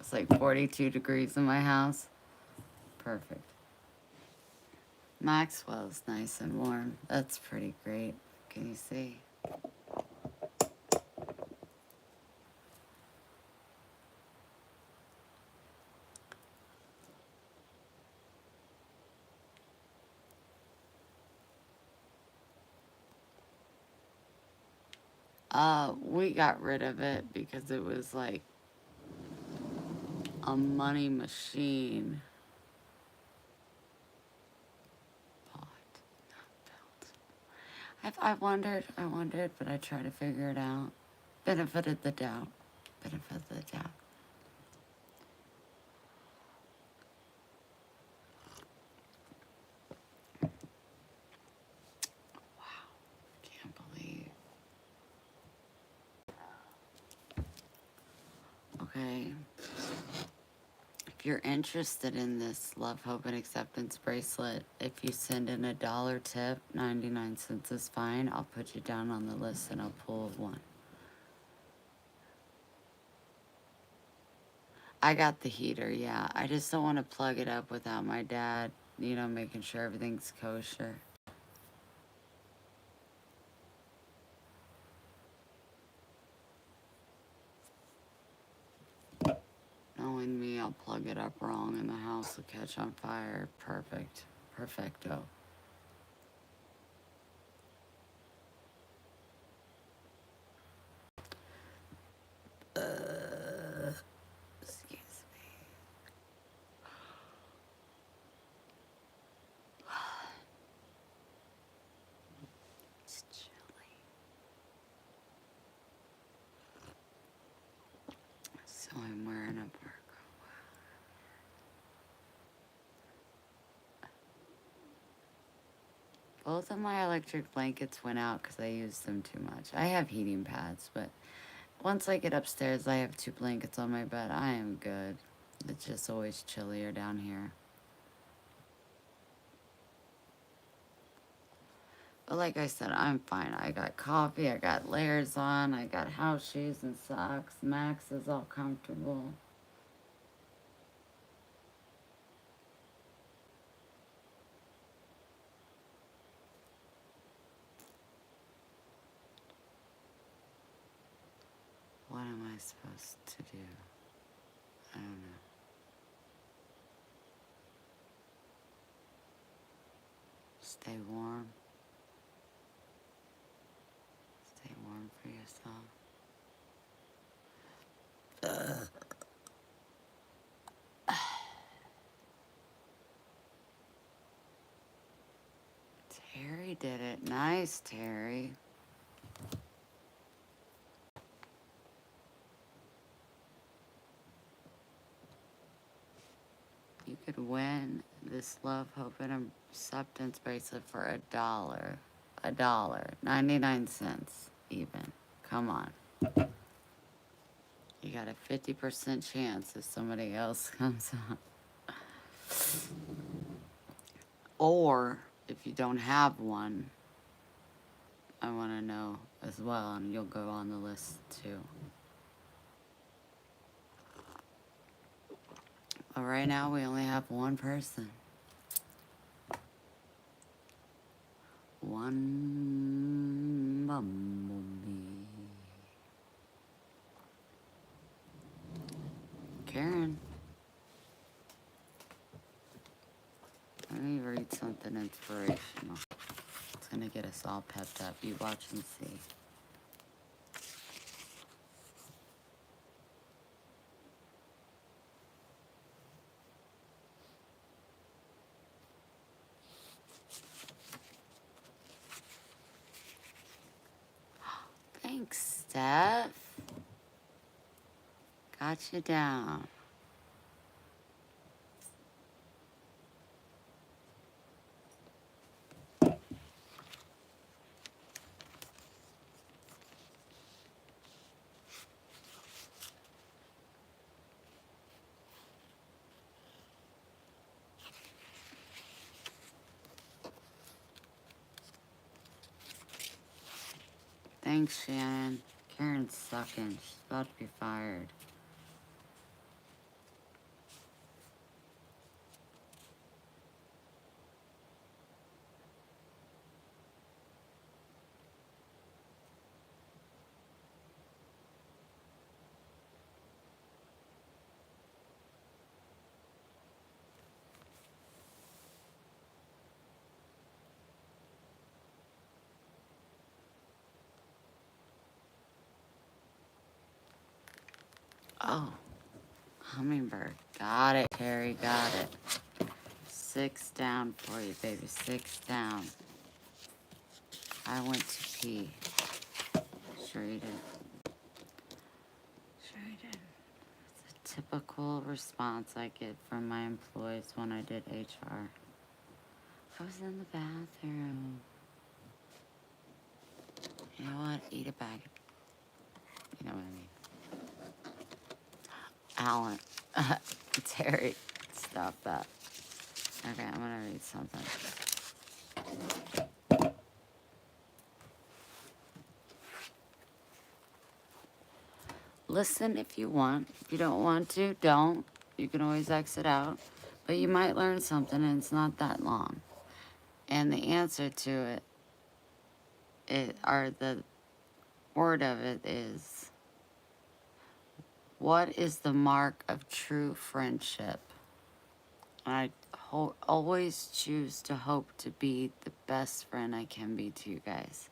It's like 42 degrees in my house. Perfect. Maxwell's nice and warm. That's pretty great. Can you see? We got rid of it because it was like a money machine. Bought, not built. I wondered, but I tried to figure it out. Benefit of the doubt. Benefit of the doubt. Wow, can't believe. Okay. If you're interested in this Love, Hope, and Acceptance bracelet, if you send in $1 tip, 99 cents is fine. I'll put you down on the list and I'll pull one. I got the heater, yeah. I just don't want to plug it up without my dad, making sure everything's kosher. Knowing me, I'll plug it up wrong and the house will catch on fire. Perfect. Perfecto. Excuse me. It's chilly. So I'm wearing a parka. Both of my electric blankets went out because I used them too much. I have heating pads, but once I get upstairs, I have 2 blankets on my bed. I am good. It's just always chillier down here. But like I said, I'm fine. I got coffee, I got layers on, I got house shoes and socks. Max is all comfortable. What am I supposed to do? I don't know. Stay warm. Stay warm for yourself. Terry did it. Nice, Terry. You could win this love, hope, and acceptance bracelet for $1. $1.99 even. Come on. You got a 50% chance if somebody else comes on. Or if you don't have one, I want to know as well, and you'll go on the list too. But right now, we only have one person. One bumblebee. Karen. Let me read something inspirational. It's gonna get us all pepped up. You watch and see. Thanks, Steph. Got you down. Thanks, Shannon. Karen's sucking. She's about to be fired. Oh, hummingbird. Got it, Terry. Got it. 6 down for you, baby. 6 down. I went to pee. Sure you did. Sure you did. It's a typical response I get from my employees when I did HR. I was in the bathroom. You know what? Eat a bag. You know what I mean. Alan. Terry, stop that. Okay, I'm gonna read something. Listen if you want. If you don't want to, don't. You can always exit out. But you might learn something and it's not that long. And the answer to or the word of it is, what is the mark of true friendship? I always choose to hope to be the best friend I can be to you guys.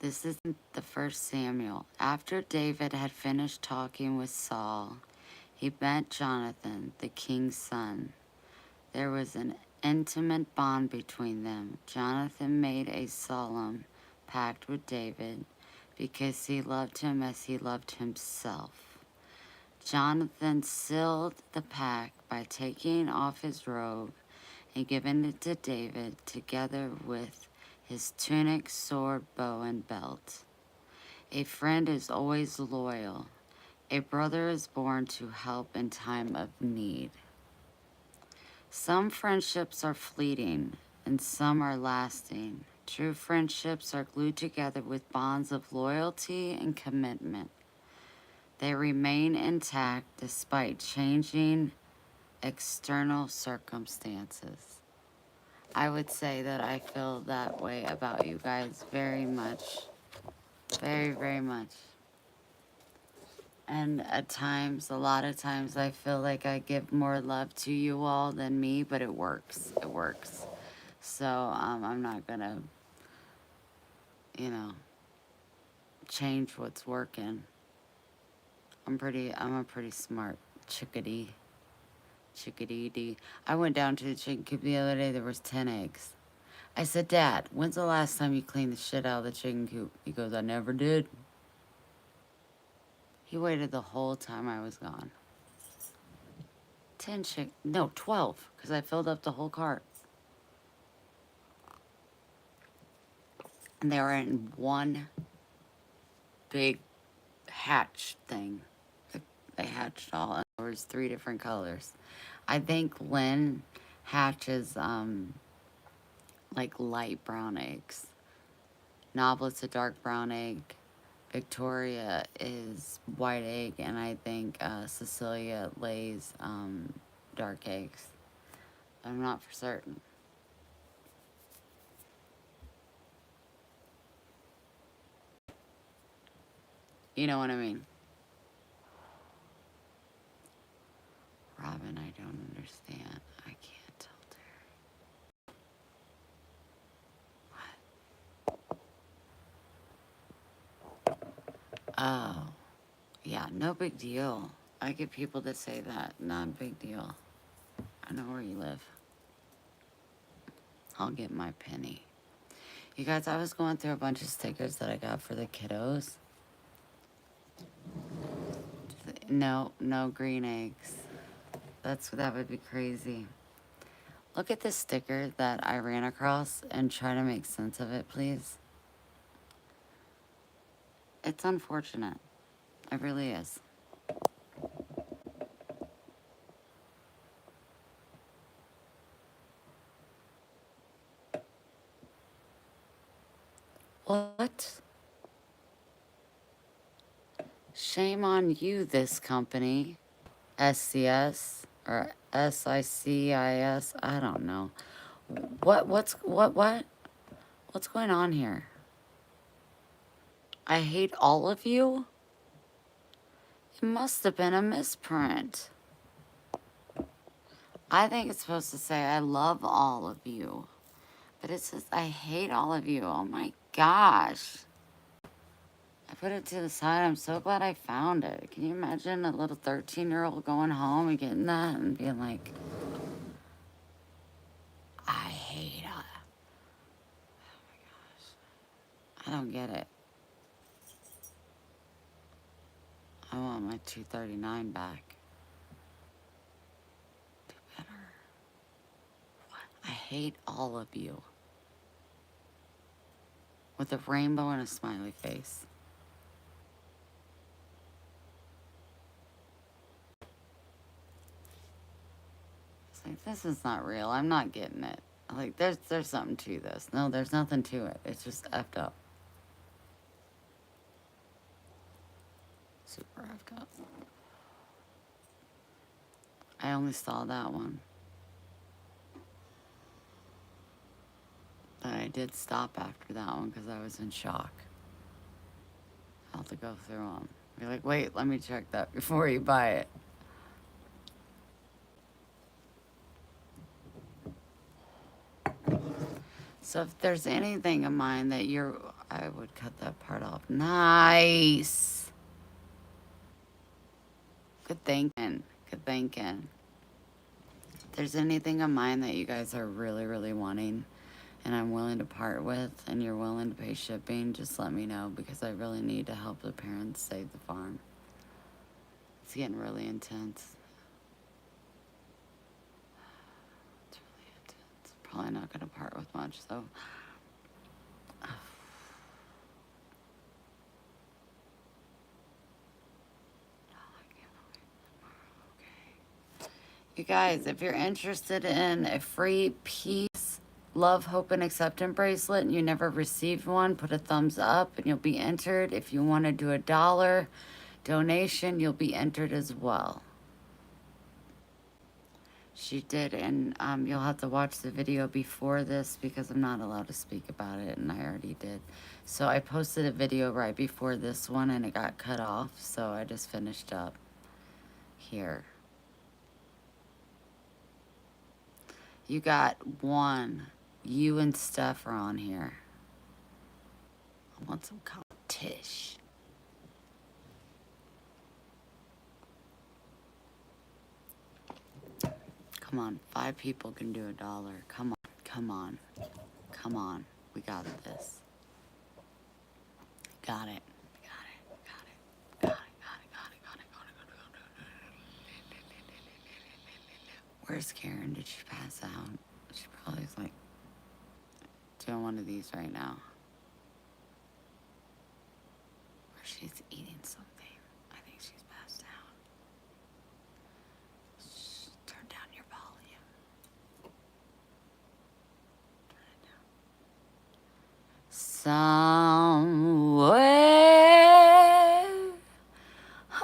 This isn't the first Samuel. After David had finished talking with Saul, he met Jonathan, the king's son. There was an intimate bond between them. Jonathan made a solemn pact with David because he loved him as he loved himself. Jonathan sealed the pact by taking off his robe and giving it to David together with his tunic, sword, bow, and belt. A friend is always loyal. A brother is born to help in time of need. Some friendships are fleeting and some are lasting. True friendships are glued together with bonds of loyalty and commitment. They remain intact despite changing external circumstances. I would say that I feel that way about you guys very much. Very, very much. And at times, a lot of times, I feel like I give more love to you all than me, but it works. It works. So I'm not gonna, you know, change what's working. I'm a pretty smart chickadee. Chickadee. I went down to the chicken coop the other day. There was 10 eggs. I said, Dad, when's the last time you cleaned the shit out of the chicken coop? He goes, I never did. He waited the whole time I was gone. 12, because I filled up the whole cart. And they were in one big hatch thing. They hatched all, and there was 3 different colors. I think Lynn hatches like light brown eggs. Noblet's a dark brown egg. Victoria is white egg, and I think Cecilia lays dark eggs. I'm not for certain. You know what I mean? Robin, I don't understand. I can't tell Terry. What? Oh. Yeah, no big deal. I get people that say that. Not a big deal. I know where you live. I'll get my penny. You guys, I was going through a bunch of stickers that I got for the kiddos. No green eggs. That would be crazy. Look at this sticker that I ran across and try to make sense of it, please. It's unfortunate. It really is. What? Shame on you, this company. SCS or SICIS. I don't know. What's going on here? I hate all of you? It must have been a misprint. I think it's supposed to say I love all of you. But it says I hate all of you. Oh my gosh. I put it to the side. I'm so glad I found it. Can you imagine a little 13-year-old going home and getting that and being like, I hate her. Oh my gosh. I don't get it. I want my 239 back. Do better. What? I hate all of you. With a rainbow and a smiley face. It's like, this is not real. I'm not getting it. Like, there's something to this. No, there's nothing to it. It's just effed up. Super effed up. I only saw that one. But I did stop after that one because I was in shock. I'll have to go through them. Be like, wait, let me check that before you buy it. So if there's anything of mine that I would cut that part off. Nice. Good thinking. Good thinking. If there's anything of mine that you guys are really, really wanting and I'm willing to part with and you're willing to pay shipping, just let me know because I really need to help the parents save the farm. It's getting really intense. It's really intense. Probably not going to part with much though. You guys, if you're interested in a free peace, love, hope, and acceptance bracelet and you never received one, put a thumbs up and you'll be entered. If you want to do $1 donation, you'll be entered as well. She did, and you'll have to watch the video before this because I'm not allowed to speak about it, and I already did. So I posted a video right before this one, and it got cut off, so I just finished up here. You got one. You and Steph are on here. I want some competition. Come on, 5 people can do $1. Come on, come on, come on. We got this. Got it. Got it. Got it. Got it. Got it. Got it. Got it. Got it. Got it. Where's Karen? Did she pass out? She probably is like doing one of these right now. Or she's eating something. I think she's passed out. Shh, turn down your volume. Turn it down. Somewhere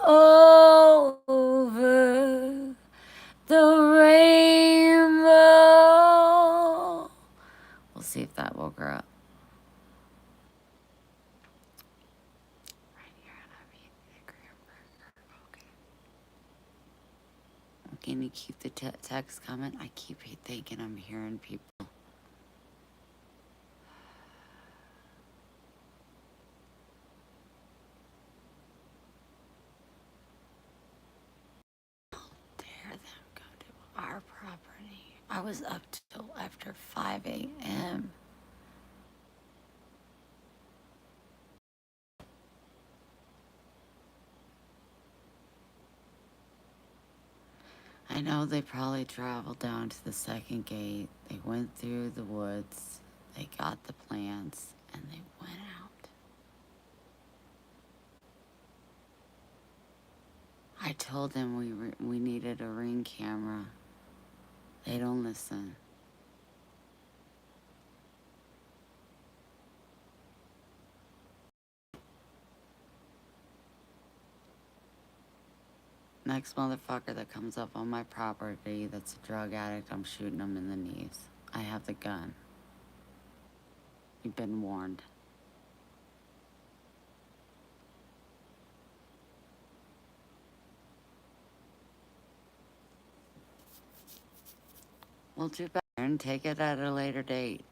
over the rainbow. We'll see if that woke her up. Right here, and I'm eating a graham cracker. Okay. Can you keep the text coming? I keep thinking I'm hearing people. Dare them go to our property. I was up till after 5 a.m. I know they probably traveled down to the second gate. They went through the woods. They got the plants and they went out. I told them we needed a Ring camera. They don't listen. Next motherfucker that comes up on my property that's a drug addict, I'm shooting him in the knees. I have the gun. You've been warned. We'll do better and take it at a later date.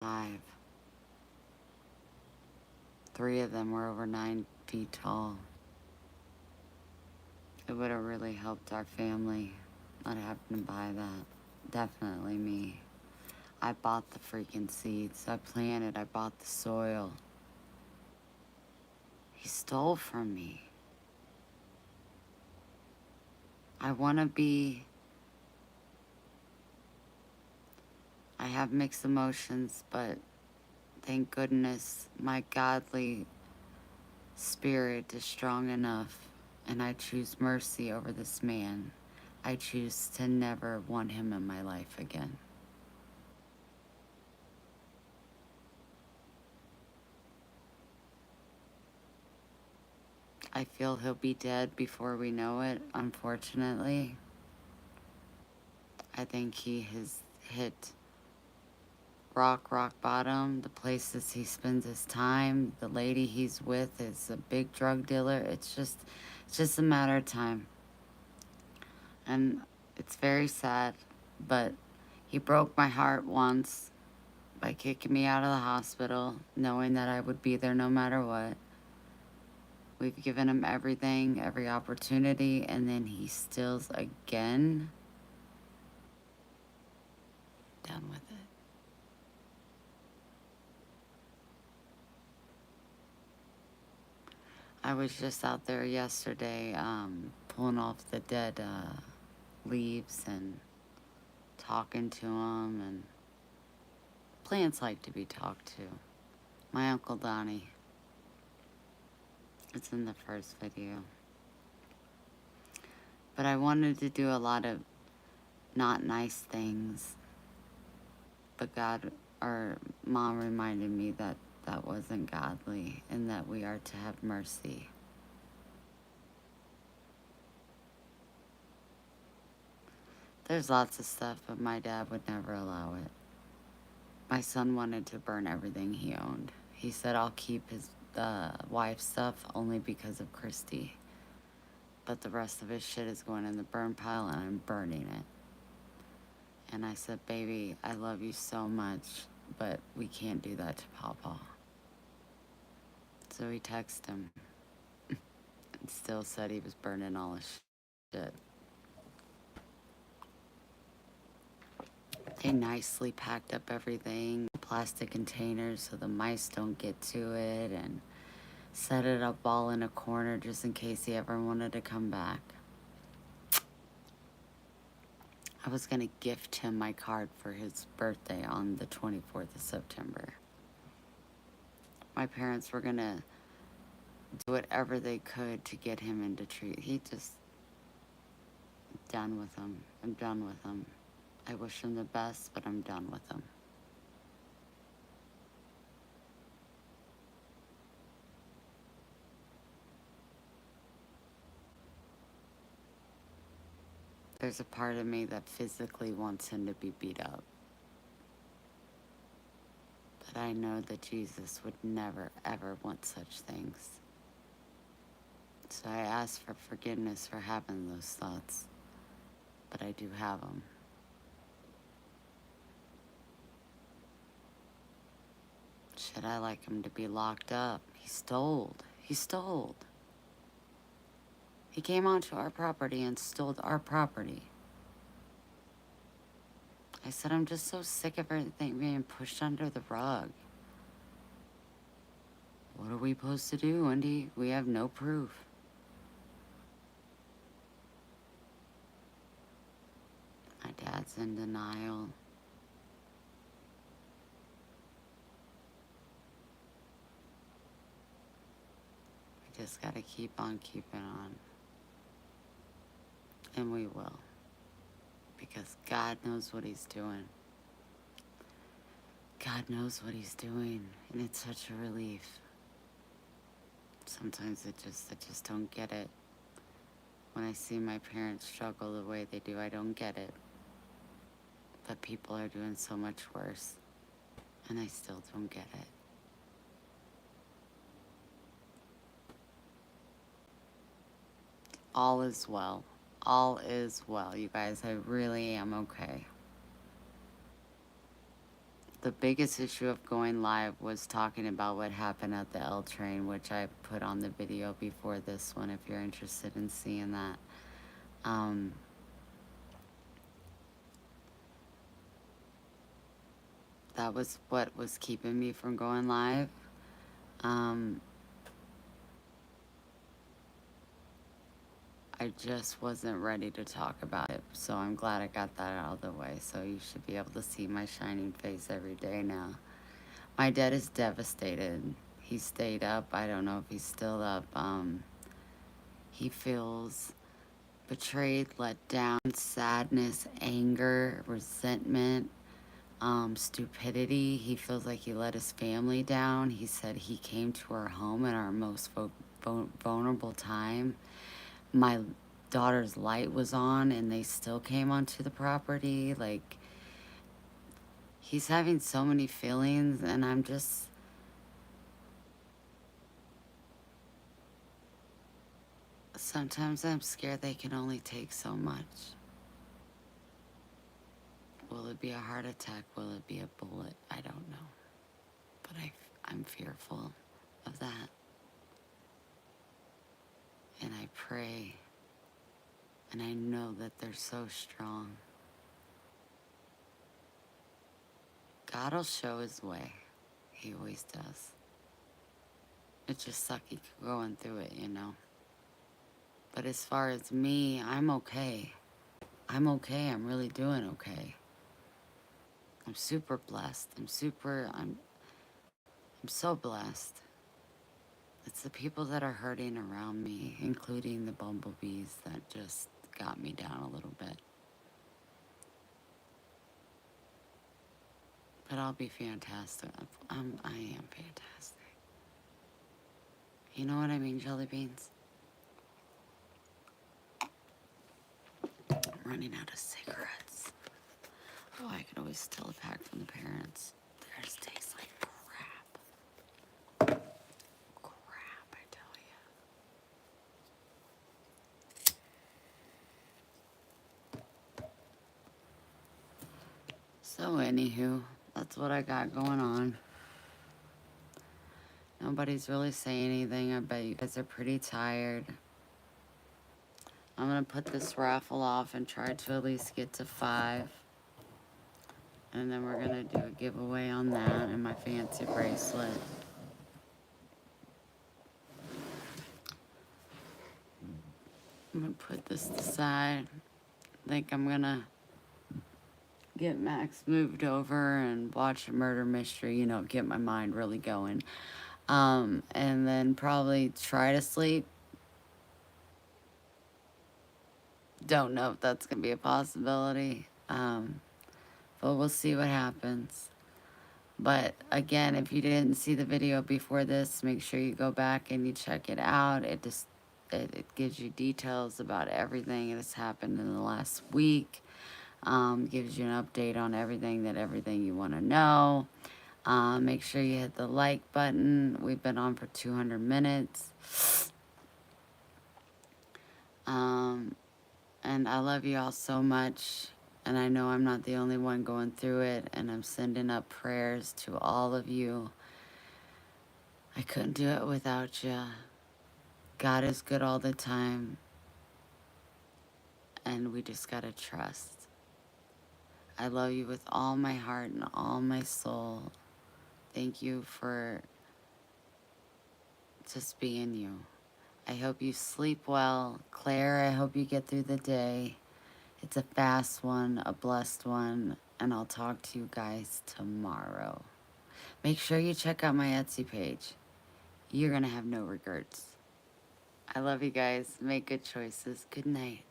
Five. 3 of them were over 9 feet tall. It would have really helped our family not having to buy that. Definitely me. I bought the freaking seeds. I planted. I bought the soil. He stole from me. I want to be... I have mixed emotions, but thank goodness my godly spirit is strong enough, and I choose mercy over this man. I choose to never want him in my life again. I feel he'll be dead before we know it, unfortunately. I think he has hit rock bottom. The places he spends his time, the lady he's with is a big drug dealer. It's just a matter of time. And it's very sad, but he broke my heart once by kicking me out of the hospital, knowing that I would be there no matter what. We've given him everything, every opportunity, and then he steals again. Done with it. I was just out there yesterday, pulling off the dead leaves and talking to them, and plants like to be talked to. My Uncle Donnie. It's in the first video. But I wanted to do a lot of not nice things. But God, or Mom reminded me that that wasn't godly and that we are to have mercy. There's lots of stuff, but my dad would never allow it. My son wanted to burn everything he owned. He said, I'll keep his wife's stuff only because of Christy. But the rest of his shit is going in the burn pile and I'm burning it. And I said, baby, I love you so much, but we can't do that to Papa. So he texted him and still said he was burning all his shit. They nicely packed up everything, plastic containers so the mice don't get to it, and set it up all in a corner just in case he ever wanted to come back. I was gonna gift him my card for his birthday on the 24th of September. My parents were gonna do whatever they could to get him into treatment. He just, I'm done with him. I'm done with him. I wish him the best, but I'm done with him. There's a part of me that physically wants him to be beat up. But I know that Jesus would never, ever want such things. So I ask for forgiveness for having those thoughts. But I do have them. Should I like him to be locked up? He stole. He stole. He came onto our property and stole our property. I said, I'm just so sick of everything being pushed under the rug. What are we supposed to do, Wendy? We have no proof. My dad's in denial. We just gotta keep on keeping on. And we will. Because God knows what he's doing. God knows what he's doing. And it's such a relief. Sometimes I just don't get it. When I see my parents struggle the way they do, I don't get it. But people are doing so much worse. And I still don't get it. All is well. All is well, you guys. I really am okay. The biggest issue of going live was talking about what happened at the L train, which I put on the video before this one if you're interested in seeing that. That was what was keeping me from going live. I just wasn't ready to talk about it, so I'm glad I got that out of the way. So you should be able to see my shining face every day now. My dad is devastated. He stayed up. I don't know if he's still up. He feels betrayed, let down, sadness, anger, resentment, stupidity. He feels like he let his family down. He said he came to our home at our most vulnerable time. My daughter's light was on and they still came onto the property. Like, he's having so many feelings, and I'm just, sometimes I'm scared they can only take so much. Will it be a heart attack? Will it be a bullet? I don't know. But I'm fearful of that. And I pray, and I know that they're so strong. God will show his way. He always does. It just sucks going through it, you know. But as far as me, I'm okay. I'm okay. I'm really doing okay. I'm super blessed. I'm so blessed. It's the people that are hurting around me, including the bumblebees, that just got me down a little bit. But I'll be fantastic. I am fantastic. You know what I mean, jelly beans? I'm running out of cigarettes. Oh, I could always steal a pack from the parents. Theirs tastes like crap. Crap, I tell you. So, anywho, that's what I got going on. Nobody's really saying anything. I bet you guys are pretty tired. I'm gonna put this raffle off and try to at least get to 5. And then we're gonna do a giveaway on that and my fancy bracelet. I'm gonna put this aside. I think I'm gonna get Max moved over and watch a murder mystery, you know, get my mind really going. And then probably try to sleep. Don't know if that's gonna be a possibility. But we'll see what happens. But again, if you didn't see the video before this, make sure you go back and you check it out. It gives you details about everything that has happened in the last week. Gives you an update on everything you want to know. Make sure you hit the like button. We've been on for 200 minutes. And I love you all so much. And I know I'm not the only one going through it. And I'm sending up prayers to all of you. I couldn't do it without you. God is good all the time. And we just gotta trust. I love you with all my heart and all my soul. Thank you for just being you. I hope you sleep well. Claire, I hope you get through the day. It's a fast one, a blessed one, and I'll talk to you guys tomorrow. Make sure you check out my Etsy page. You're gonna have no regrets. I love you guys. Make good choices. Good night.